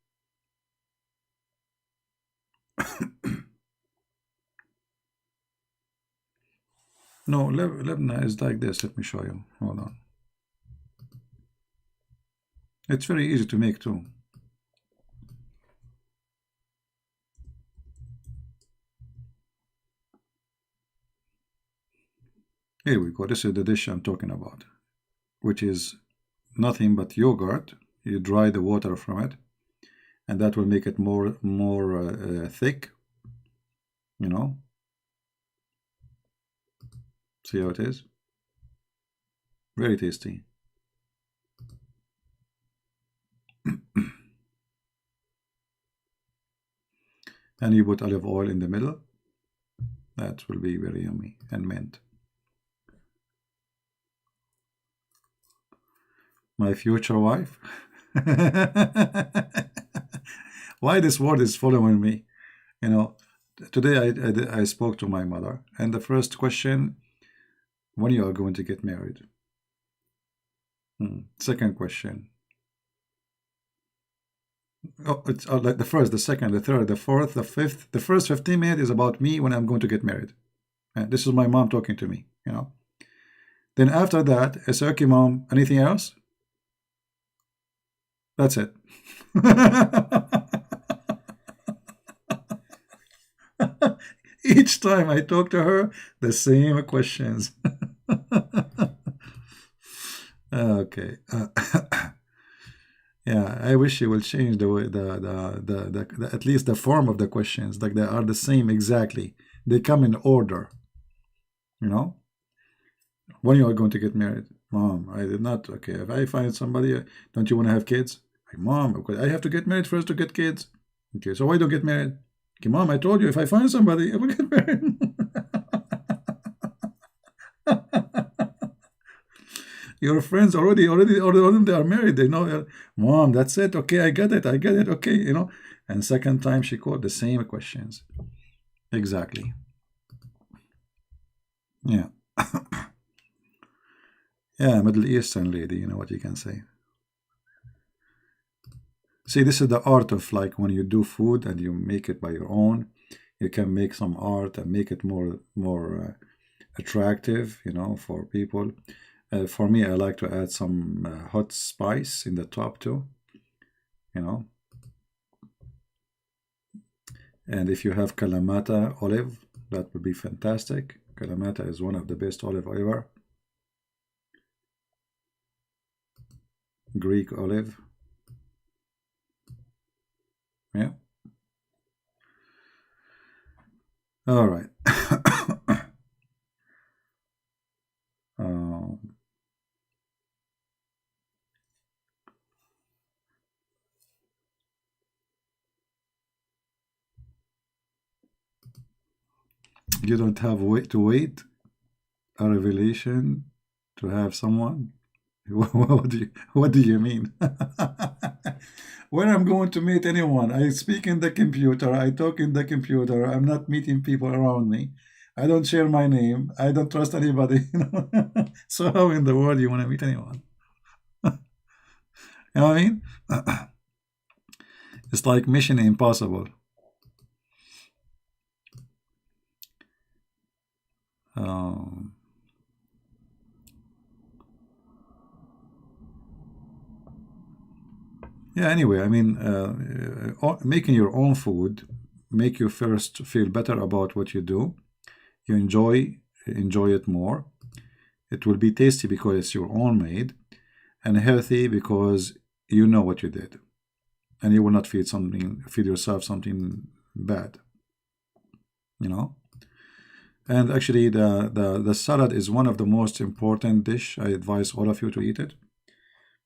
No, lebna is like this. Let me show you. Hold on. It's very easy to make too. Here we go. This is the dish I'm talking about, which is nothing but yogurt. You dry the water from it, and that will make it more thick. You know. See how it is? Very tasty. and you put olive oil in the middle. That will be very yummy, and mint. My future wife. Why this word is following me? You know, today I spoke to my mother, and the first question, when you are going to get married? Second question. Oh, it's like the first, the second, the third, the fourth, the fifth. The first 15 minutes is about me when I'm going to get married. And this is my mom talking to me, you know. Then after that, I say, okay, mom, anything else? That's it. Each time I talk to her, the same questions. Okay. Yeah, I wish you will change the way the at least the form of the questions. Like they are the same exactly. They come in order. You know, when you are going to get married, mom. I did not. Okay, if I find somebody, don't you want to have kids? Like, mom, okay, I have to get married first to get kids. Okay, so why don't get married? Okay, mom, I told you if I find somebody, I will get married. Your friends already they are married. They know, mom, that's it. Okay, I get it. Okay, you know. And second time she called the same questions. Exactly. Yeah. Yeah, Middle Eastern lady, you know what you can say. See, this is the art of like when you do food and you make it by your own, you can make some art and make it more attractive, you know, for people. For me, I like to add some hot spice in the top too, you know. And if you have Kalamata olive, that would be fantastic. Kalamata is one of the best olive ever. Greek olive. Yeah. All right. You don't have to wait a revelation to have someone. What do you mean? When I'm going to meet anyone, I speak in the computer, I talk in the computer, I'm not meeting people around me. I don't share my name. I don't trust anybody. You know? So how in the world you want to meet anyone? You know what I mean? It's like Mission Impossible. Yeah, anyway, I mean, making your own food make you first feel better about what you do. You enjoy it more. It will be tasty because it's your own made, and healthy because you know what you did, and you will not feed yourself something bad, you know. And actually, the salad is one of the most important dish. I advise all of you to eat it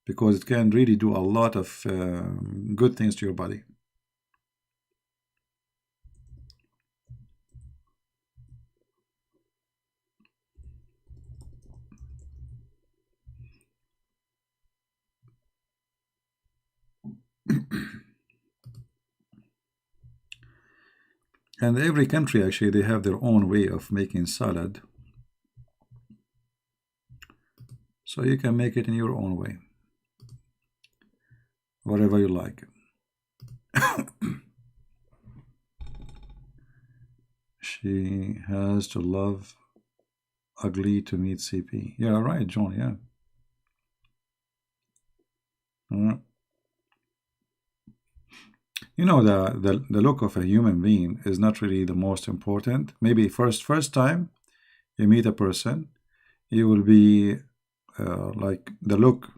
because it can really do a lot of good things to your body. And every country, actually, they have their own way of making salad. So you can make it in your own way, whatever you like. She has to love ugly to meet CP. Yeah, right, John, yeah. You know, the look of a human being is not really the most important. Maybe first time you meet a person, you will be like the look.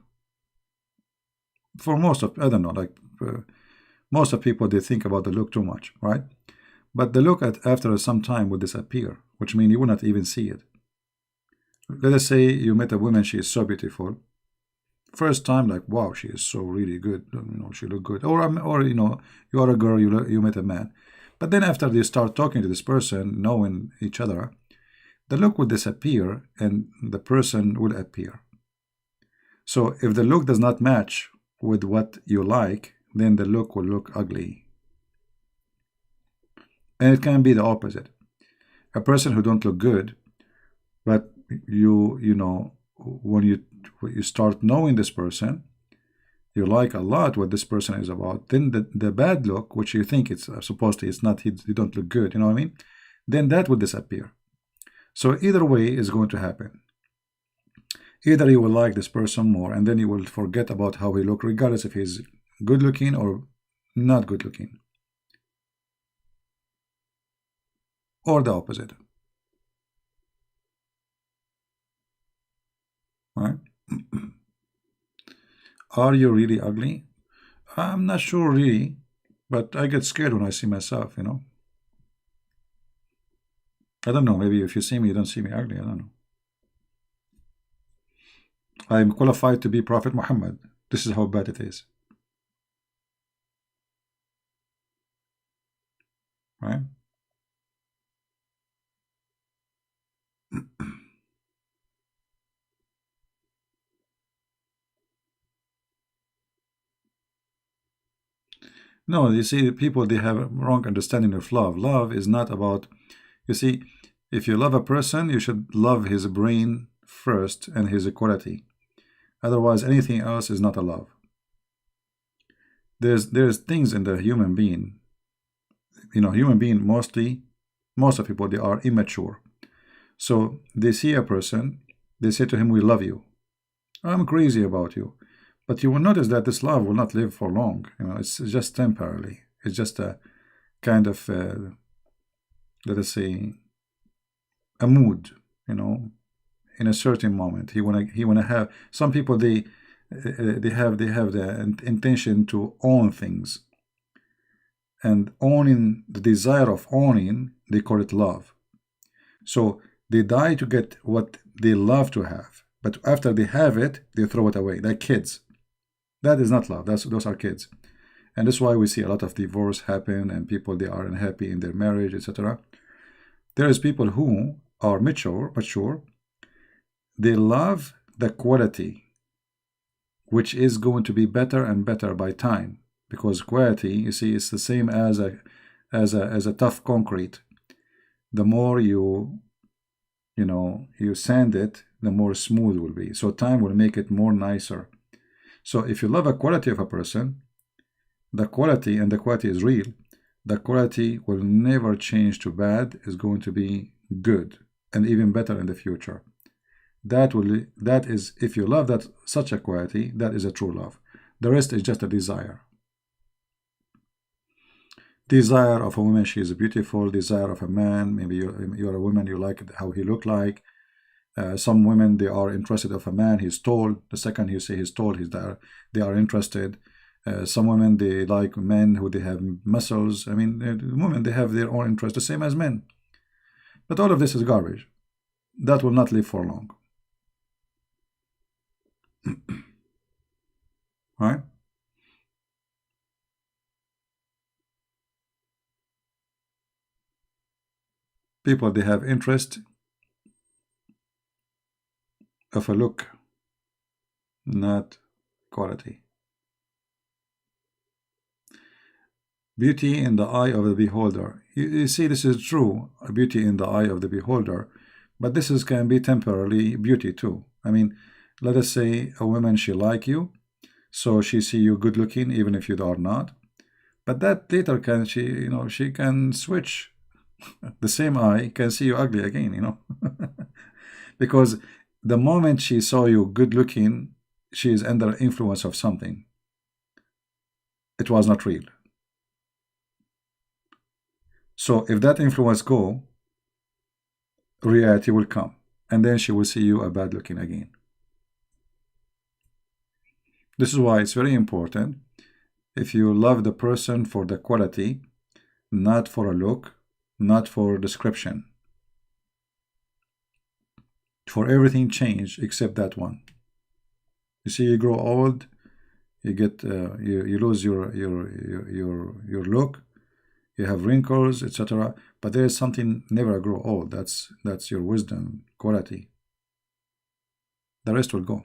For most of, I don't know, like most of people, they think about the look too much, right? But the look after some time will disappear, which means you will not even see it. Let us say you met a woman, she is so beautiful. First time, like, wow, she is so really good. You know, she look good. Or you know, you are a girl, you met a man. But then after you start talking to this person, knowing each other, the look will disappear and the person will appear. So if the look does not match with what you like, then the look will look ugly. And it can be the opposite. A person who don't look good, but you know, when you start knowing this person, you like a lot what this person is about, then the bad look, which you think it's supposed to, it's not, you don't look good, you know what I mean? Then that will disappear. So either way is going to happen. Either you will like this person more, and then you will forget about how he look, regardless if he's good looking or not good looking. Or the opposite. Right? Are you really ugly? I'm not sure really, but I get scared when I see myself, you know. I don't know, maybe if you see me, you don't see me ugly, I don't know. I'm qualified to be Prophet Muhammad. This is how bad it is. Right? No, you see, people, they have a wrong understanding of love. Love is not about, you see, if you love a person, you should love his brain first and his quality. Otherwise, anything else is not a love. There's things in the human being, you know, human being most of people, they are immature. So they see a person, they say to him, we love you. I'm crazy about you. But you will notice that this love will not live for long. You know, it's just temporarily. It's just a kind of, let us say, a mood. You know, in a certain moment, he wanna have. Some people they have the intention to own things, and owning, the desire of owning, they call it love. So they die to get what they love to have, but after they have it, they throw it away, like kids. That is not love. Those are kids. And that's why we see a lot of divorce happen and people, they are unhappy in their marriage, etc. There is people who are mature, they love the quality, which is going to be better and better by time, because quality, you see, it's the same as a tough concrete. The more you sand it, the more smooth it will be. So time will make it more nicer. So if you love a quality of a person, the quality, and the quality is real, the quality will never change to bad, is going to be good and even better in the future. That is, if you love that such a quality, that is a true love. The rest is just a desire. Desire of a woman, she is beautiful. Desire of a man, maybe you're a woman, you like how he look like. Some women, they are interested of a man, he's tall. The second you say he's tall, they are interested. Some women, they like men who they have muscles. I mean, women, they have their own interest, the same as men. But all of this is garbage. That will not live for long. Right? People, they have interest of a look, not quality. Beauty in the eye of the beholder. You see, this is true, beauty in the eye of the beholder, but this can be temporarily beauty too. I mean, let us say a woman, she like you, so she see you good looking, even if you are not. But that later she can switch. The same eye can see you ugly again, because the moment she saw you good looking, she is under influence of something. It was not real. So if that influence go, reality will come, and then she will see you a bad looking again. This is why it's very important, if you love the person for the quality, not for a look, not for description. For everything change except that one. You see, you grow old, you get you lose your look, you have wrinkles, etc. But there is something never grow old. That's your wisdom quality. The rest will go.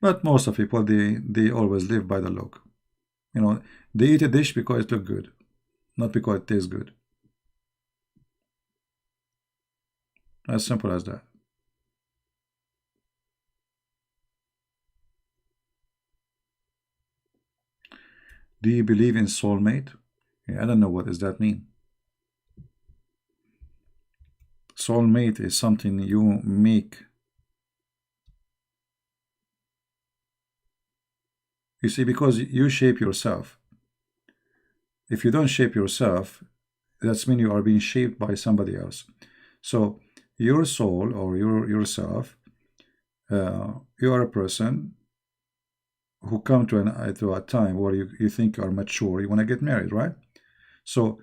But most of people, they always live by the look. You know, they eat a dish because it look good, not because it tastes good. As simple as that. Do you believe in soulmate? Yeah, I don't know what does that mean. Soulmate is something you make. You see, because you shape yourself. If you don't shape yourself, that's mean you are being shaped by somebody else. So your soul or yourself, you are a person who come to a time where you think you are mature, you want to get married, right? So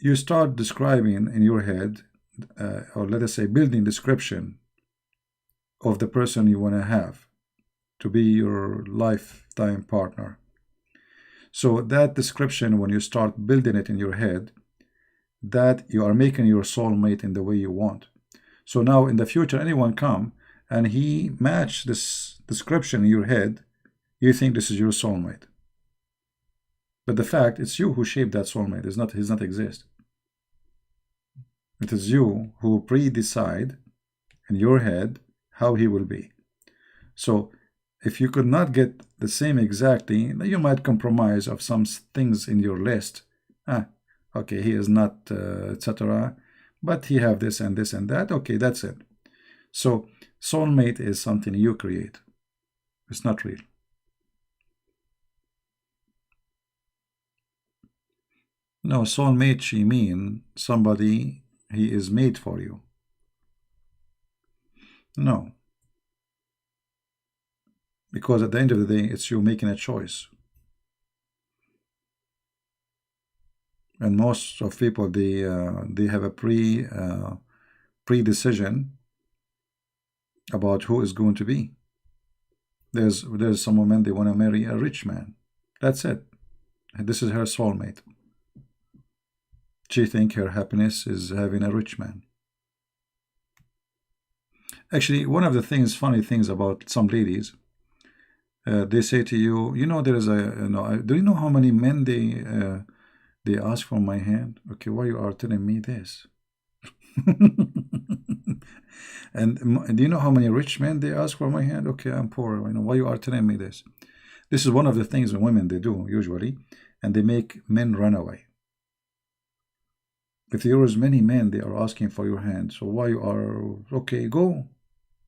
you start describing in your head, or let us say building description of the person you want to have to be your lifetime partner. So that description, when you start building it in your head, that you are making your soulmate in the way you want. So now in the future, anyone come and he match this description in your head, you think this is your soulmate. But the fact, it's you who shaped that soulmate. It's not, he's not exist. It is you who pre-decide in your head how he will be. So if you could not get the same exactly, you might compromise of some things in your list. Okay, he is not, etc. But he have this and this and that. Okay, that's it. So soulmate is something you create. It's not real. No, soulmate, she mean somebody he is made for you. No. Because at the end of the day, it's you making a choice. And most of people, they have a pre-decision about who is going to be. There's some women, they want to marry a rich man. That's it. This is her soulmate. She think her happiness is having a rich man. Actually, one of the funny things about some ladies, they say to you, you know, there is do you know how many men they ask for my hand? Okay, why you are telling me this? And do you know how many rich men they ask for my hand? Okay, I'm poor. You know, why you are telling me this? This is one of the things women they do usually, and they make men run away. If there is many men they are asking for your hand, so why you are okay? Go.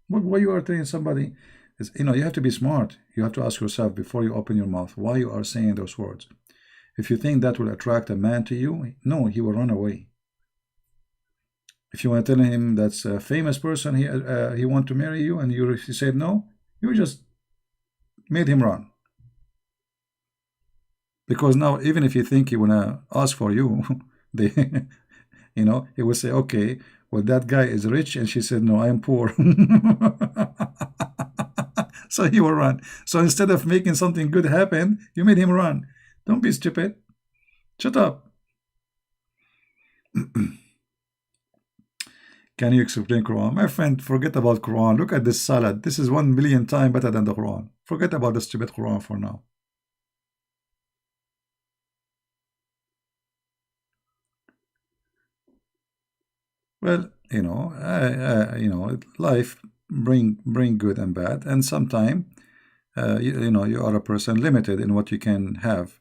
Why you are telling somebody? You know, you have to be smart. You have to ask yourself before you open your mouth why you are saying those words. If you think that will attract a man to you, no, he will run away. If you want to tell him that's a famous person, he want to marry you, and he said no, you just made him run. Because now, even if you think he wanna ask for you, they, you know, he will say, okay, well, that guy is rich, and she said, no, I am poor. So he will run. So instead of making something good happen, you made him run. Don't be stupid. Shut up. Can you explain Quran? My friend, forget about Quran. Look at this salad. This is 1 million times better than the Quran. Forget about the stupid Quran for now. Well, you know, life bring good and bad, and sometimes, you know, you are a person limited in what you can have.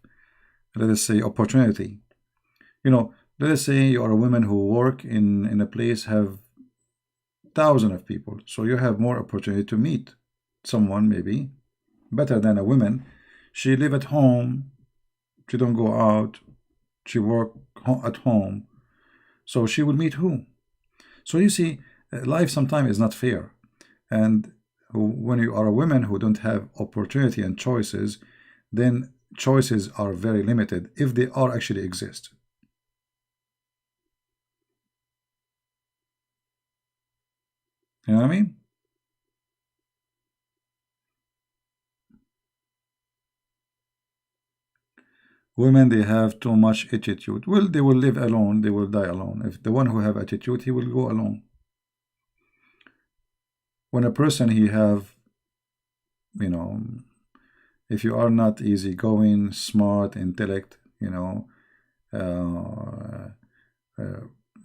Let us say opportunity. You know, let us say you are a woman who work in a place have thousands of people, so you have more opportunity to meet someone maybe better than a woman. She live at home. She don't go out. She work at home. So she will meet who? So you see, life sometimes is not fair. And when you are a woman who don't have opportunity and choices, then choices are very limited if they are actually exist. You know what I mean? Women, they have too much attitude. Well, they will live alone, they will die alone. If the one who have attitude, he will go alone. When a person he have, you know, if you are not easygoing, smart, intellect, uh, uh,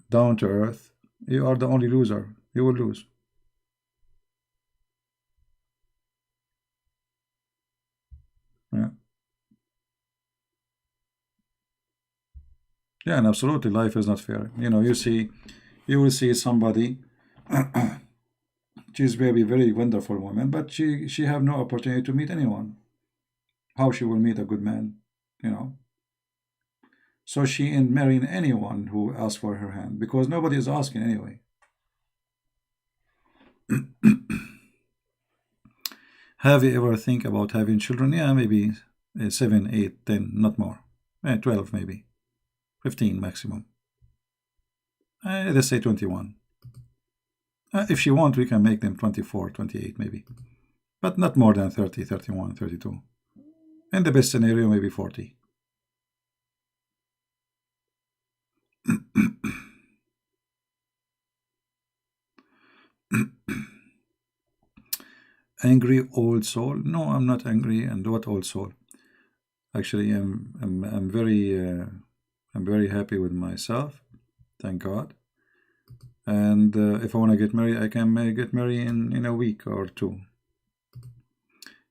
down to earth, you are the only loser. You will lose. Yeah, yeah, and absolutely, life is not fair. You will see somebody. She's maybe very wonderful woman, but she have no opportunity to meet anyone. How she will meet a good man, you know? So she ain't marrying anyone who asks for her hand because nobody is asking anyway. Have you ever think about having children? Yeah, maybe 7, 8, 10, not more. 12 maybe, 15 maximum. Let's say 21. If she want, we can make them 24, 28 maybe. But not more than 30, 31, 32. In the best scenario, maybe 40. Angry old soul? No, I'm not angry. And what old soul? Actually, I'm very happy with myself. Thank God. And if I want to get married, I can get married in a week or two.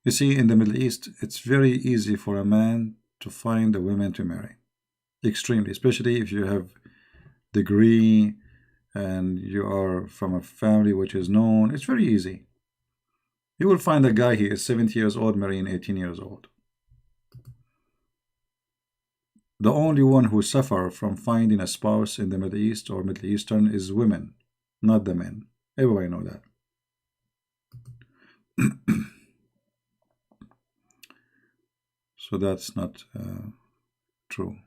You see, in the Middle East, it's very easy for a man to find a woman to marry. Extremely, especially if you have degree and you are from a family which is known. It's very easy. You will find a guy he is 70 years old marrying 18 years old. The only one who suffer from finding a spouse in the Middle East or Middle Eastern is women, not the men. Everybody know that. So that's not true.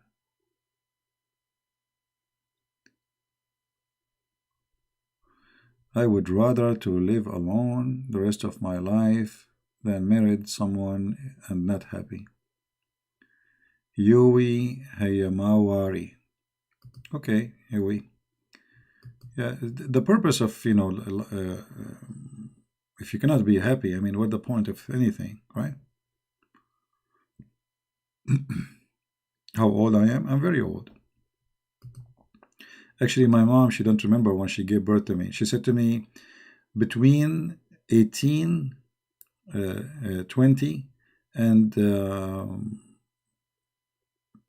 I would rather to live alone the rest of my life than married someone and not happy. Yui Hayamawari. Okay, Yui. Yeah, the purpose of, if you cannot be happy, I mean, what the point of anything, right? How old I am? I'm very old. Actually, my mom, she don't remember when she gave birth to me. She said to me, between 18, 20, and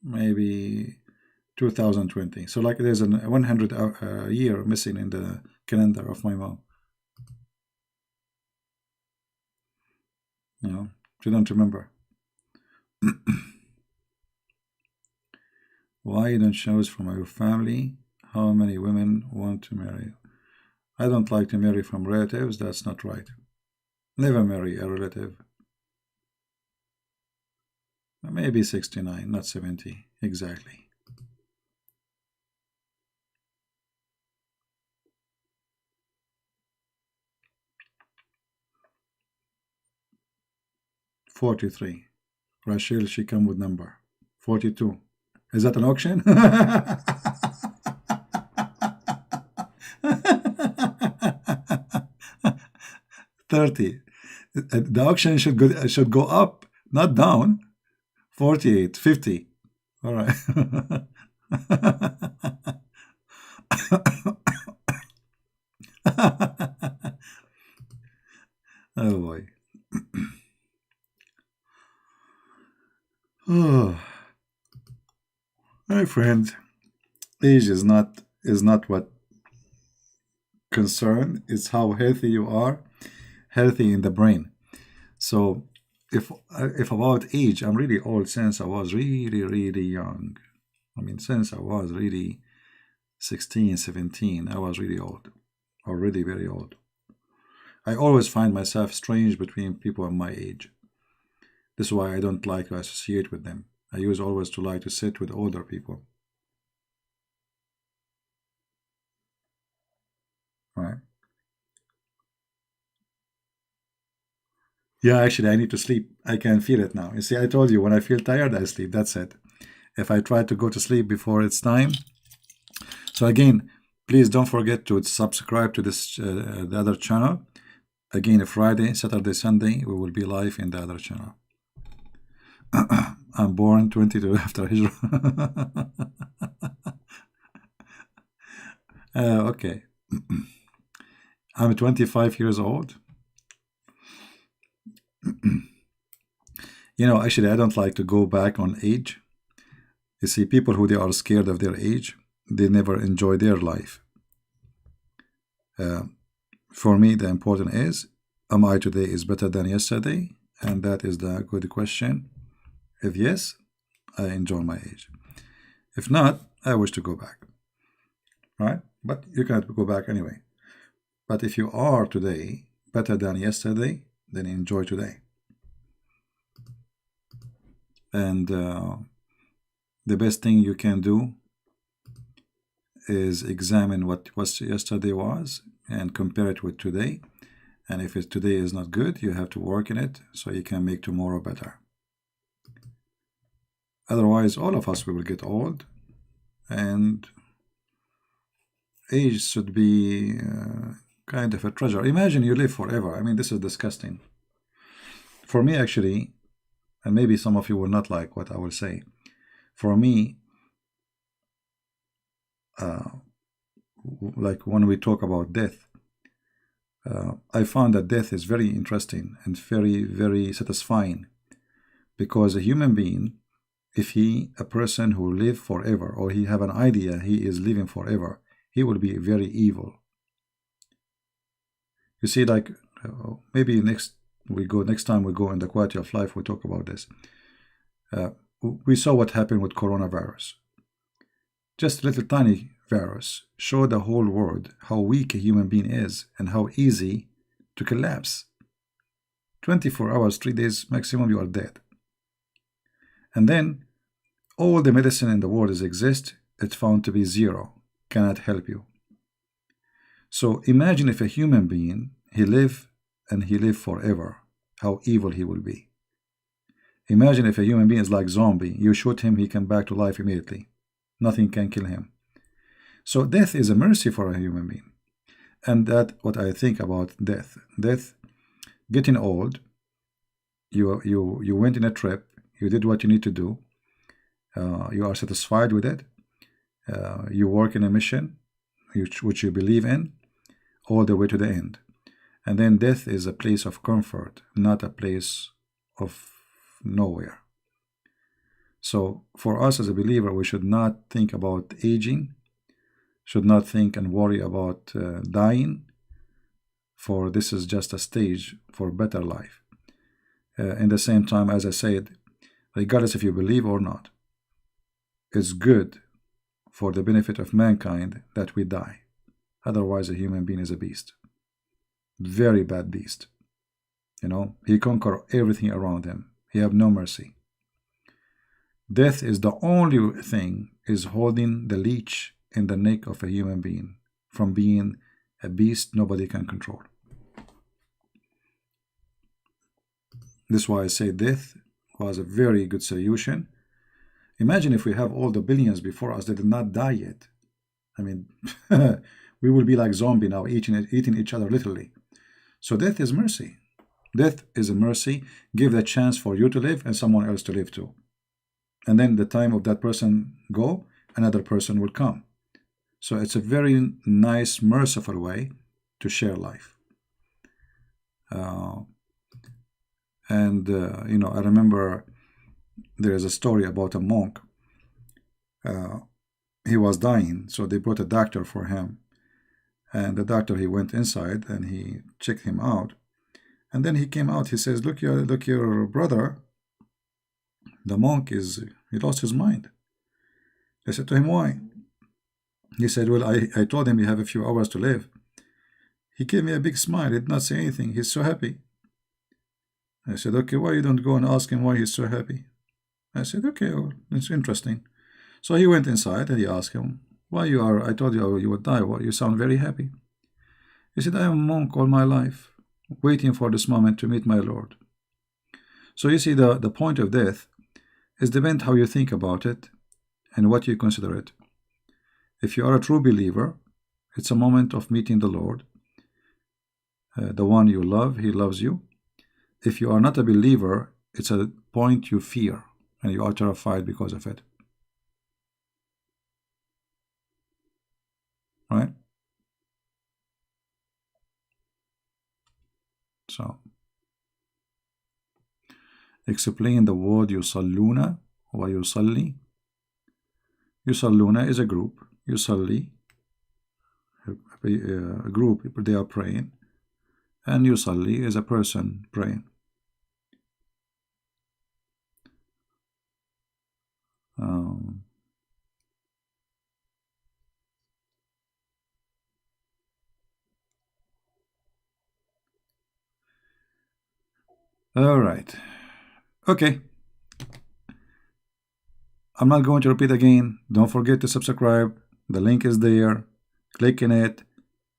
maybe 2020. So like there's a 100 year missing in the calendar of my mom. She don't remember. Why you don't choose from your family? How many women want to marry you? I don't like to marry from relatives. That's not right. Never marry a relative. Maybe 69, not 70. Exactly. $43. Rachel, she come with number. 42. Is that an auction? 30. The auction should go up, not down. 48, 50. All right. Oh boy. Oh, my friend, age is not what concern. It's how healthy you are, healthy in the brain. So if about age, I'm really old since I was really, really young. I mean, since I was really 16, 17, I was really old, already very old. I always find myself strange between people of my age. This is why I don't like to associate with them. I use always to like to sit with older people. Right? Yeah, actually, I need to sleep. I can feel it now. You see, I told you when I feel tired, I sleep. That's it. if I try to go to sleep before it's time. So again, please don't forget to subscribe to this the other channel. Again, Friday, Saturday, Sunday, we will be live in the other channel. I'm born 22 after Hijrah. Okay. I'm 25 years old. Actually, I don't like to go back on age. You see, people who they are scared of their age, they never enjoy their life. For me, the important is, am I today is better than yesterday? And that is the good question. If yes, I enjoy my age. If not, I wish to go back. Right? But you cannot go back anyway. But if you are today better than yesterday, then enjoy today. And the best thing you can do is examine what yesterday was and compare it with today. And if today is not good, you have to work in it so you can make tomorrow better. Otherwise, all of us will get old, and age should be kind of a treasure. Imagine you live forever. I mean, this is disgusting. For me, actually, and maybe some of you will not like what I will say. For me, like when we talk about death, I found that death is very interesting and very, very satisfying, because a human being, if a person who live forever, or he have an idea he is living forever, he will be very evil. You see, like maybe next time we go in the quality of life, we talk about this. We saw what happened with coronavirus. Just a little tiny virus showed the whole world how weak a human being is and how easy to collapse. 24 hours, 3 days maximum, you are dead. And then all the medicine in the world exists, it's found to be zero, cannot help you. So imagine if a human being, he live forever, how evil he will be. Imagine if a human being is like zombie, you shoot him, he come back to life immediately. Nothing can kill him. So death is a mercy for a human being. And that's what I think about death. Death, getting old, you went in a trip, you did what you need to do, you are satisfied with it, you work in a mission which you believe in, all the way to the end. And then death is a place of comfort, not a place of nowhere. So for us as a believer, we should not think about aging, should not think and worry about dying, for this is just a stage for better life. In the same time, as I said, regardless if you believe or not, it's good for the benefit of mankind that we die. Otherwise, a human being is a beast. Very bad beast. He conquer everything around him. He have no mercy. Death is the only thing is holding the leech in the neck of a human being from being a beast nobody can control. This is why I say death was a very good solution. Imagine if we have all the billions before us that did not die yet. I mean, we will be like zombie now, eating each other literally. So death is mercy. Death is a mercy. Give the chance for you to live and someone else to live too. And then the time of that person go, another person will come. So it's a very nice, merciful way to share life. I remember there is a story about a monk. He was dying, so they brought a doctor for him. And the doctor, he went inside and he checked him out. And then he came out, he says, look your brother, the monk, he lost his mind. I said to him, why? He said, well, I told him you have a few hours to live. He gave me a big smile, he did not say anything, he's so happy. I said, okay, why you don't go and ask him why he's so happy? I said, okay, well, it's interesting. So he went inside and he asked him, I told you you would die, you sound very happy. He said, I am a monk all my life, waiting for this moment to meet my Lord. So you see, the point of death is depend how you think about it and what you consider it. If you are a true believer, it's a moment of meeting the Lord. The one you love, he loves you. If you are not a believer, it's a point you fear, and you are terrified because of it. Right? So, explain the word yusalluna wa yusalli. Yusalluna is a group. Yusalli, a group, they are praying. And yusalli is a person praying. All right. Okay. I'm not going to repeat again. Don't forget to subscribe. The link is there. Click in it.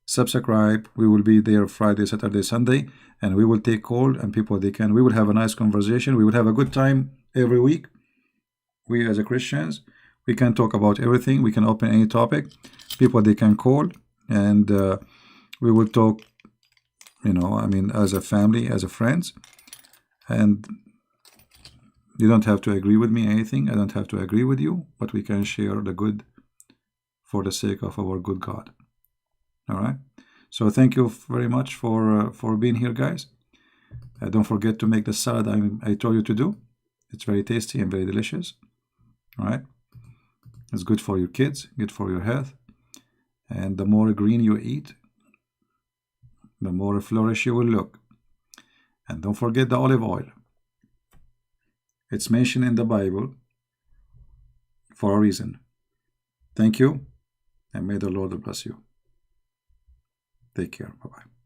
Subscribe. We will be there Friday, Saturday, Sunday, and we will take call, and people we will have a nice conversation. We will have a good time every week. We as a Christians, we can talk about everything. We can open any topic. People they can call, and we will talk, as a family, as a friends. And you don't have to agree with me anything. I don't have to agree with you, but we can share the good for the sake of our good God. All right. So thank you very much for being here, guys. Don't forget to make the salad I told you to do. It's very tasty and very delicious. All right. It's good for your kids, good for your health. And the more green you eat, the more flourish you will look. And don't forget the olive oil. It's mentioned in the Bible for a reason. Thank you, and may the Lord bless you. Take care. Bye-bye.